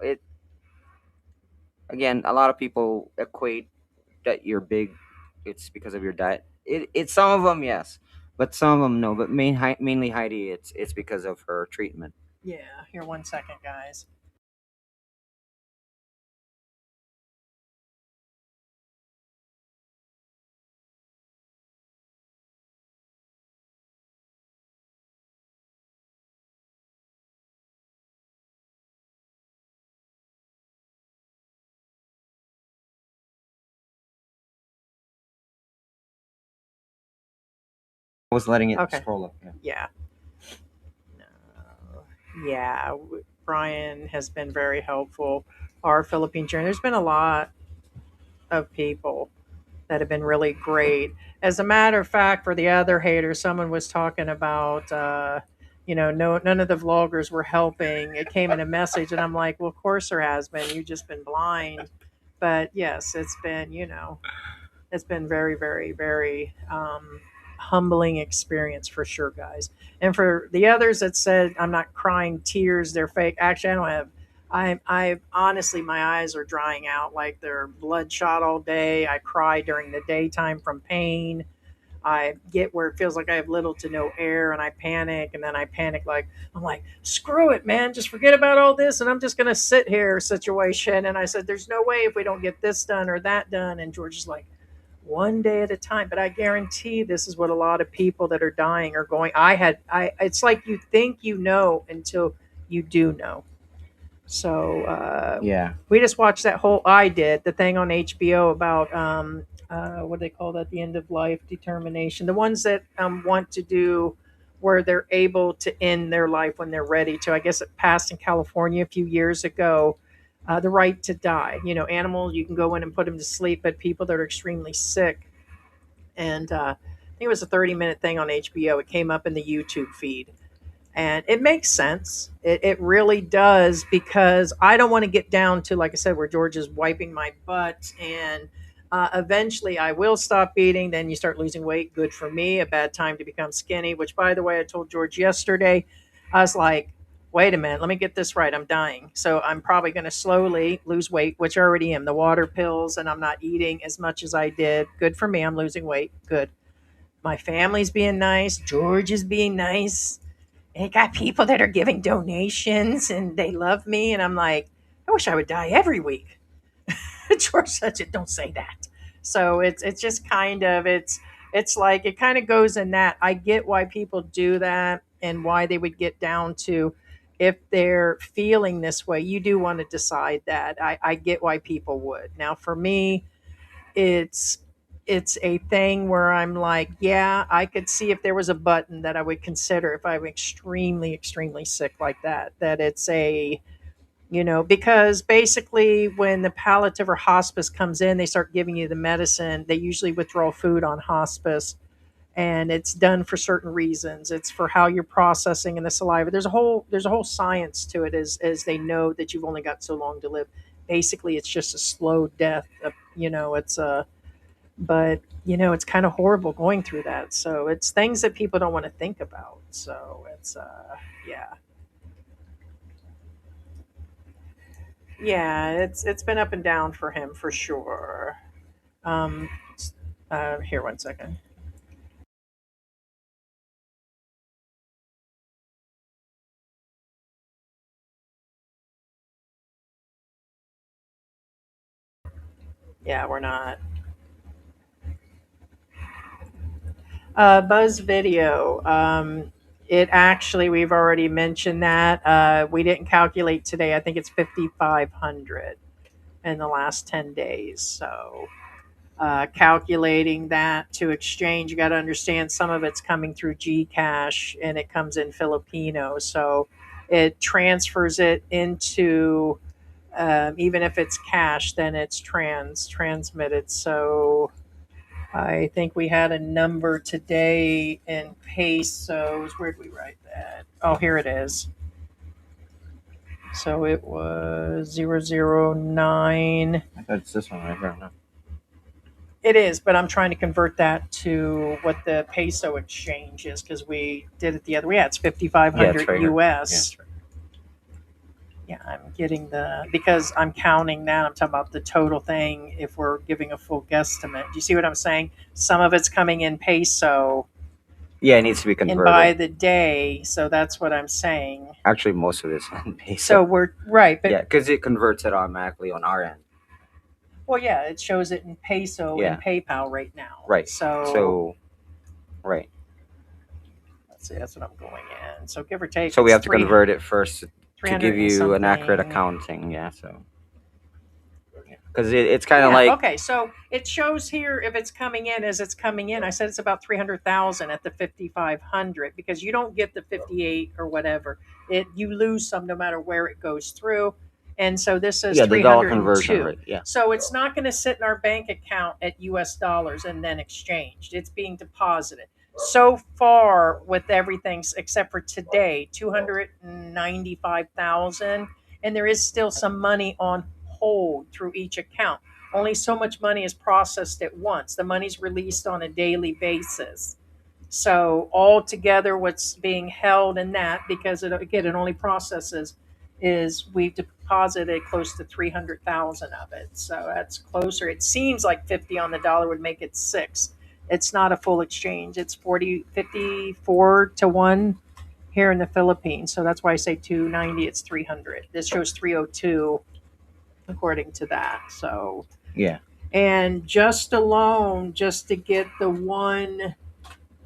It again. A lot of people equate that you're big, it's because of your diet. It's some of them, yes, but some of them no. But mainly Heidi, it's because of her treatment. Yeah, here 1 second, guys. I was letting it Okay. scroll up. Yeah. Yeah. No. Yeah, Brian has been very helpful. Our Philippine journey. There's been a lot of people that have been really great. As a matter of fact, for the other haters, someone was talking about, no, none of the vloggers were helping. It came in a message, and I'm like, well, of course there has been. You've just been blind. But yes, it's been, it's been very, very, very humbling experience for sure, guys. And for the others that said I'm not crying tears, they're fake. Actually, I don't have. I honestly, my eyes are drying out like they're bloodshot all day. I cry during the daytime from pain. I get where it feels like I have little to no air, and I panic, and then I panic like I'm like, screw it, man, just forget about all this, and I'm just gonna sit here situation. And I said, there's no way if we don't get this done or that done. And George is like, one day at a time. But I guarantee this is what a lot of people that are dying are going. It's like you think you know until you do know. So Yeah. we just watched that whole. I did the thing on HBO about what do they call that? The end of life determination. The ones that want to do where they're able to end their life when they're ready to. I guess it passed in California a few years ago. The right to die. You know, animals you can go in and put them to sleep, but people that are extremely sick. And I think it was a 30-minute thing on HBO. It came up in the YouTube feed and it makes sense. It really does because I don't want to get down to, like I said, where George is wiping my butt and eventually I will stop eating. Then you start losing weight. Good for me. A bad time to become skinny, which, by the way, I told George yesterday. I was like, wait a minute, let me get this right. I'm dying. So I'm probably going to slowly lose weight, which I already am. The water pills, and I'm not eating as much as I did. Good for me. I'm losing weight. Good. My family's being nice. George is being nice. And got people that are giving donations and they love me. And I'm like, I wish I would die every week. George said, don't say that. So it's just kind of it's like it kind of goes in that. I get why people do that and why they would get down to if they're feeling this way. You do want to decide that. I get why people would. Now for me, it's it's a thing where I'm like, yeah, I could see if there was a button that I would consider if I'm extremely, extremely sick like that. That it's a, because basically when the palliative or hospice comes in, they start giving you the medicine. They usually withdraw food on hospice, and it's done for certain reasons. It's for how you're processing in the saliva. There's a whole science to it, as they know that you've only got so long to live. Basically, it's just a slow death. It's a but it's kind of horrible going through that, so it's things that people don't want to think about, so it's yeah, yeah, it's been up and down for him for sure. um Here, one second. Yeah, we're not. Buzz video. It actually, we've already mentioned that. We didn't calculate today. I think it's 5,500 in the last 10 days. So calculating that to exchange, you got to understand some of it's coming through Gcash and it comes in Filipino. So it transfers it into, even if it's cash, then it's transmitted. So I think we had a number today in pesos. Where'd we write that? Oh, here it is. So it was 009. That's this one right here. No? It is, but I'm trying to convert that to what the peso exchange is because we did it the other way. Yeah, it's 5,500 right here. US. Yeah, Yeah, I'm getting because I'm counting that. I'm talking about the total thing if we're giving a full guesstimate. Do you see what I'm saying? Some of it's coming in peso Yeah, it needs to be and converted. by the day. So that's what I'm saying. Actually, most of it's on peso. So we're right. But yeah, because it converts it automatically on our end. well, yeah, it shows it in peso Yeah. and PayPal right now. Right. So right. let's see, that's what I'm going in. So give or take. So we it's have to convert it first to 300 give and you an accurate something. accounting. Yeah. So because it's kind of Yeah, like okay, so it shows here if it's coming in as it's coming in. I said it's about 300,000 at the 5,500 because you don't get the 58 or whatever. You lose some no matter where it goes through, and so this says the dollar 302. conversion rate. Yeah. So it's not going to sit in our bank account at US dollars and then exchanged. It's being deposited. So far with everything except for today, 295,000, and there is still some money on hold through each account. Only so much money is processed at once. The money's released on a daily basis. So altogether, what's being held in that, because it only processes, is we've deposited close to 300,000 of it. So that's closer. It seems like 50 on the dollar would make it 6. It's not a full exchange. It's 54 to 1 here in the Philippines. So that's why I say 290. It's 300. This shows 302 according to that. So Yeah. And just alone, just to get the one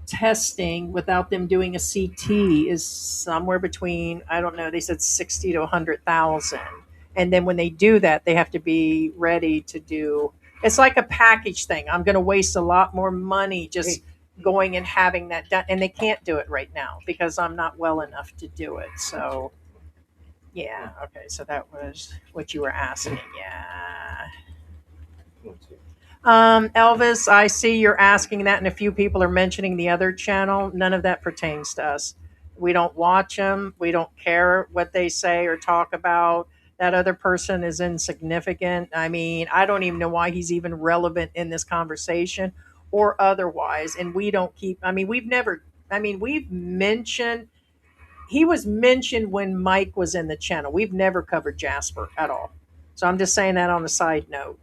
testing without them doing a CT is somewhere between, I don't know, they said 60 to 100,000. And then when they do that, they have to be ready to do, it's like a package thing. I'm going to waste a lot more money just going and having that done. And they can't do it right now because I'm not well enough to do it. So, yeah. Okay. So that was what you were asking. Yeah. Elvis, I see you're asking that, and a few people are mentioning the other channel. None of that pertains to us. We don't watch them. We don't care what they say or talk about. That other person is insignificant. I mean, I don't even know why he's even relevant in this conversation or otherwise. And we don't keep, I mean, we've never, I mean, we've mentioned, he was mentioned when Mike was in the channel. We've never covered Jasper at all. So I'm just saying that on a side note.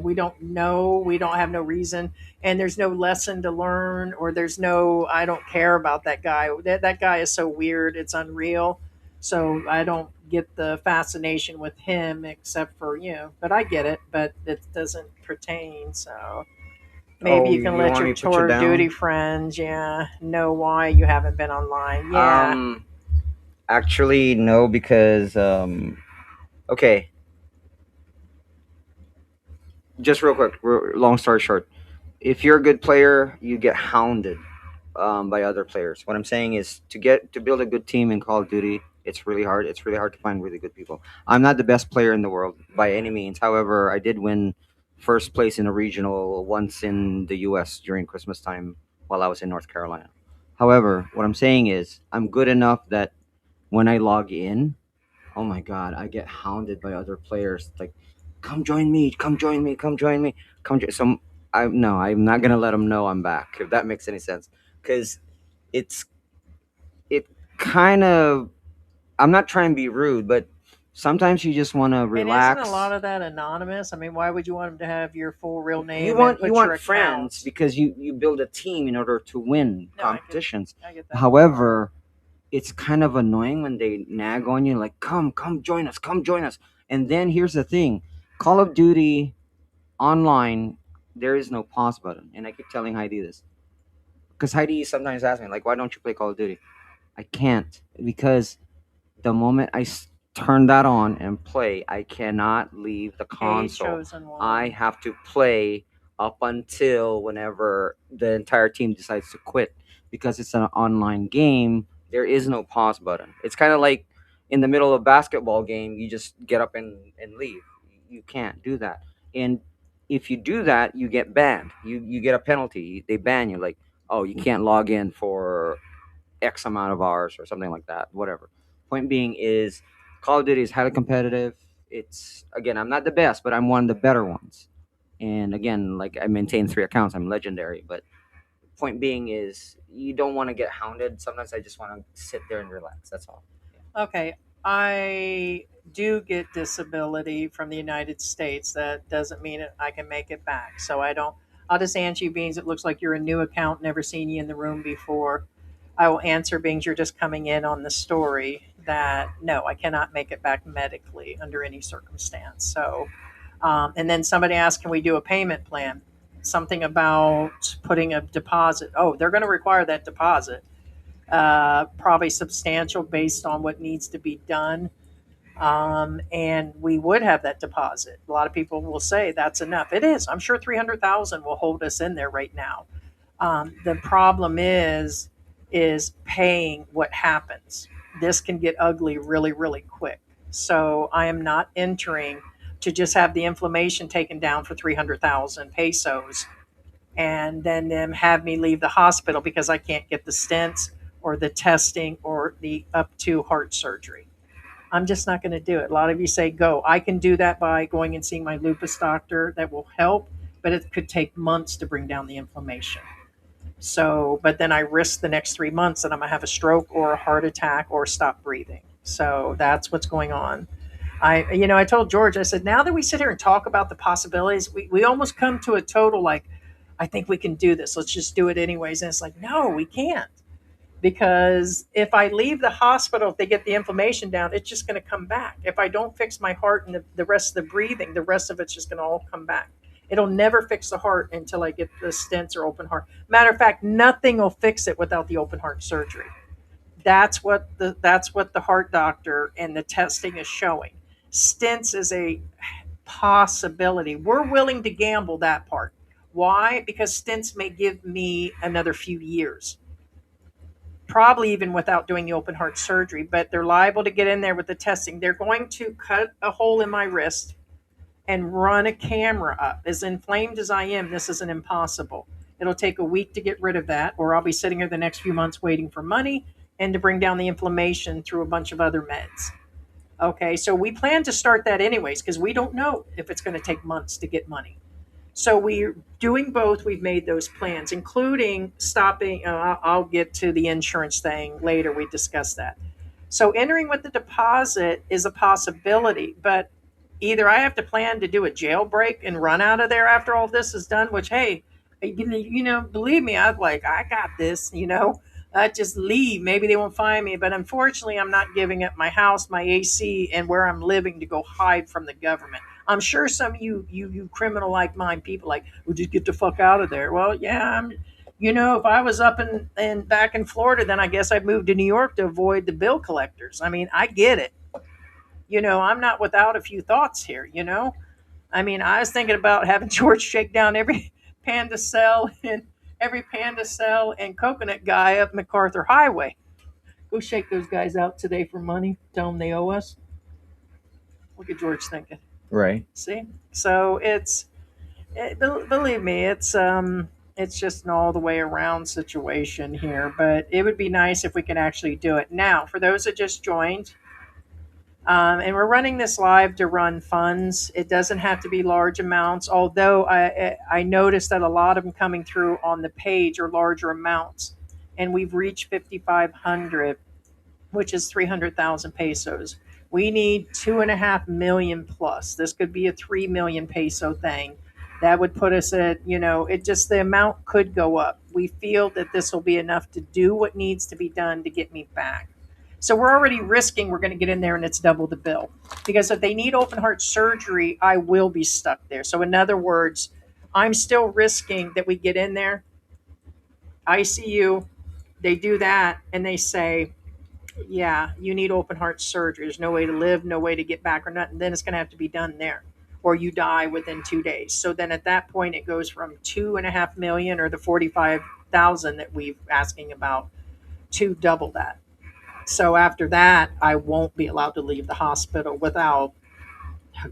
We don't know. We don't have no reason, and there's no lesson to learn, or there's no. I don't care about that guy. That guy is so weird. It's unreal. So I don't get the fascination with him, except for But I get it, but it doesn't pertain. So maybe Oh, you can you let want your me to put you tour down? duty friends, know why you haven't been online. Yeah. Actually, no, because okay, just real quick, long story short, if you're a good player, you get hounded by other players. What I'm saying is to build a good team in Call of Duty, it's really hard. It's really hard to find really good people. I'm not the best player in the world by any means. However, I did win first place in a regional once in the U.S. during Christmas time while I was in North Carolina. However, what I'm saying is I'm good enough that when I log in, oh my god, I get hounded by other players like, come join me, come join me, come join me, come join. So I'm not gonna let them know I'm back if that makes any sense, because it's it kind of. I'm not trying to be rude, but sometimes you just want to And isn't a relax. lot of that anonymous? I mean, why would you want them to have your full real name You and want put you your want friends accounts? because you build a team in order to win No, I competitions. get that. However, it's kind of annoying when they nag on you like, come join us, come join us. And then here's the thing, Call of Duty online, there is no pause button, and I keep telling Heidi this because Heidi sometimes asks me like, why don't you play Call of Duty? I can't, because the moment turn that on and play, I cannot leave the A console. chosen one. I have to play up until whenever the entire team decides to quit, because it's an online game. There is no pause button. It's kind of like in the middle of a basketball game, you just get up and leave. You can't do that. And if you do that, you get banned. You get a penalty. They ban you, like, oh, you can't log in for X amount of hours or something like that, whatever. Point being is, Call of Duty is highly competitive. It's, again, I'm not the best, but I'm one of the better ones. And again, like, I maintain 3 accounts. I'm legendary. But point being is, you don't want to get hounded. Sometimes I just want to sit there and relax. That's all. Okay, I do get disability from the United States. That doesn't mean I can make it back. So I don't. I'll just answer you, beings. It looks like you're a new account, never seen you in the room before. I will answer, beings. You're just coming in on the story that no, I cannot make it back medically under any circumstance. So, and then somebody asked, can we do a payment plan? Something about putting a deposit. Oh, they're going to require that deposit, probably substantial based on what needs to be done. And we would have that deposit. A lot of people will say that's enough. It is. I'm sure 300,000 will hold us in there right now. The problem is paying what happens. This can get ugly really, really quick. So I am not entering to just have the inflammation taken down for 300,000 pesos and then them have me leave the hospital because I can't get the stents or the testing or the up to heart surgery. I'm just not going to do it. A lot of you say go. I can do that by going and seeing my lupus doctor. That will help, but it could take months to bring down the inflammation. So, but then I risk the next 3 months that I'm going to have a stroke or a heart attack or stop breathing. So that's what's going on. I told George, I said, now that we sit here and talk about the possibilities, we almost come to a total like, I think we can do this. Let's just do it anyways. And it's like, no, we can't. Because if I leave the hospital, if they get the inflammation down, it's just going to come back. If I don't fix my heart and the rest of the breathing, the rest of it's just going to all come back. It'll never fix the heart until I get the stents or open heart. Matter of fact, nothing will fix it without the open heart surgery. That's what the heart doctor and the testing is showing. Stents is a possibility. We're willing to gamble that part. Why? Because stents may give me another few years, probably even without doing the open heart surgery, but they're liable to get in there with the testing. They're going to cut a hole in my wrist and run a camera up. As inflamed as I am, this isn't impossible. It'll take a week to get rid of that, or I'll be sitting here the next few months waiting for money and to bring down the inflammation through a bunch of other meds. Okay, so we plan to start that anyways because we don't know if it's going to take months to get money. So we're doing both. We've made those plans, including stopping. I'll get to the insurance thing later. We discussed that. So entering with the deposit is a possibility, but either I have to plan to do a jailbreak and run out of there after all this is done, which, hey, believe me, I got this, I just leave. Maybe they won't find me. But unfortunately, I'm not giving up my house, my AC, and where I'm living to go hide from the government. I'm sure some of you criminal like mine people like, well, just get the fuck out of there. Well, yeah, if I was up and back in Florida, then I guess I'd move to New York to avoid the bill collectors. I mean, I get it. I'm not without a few thoughts here. I mean, I was thinking about having George shake down every panda cell and coconut guy up MacArthur Highway. Go shake those guys out today for money. Tell them they owe us. Look at George thinking. Right. See? So believe me, it's just an all the way around situation here. But it would be nice if we could actually do it. Now, for those that just joined, and we're running this live to run funds. It doesn't have to be large amounts, although I noticed that a lot of them coming through on the page are larger amounts. And we've reached 5,500, which is 300,000 pesos. We need 2.5 million plus. This could be a 3 million peso thing. That would put us at, the amount could go up. We feel that this will be enough to do what needs to be done to get me back. So we're already risking we're going to get in there and it's double the bill. Because if they need open heart surgery, I will be stuck there. So in other words, I'm still risking that we get in there, ICU, they do that, and they say, yeah, you need open heart surgery. There's no way to live, no way to get back or nothing. Then it's going to have to be done there. Or you die within 2 days. So then at that point, it goes from 2.5 million or the 45,000 that we've asking about to double that. So after that, I won't be allowed to leave the hospital without,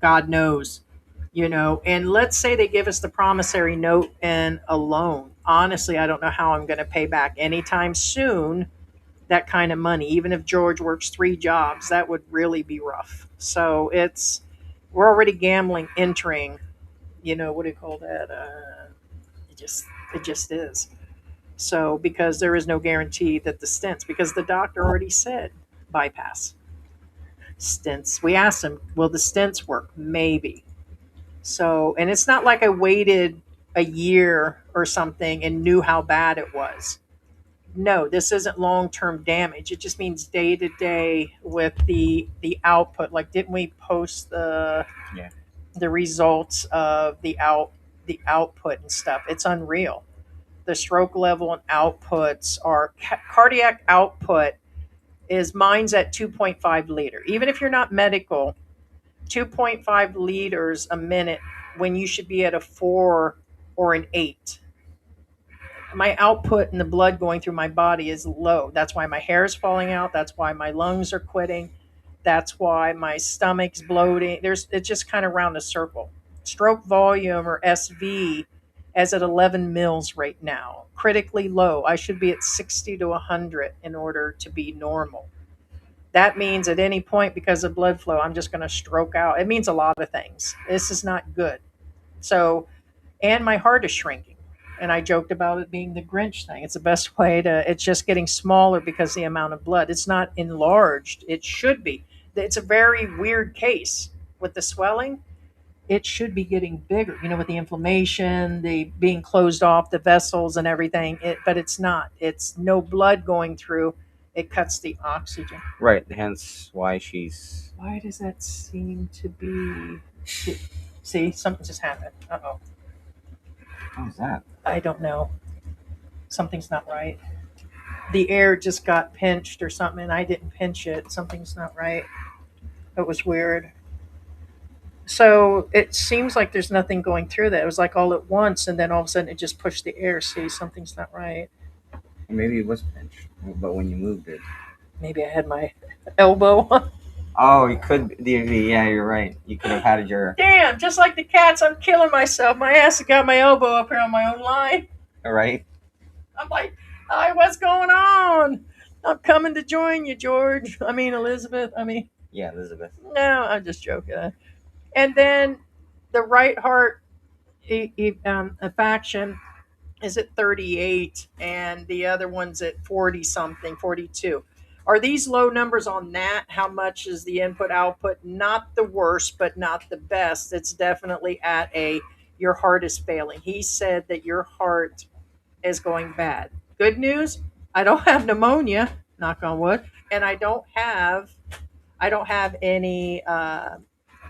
God knows, and let's say they give us the promissory note and a loan. Honestly, I don't know how I'm going to pay back anytime soon that kind of money. Even if George works 3 jobs, that would really be rough. So we're already gambling entering, what do you call that? It just is. So, because there is no guarantee that the stents, because the doctor already said bypass stents. We asked him, will the stents work? Maybe. So, and it's not like I waited a year or something and knew how bad it was. No, this isn't long-term damage. It just means day to day with the output. Like, didn't we post the results of the output and stuff? It's unreal. The stroke level and outputs are cardiac output is mine's at 2.5 liter. Even if you're not medical, 2.5 liters a minute when you should be at a 4 or an 8. My output in the blood going through my body is low. That's why my hair is falling out. That's why my lungs are quitting. That's why my stomach's bloating. It's just kind of round a circle. Stroke volume, or SV, is at 11 mils right now. Critically low. I should be at 60 to 100 in order to be normal. That means at any point, because of blood flow, I'm just going to stroke out. It means a lot of things. This is not good. So, and my heart is shrinking. And I joked about it being the Grinch thing. It's the best way it's just getting smaller because of the amount of blood. It's not enlarged. It should be. It's a very weird case with the swelling. It should be getting bigger, with the inflammation, the being closed off, the vessels and everything. But it's not. It's no blood going through. It cuts the oxygen. Right. Hence why she's. Why does that seem to be? See, something just happened. Uh-oh. How's that? I don't know. Something's not right. The air just got pinched or something, and I didn't pinch it. Something's not right. It was weird. So it seems like there's nothing going through that. It was like all at once, and then all of a sudden it just pushed the air. See, something's not right. Maybe it was pinched, but when you moved it. Maybe I had my elbow. Oh, you could. Yeah, you're right. You could have had your. Damn, just like the cats, I'm killing myself. My ass has got my elbow up here on my own line. Right. I'm like, hi, what's going on? I'm coming to join you, George. I mean, Elizabeth. Yeah, Elizabeth. No, I'm just joking. And then the right heart faction is at 38, and the other one's at 40 something, 42. Are these low numbers on that? How much is the input output? Not the worst, but not the best. It's definitely at a your heart is failing. He said that your heart is going bad. Good news, I don't have pneumonia, knock on wood, and I don't have any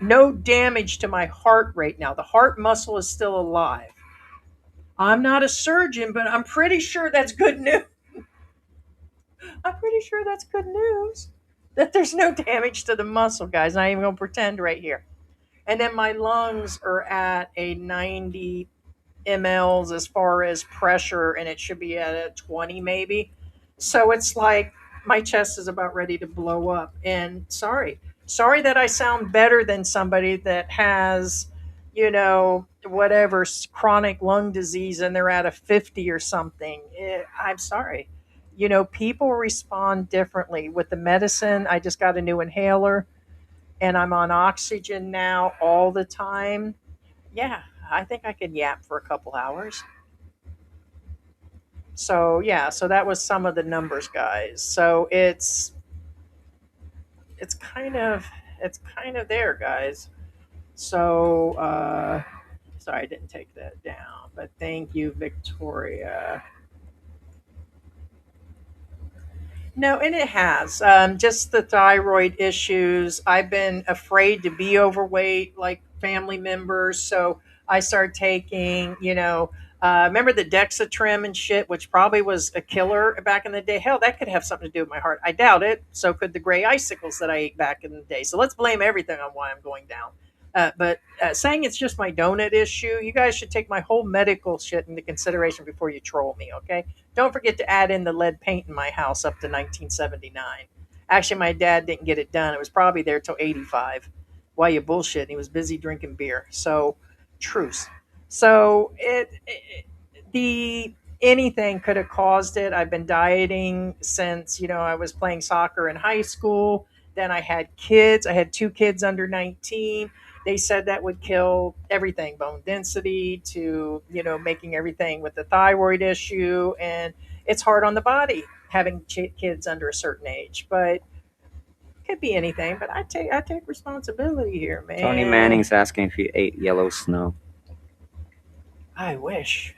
no damage to my heart right now. The heart muscle is still alive. I'm not a surgeon, but I'm pretty sure that's good news. I'm pretty sure that's good news. That there's no damage to the muscle, guys. Not even gonna pretend right here. And then my lungs are at a 90 mLs as far as pressure, and it should be at a 20 maybe. So it's like my chest is about ready to blow up. And sorry that I sound better than somebody that has, whatever chronic lung disease and they're at a 50 or something. I'm sorry. People respond differently with the medicine. I just got a new inhaler and I'm on oxygen now all the time. Yeah, I think I could yap for a couple hours. So yeah, so that was some of the numbers, guys. So it's kind of there, guys. So sorry I didn't take that down, but thank you, Victoria. No, and it has. Just the thyroid issues. I've been afraid to be overweight, like family members. So I started taking, remember the Dexatrim and shit, which probably was a killer back in the day. Hell, that could have something to do with my heart. I doubt it. So could the gray icicles that I ate back in the day. So let's blame everything on why I'm going down. But saying it's just my donut issue, you guys should take my whole medical shit into consideration before you troll me, okay? Don't forget to add in the lead paint in my house up to 1979. Actually, my dad didn't get it done. It was probably there till 85. Why you bullshit? He was busy drinking beer. So, truce. So, the anything could have caused it. I've been dieting since, I was playing soccer in high school. Then I had kids. I had two kids under 19. They said that would kill everything, bone density to, making everything with the thyroid issue. And it's hard on the body having kids under a certain age, but it could be anything. But I take responsibility here, man. Tony Manning's asking if you ate yellow snow. I wish.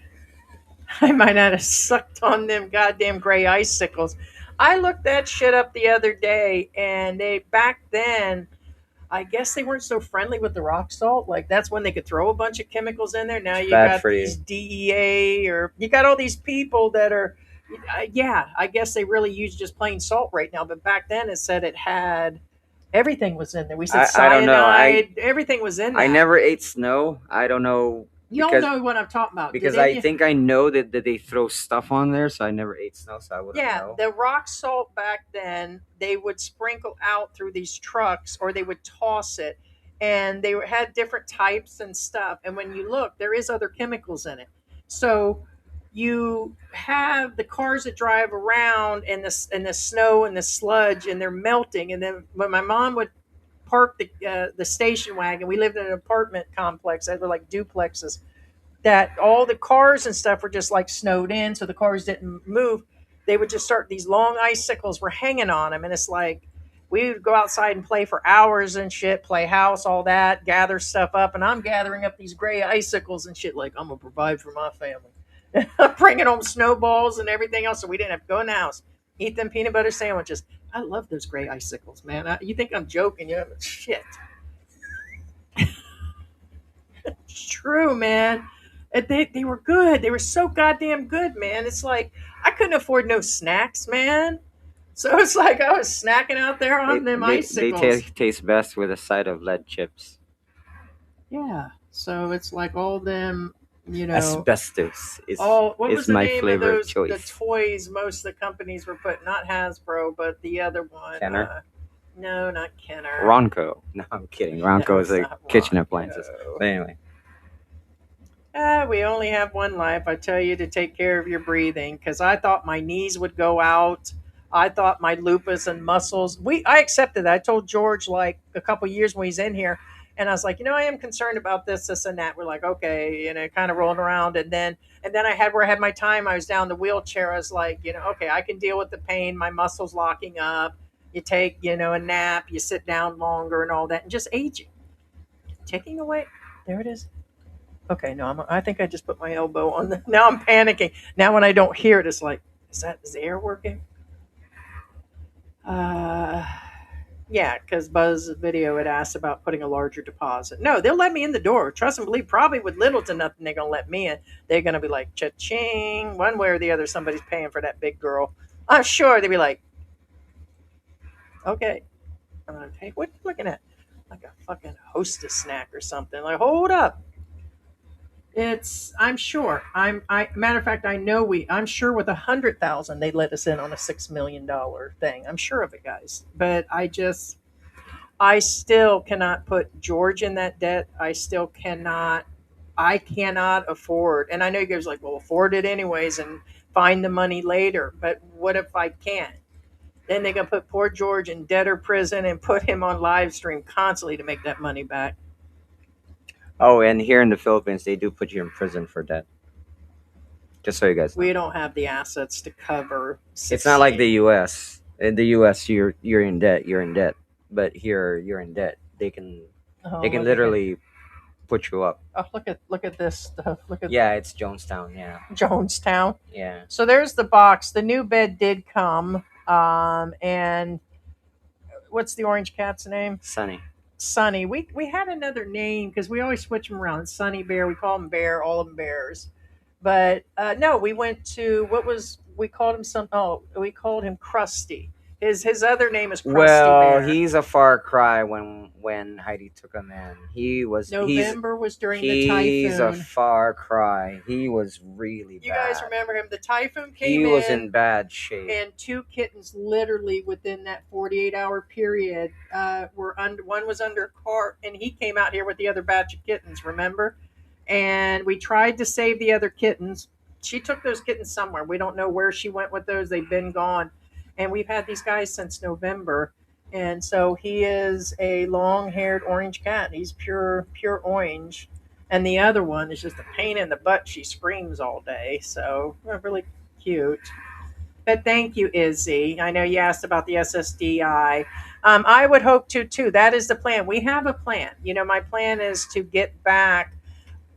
I might not have sucked on them goddamn gray icicles. I looked that shit up the other day, and they back then, I guess they weren't so friendly with the rock salt. Like that's when they could throw a bunch of chemicals in there. Now you bad got for you. these DEA, or you got all these people that are, yeah. I guess they really use just plain salt right now. But back then it said it had everything was in there. We said I don't know. cyanide. Everything was in there. I never ate snow. I don't know. Y'all know what I'm talking about. Because didn't I you? think I know that they throw stuff on there, so I never ate snow, so I wouldn't Yeah, know. the rock salt back then, they would sprinkle out through these trucks or they would toss it. And they had different types and stuff. And when you look, there is other chemicals in it. So you have the cars that drive around and the snow and the sludge and they're melting. And then when my mom would park the station wagon, we lived in an apartment complex that were like duplexes, that all the cars and stuff were just like snowed in, so the cars didn't move. They would just start, these long icicles were hanging on them, and it's like we would go outside and play for hours and shit, play house, all that, gather stuff up, and I'm gathering up these gray icicles and shit like I'm gonna provide for my family. I'm bringing home snowballs and everything else, so we didn't have to go in the house, eat them peanut butter sandwiches. I love those gray icicles, man. You think I'm joking? Yeah, but shit. It's true, man. And they were good. They were so goddamn good, man. It's like I couldn't afford no snacks, man. So it's like I was snacking out there on them icicles. taste best with a side of lead chips. Yeah. So it's like all them, Asbestos is what was the my name of flavor of those the choice. toys most of the companies were putting? Not Hasbro, but the other one. Kenner? No, not Kenner. Ronco. No, I'm kidding. Ronco is it's a not kitchen Ronco. appliances. But anyway, We only have one life. I tell you to take care of your breathing because I thought my knees would go out. I thought my lupus and muscles. I accepted that. I told George like a couple years when he's in here, and I was like, I am concerned about this, and that. We're like, okay, kind of rolling around, and then I had where I had my time. I was down the wheelchair. I was like, okay, I can deal with the pain. My muscles locking up. You take, a nap. You sit down longer and all that, and just aging, taking away. There it is. Okay, no, I think I just put my elbow on the. Now I'm panicking. Now when I don't hear it, it's like, is the air working? Yeah, because Buzz video had asked about putting a larger deposit. No, they'll let me in the door. Trust and believe. Probably with little to nothing, they're gonna let me in. They're gonna be like, cha-ching, one way or the other. Somebody's paying for that big girl. I'm sure they'd be like, okay. I'm like, hey, what are you looking at? Like a fucking hostess snack or something. Like, hold up. I'm sure. Matter of fact, I'm sure with 100,000 they let us in on a $6 million thing. I'm sure of it, guys. But I still cannot put George in that debt. I cannot afford. And I know you guys are like, well, afford it anyways and find the money later. But what if I can't? Then they're gonna put poor George in debtor prison and put him on live stream constantly to make that money back. oh, and here in the Philippines, they do put you in prison for debt. Just so you guys know. We don't have the assets to cover. It's not like the U.S. In the U.S., you're in debt. You're in debt. But here, you're in debt. They can literally put you up. Oh, look at this stuff. Look at Yeah, it's Jonestown. Yeah, Jonestown. yeah. So there's the box. The new bed did come. And what's the orange cat's name? Sunny. Sunny. We had another name because we always switch them around. Sunny Bear. We call him Bear. All of them bears. But no, we went to we called him we called him Krusty. His other name is Krusty Well, Bear. he's a far cry when Heidi took him in. November was during the typhoon. He's a far cry. He was really bad. You guys remember him? The typhoon came He in. was in bad shape. And two kittens literally within that 48-hour period one was under a car, and he came out here with the other batch of kittens, remember? And we tried to save the other kittens. She took those kittens somewhere. We don't know where she went with those. They've been gone. And we've had these guys since November. And so he is a long-haired orange cat. He's pure orange. And the other one is just a pain in the butt. She screams all day. So really cute. But thank you, Izzy. I know you asked about the SSDI. I would hope to, too. That is the plan. We have a plan. My plan is to get back.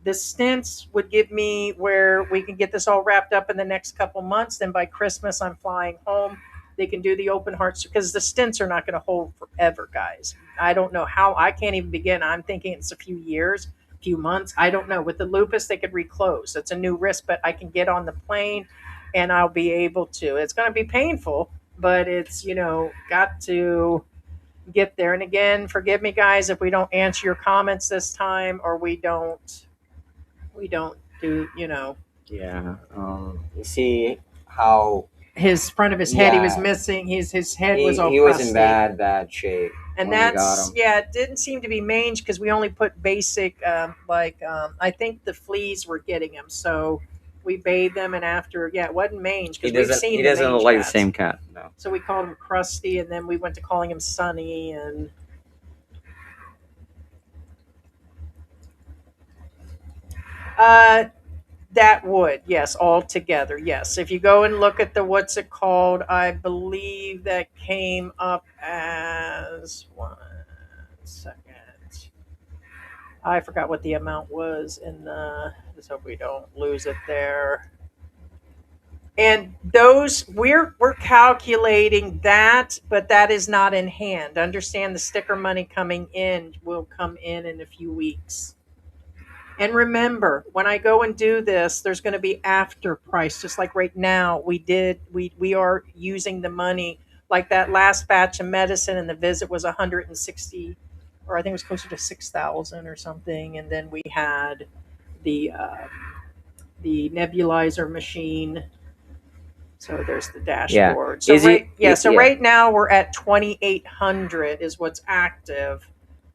The stints would give me where we can get this all wrapped up in the next couple months. Then by Christmas, I'm flying home. They can do the open hearts because the stints are not going to hold forever, guys. I don't know how. I can't even begin. I'm thinking it's a few years, few months. I don't know. With the lupus, they could reclose. It's a new risk, but I can get on the plane and I'll be able to. It's going to be painful, but it's, got to get there. And again, forgive me, guys, if we don't answer your comments this time or we don't do, Yeah. You see how his front of his head, he was Yeah. missing. His head was all he was crusty. in bad shape. And when we got that's, him. it didn't seem to be mange because we only put basic, I think the fleas were getting him. So we bathed them, and after, it wasn't mange He because we've doesn't. seen He the doesn't mange look like the cats. same cat. No. So we called him Krusty, and then we went to calling him Sunny, and that would, yes, all together, yes. If you go and look at the what's it called, I believe that came up as 1 second. I forgot what the amount was in the. Just hope we don't lose it there. And those we're calculating that, but that is not in hand. Understand the sticker money coming in will come in a few weeks. And remember, when I go and do this, there's going to be after price. Just like right now, we are using the money. Like that last batch of medicine, and the visit was 160, or I think it was closer to 6,000 or something. And then we had the uh, the nebulizer machine. So there's the Yeah. dashboard. So Is it? so Yeah. right now we're at 2,800 is what's active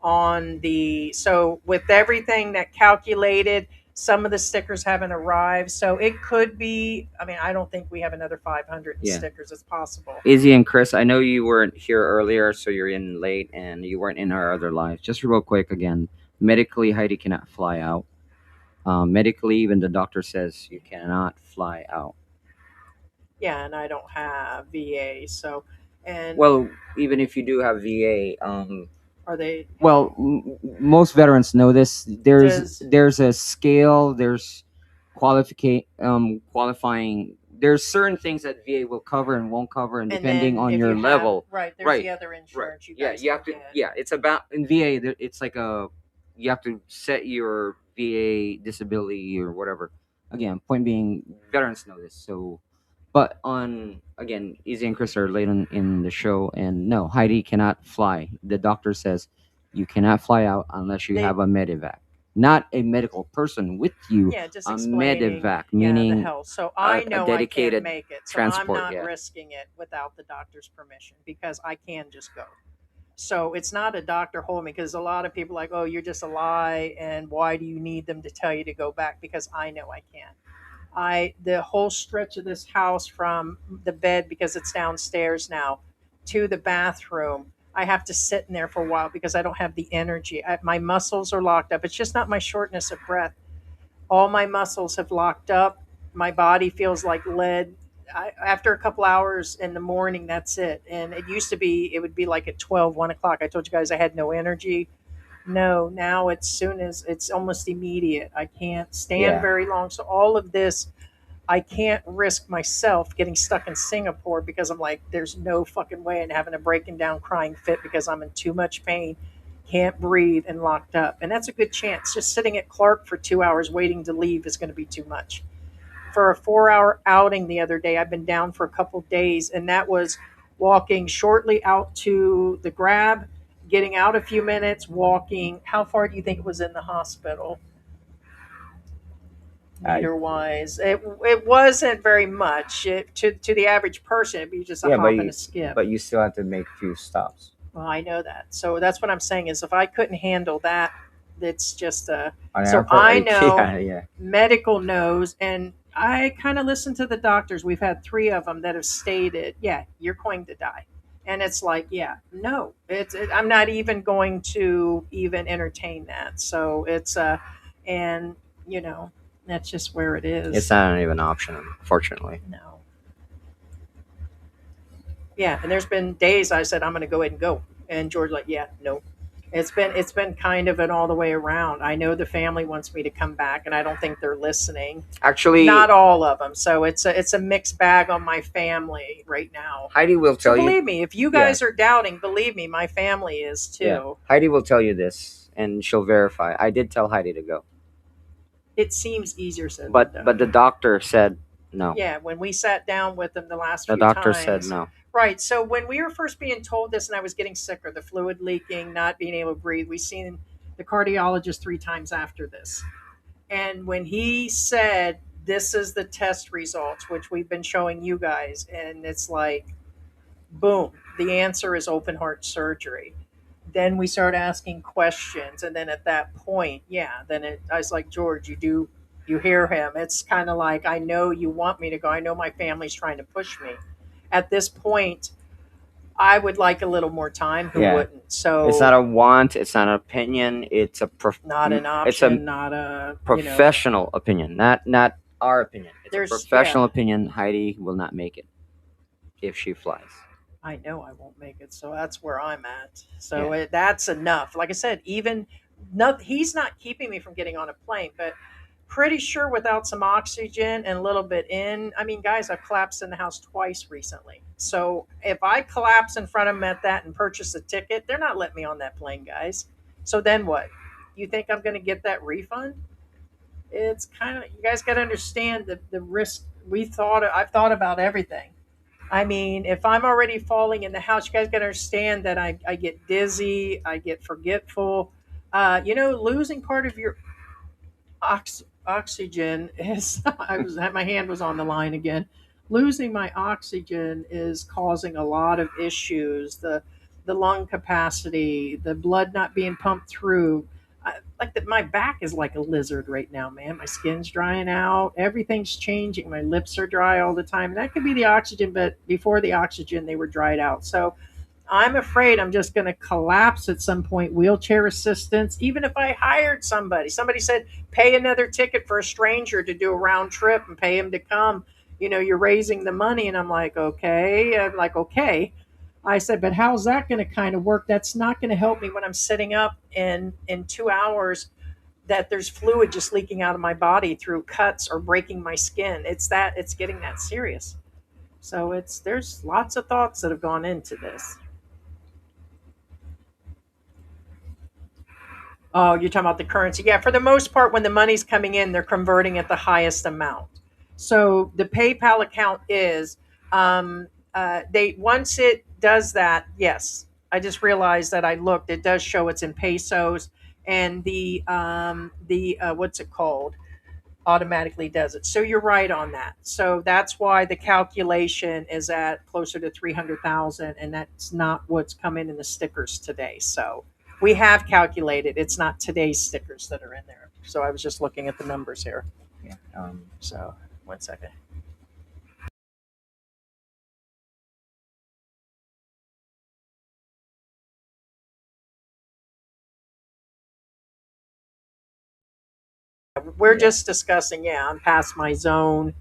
on the. So with everything that calculated, some of the stickers haven't arrived. So it could be. I mean, I don't think we have another 500 Yeah. stickers. It's possible. Izzy and Chris, I know you weren't here earlier, so you're in late, and you weren't in our other lives. Just real quick again, medically, Heidi cannot fly out. Medically, even the doctor says you cannot fly out. Yeah, and I don't have VA. So, and Well, even if you do have VA, are they? well, most veterans know this. Does There's a scale. There's qualifying. There's certain things that VA will cover and won't cover, and and depending then on if your you have level, right, there's right, the other right, insurance you yeah, guys you have can to. get. Yeah, it's about in VA. It's like you have to set your VA disability or whatever. Again, point being, veterans know this. So, but on again, Izzy and Chris are late in the show, and no, Heidi cannot fly. The doctor says you cannot fly out unless you They- have a medevac, not a medical person with you. Yeah, just A explaining. medevac, The meaning health. So I know I dedicated can't make it. So transport, I'm not yeah. risking it without the doctor's permission because I can just go. So it's not a doctor holding me because a lot of people are like, oh, you're just a lie, and why do you need them to tell you to go back? Because I know I can't. The whole stretch of this house from the bed because it's downstairs now to the bathroom. I have to sit in there for a while because I don't have the energy. My muscles are locked up. It's just not my shortness of breath. All my muscles have locked up. My body feels like lead. After a couple hours in the morning, that's it. And it used to be, it would be like at 12, 1 o'clock. I told you guys I had no energy. No, now it's soon as it's almost immediate. I can't stand Yeah. very long. So all of this, I can't risk myself getting stuck in Singapore because I'm like, there's no fucking way, and having a breaking down crying fit because I'm in too much pain, can't breathe, and locked up. And that's a good chance. Just sitting at Clark for 2 hours waiting to leave is going to be too much. For a 4 hour outing the other day, I've been down for a couple days, and that was walking shortly out to the grab, getting out a few minutes, walking. How far do you think it was in the hospital? Meter wise, it wasn't very much. To the average person, it'd be just a Yeah, hop but and you a skip. but you still have to make a few stops. Well, I know that. So that's what I'm saying is if I couldn't handle that, it's just a. On So airport, I know yeah. medical knows, and I kind of listen to the doctors. We've had 3 of them that have stated, yeah, you're going to die. And it's like, yeah, no, I'm not even going to even entertain that. So and you know, that's just where it is. It's not even an option, unfortunately. No. Yeah, and there's been days I said I'm going to go ahead and go, and George like, yeah, no. It's been kind of an all the way around. I know the family wants me to come back, and I don't think they're listening. Actually, Not all of them. So it's a mixed bag on my family right now. Heidi will So tell you. believe me, if you guys are doubting, believe me, my family is too. Yeah. Heidi will tell you this, and she'll verify. I did tell Heidi to go, It seems easier said but than done. but the doctor said no. Yeah, when we sat down with them the last The few doctor times, said no. Right. So when we were first being told this and I was getting sicker, the fluid leaking, not being able to breathe, we seen the cardiologist 3 times after this. And when he said, this is the test results, which we've been showing you guys, and it's like, boom, the answer is open heart surgery. Then we start asking questions. And then at that point, yeah, I was like, George, you hear him. It's kind of like, I know you want me to go. I know my family's trying to push me. At this point, I would like a little more time. Who Yeah. wouldn't? So It's not a want. It's not an opinion. It's a not an It's option, a not a professional opinion, not our opinion. It's a There's- professional yeah. opinion. Heidi will not make it if she flies. I know I won't make it, so that's where I'm at. So that's enough. Like I said, he's not keeping me from getting on a plane, but pretty sure without some oxygen and a little bit in. I mean, guys, I've collapsed in the house twice recently. So if I collapse in front of them at that and purchase a ticket, they're not letting me on that plane, guys. So then what? You think I'm going to get that refund? it's kind of, you guys got to understand the risk. I've thought about everything. I mean, if I'm already falling in the house, you guys got to understand that I get dizzy, I get forgetful. Losing part of your oxygen is my hand was on the line again. Losing my oxygen is causing a lot of issues. The lung capacity, the blood not being pumped through. My back is like a lizard right now, man. My skin's drying out. Everything's changing. My lips are dry all the time. And that could be the oxygen, but before the oxygen, they were dried out. So I'm afraid I'm just going to collapse at some point, wheelchair assistance. Even if I hired somebody said, pay another ticket for a stranger to do a round trip and pay him to come. You're raising the money. And I'm like, okay. I'm like, okay. I said, but how's that going to kind of work? That's not going to help me when I'm sitting up in 2 hours that there's fluid just leaking out of my body through cuts or breaking my skin. It's getting that serious. So there's lots of thoughts that have gone into this. Oh, you're talking about the currency. Yeah, for the most part, when the money's coming in, they're converting at the highest amount. So the PayPal account is, they once it does that, yes. I just realized that I looked. It does show it's in pesos, and the what's it called? Automatically does it. So you're right on that. So that's why the calculation is at closer to 300,000, and that's not what's coming in the stickers today. So we have calculated it's not today's stickers that are in there. So I was just looking at the numbers here. Yeah. So 1 second. We're Yeah. just discussing. Yeah, I'm past my zone.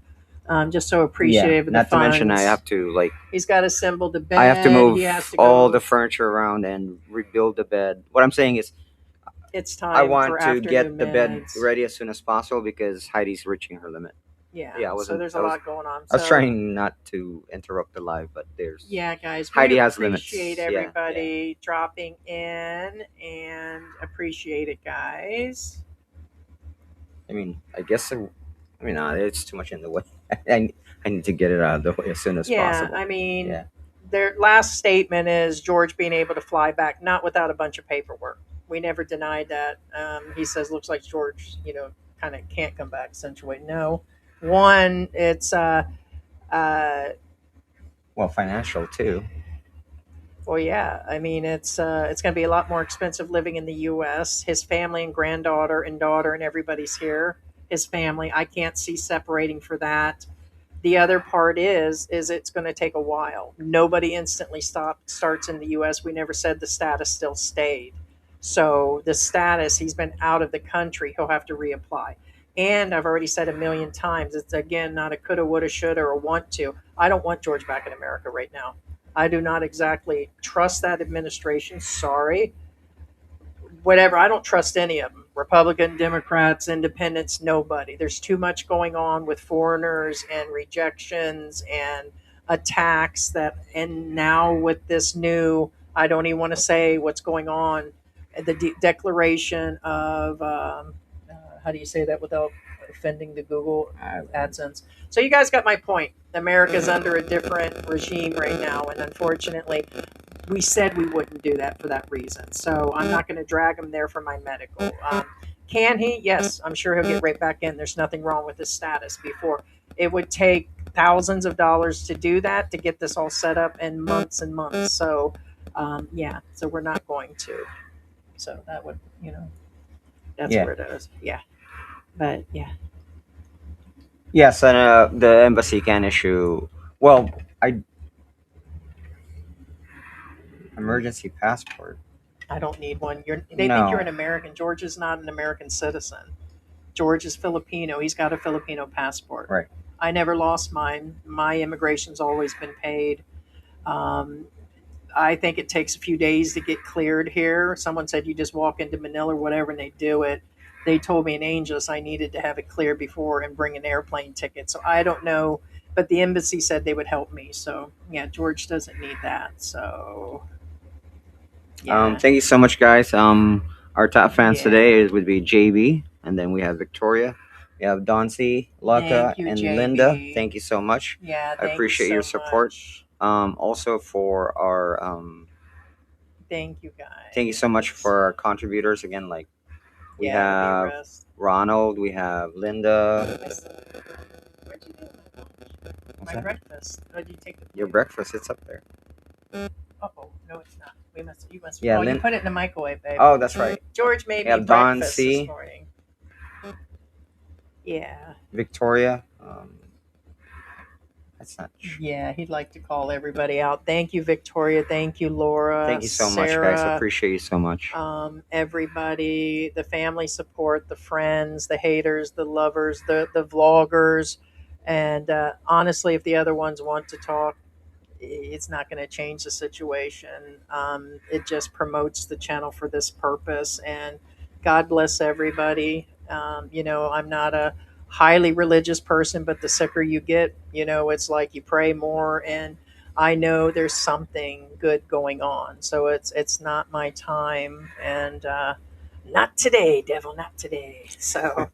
Just so Yeah. appreciative of the Not to mention, I funds. have to like He's got to assemble the bed. I have to move He has to all go. the furniture around and rebuild the bed. What I'm saying is, It's I time want for to afternoon get the bed meds. ready as soon as possible because Heidi's reaching her limit. Yeah. Yeah, I So wasn't. there's a lot going on. I was So trying not to interrupt the live, but there's. yeah, guys, we Heidi has limits. appreciate Yeah, everybody dropping in and appreciate it, guys. I mean, I guess. It's too much in the way. I, I need to get it out of the way as soon as Yeah, possible. I mean, Yeah. their last statement is George being able to fly back, not without a bunch of paperwork. We never denied that. He says, looks like George, kind of can't come back. Accentuate. No. One, it's uh, Well, financial too. well, yeah. I mean, it's going to be a lot more expensive living in the U.S. His family and granddaughter and daughter and everybody's here. His family, I can't see separating for that. The other part is it's going to take a while. Nobody instantly starts in the U.S. We never said the status still stayed. So the status, he's been out of the country. He'll have to reapply. And I've already said a million times, it's again not a coulda, woulda, shoulda, or want to. I don't want George back in America right now. I do not exactly trust that administration. Sorry. Whatever. I don't trust any of them. Republican, Democrats, Independents, nobody. There's too much going on with foreigners and rejections and attacks and now with this new, I don't even want to say what's going on, the declaration of, how do you say that without offending the Google AdSense? So you guys got my point. America's under a different regime right now, and unfortunately, we said we wouldn't do that for that reason. So I'm not going to drag him there for my medical. Can he? Yes, I'm sure he'll get right back in. There's nothing wrong with his status before. It would take thousands of dollars to do that, to get this all set up, and months and months. So, yeah, so we're not going to. So that would, that's Yeah. where it is. Yeah. But yeah. Yes, and the embassy can issue. Well, I emergency passport. I don't need one. They think No. you're an American. George is not an American citizen. George is Filipino. He's got a Filipino passport. Right. I never lost mine. My immigration's always been paid. Um, I think it takes a few days to get cleared here. Someone said you just walk into Manila or whatever and they do it. They told me in Angeles I needed to have it cleared before and bring an airplane ticket. So I don't know, but the embassy said they would help me. So yeah, George doesn't need that. So yeah. Thank you so much, guys. Our top fans Yeah. today would be JB, and then we have Victoria, We have Doncy, Laka, Thank you, and JB. Linda. Thank you so much. Yeah, I thank appreciate you so your support. much. Also for our Thank you, guys. thank you so much for our contributors again. Like we Yeah, it'll be a have rest. Ronald, we have Linda. Where'd you do What's my that? breakfast? Oh, did you take the Your plate? breakfast, it's up there. Oh, no, it's not. You must. Yeah, Oh, you Lin- put it in the microwave, babe. Oh, that's right. George made We me have Don breakfast C. this morning. Yeah. Victoria. That's not true. Yeah, he'd like to call everybody out. Thank you, Victoria. Thank you, Laura. Thank you so much, Sarah, guys. I appreciate you so much. everybody, the family support, the friends, the haters, the lovers, the vloggers. And honestly, if the other ones want to talk, it's not going to change the situation. It just promotes the channel for this purpose. And God bless everybody. I'm not a highly religious person, but the sicker you get, it's like you pray more. And I know there's something good going on. So it's not my time. And not today, devil, not today. So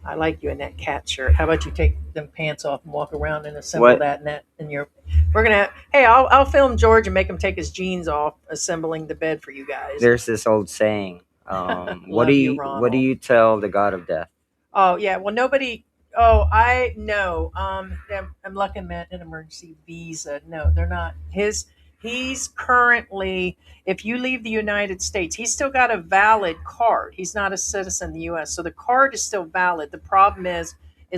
I like you in that cat shirt. How about you take them pants off and walk around and assemble What? that net in your? We're gonna. Hey, I'll film George and make him take his jeans off, assembling the bed for you guys. There's this old saying. Love What do you, you Ronald. tell the god of death? Oh yeah. Well, nobody. Oh, I know. I'm lucky I'm at an emergency visa. No, they're not. He's currently. If you leave the United States, he's still got a valid card. He's not a citizen of the U.S., so the card is still valid. The problem is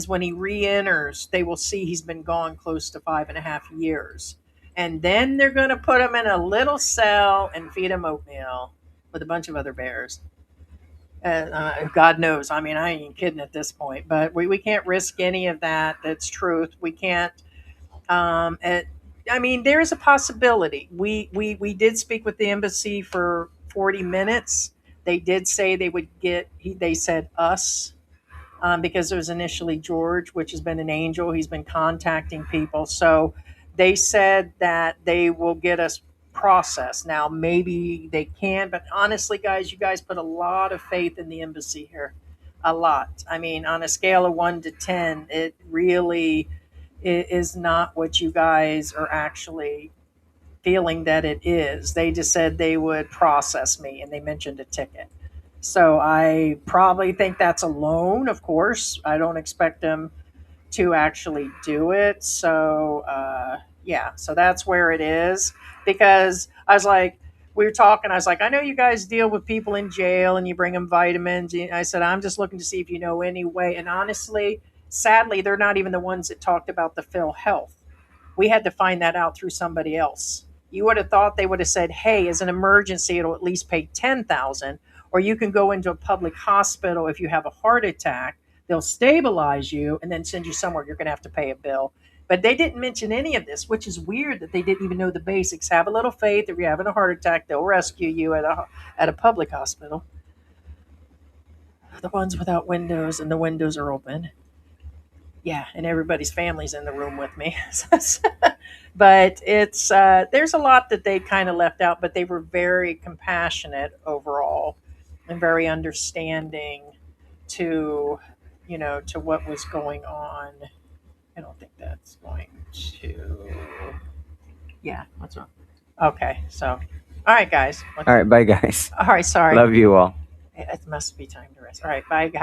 when he re-enters, they will see he's been gone close to 5.5 years, and then they're going to put him in a little cell and feed him oatmeal with a bunch of other bears. God knows. I mean, I ain't kidding at this point, but we can't risk any of that. That's truth. We can't. I mean, there is a possibility. We did speak with the embassy for 40 minutes. They did say they would get. They said us because it was initially George, which has been an angel. He's been contacting people, so they said that they will get us process. Now, maybe they can, but honestly, guys, you guys put a lot of faith in the embassy here. A lot. I mean, on a scale of 1 to 10, it really is not what you guys are actually feeling that it is. They just said they would process me and they mentioned a ticket. So I probably think that's a loan, of course. I don't expect them to actually do it. So yeah, so that's where it is. Because I was like, we were talking. I was like, I know you guys deal with people in jail and you bring them vitamins. I said, I'm just looking to see if you know any way. And honestly, sadly, they're not even the ones that talked about the Phil Health. We had to find that out through somebody else. You would have thought they would have said, "Hey, as an emergency, it'll at least pay 10,000, or you can go into a public hospital if you have a heart attack. They'll stabilize you and then send you somewhere. You're going to have to pay a bill." But they didn't mention any of this, which is weird that they didn't even know the basics. Have a little faith. If you're having a heart attack, they'll rescue you at a public hospital. The ones without windows, and the windows are open. Yeah, and everybody's family's in the room with me. But it's there's a lot that they kind of left out, but they were very compassionate overall and very understanding to to what was going on. I don't think that's going to. Yeah, what's wrong? Okay, so all right, guys. All right, bye, guys. All right, sorry. Love you all. It must be time to rest. All right, bye, guys.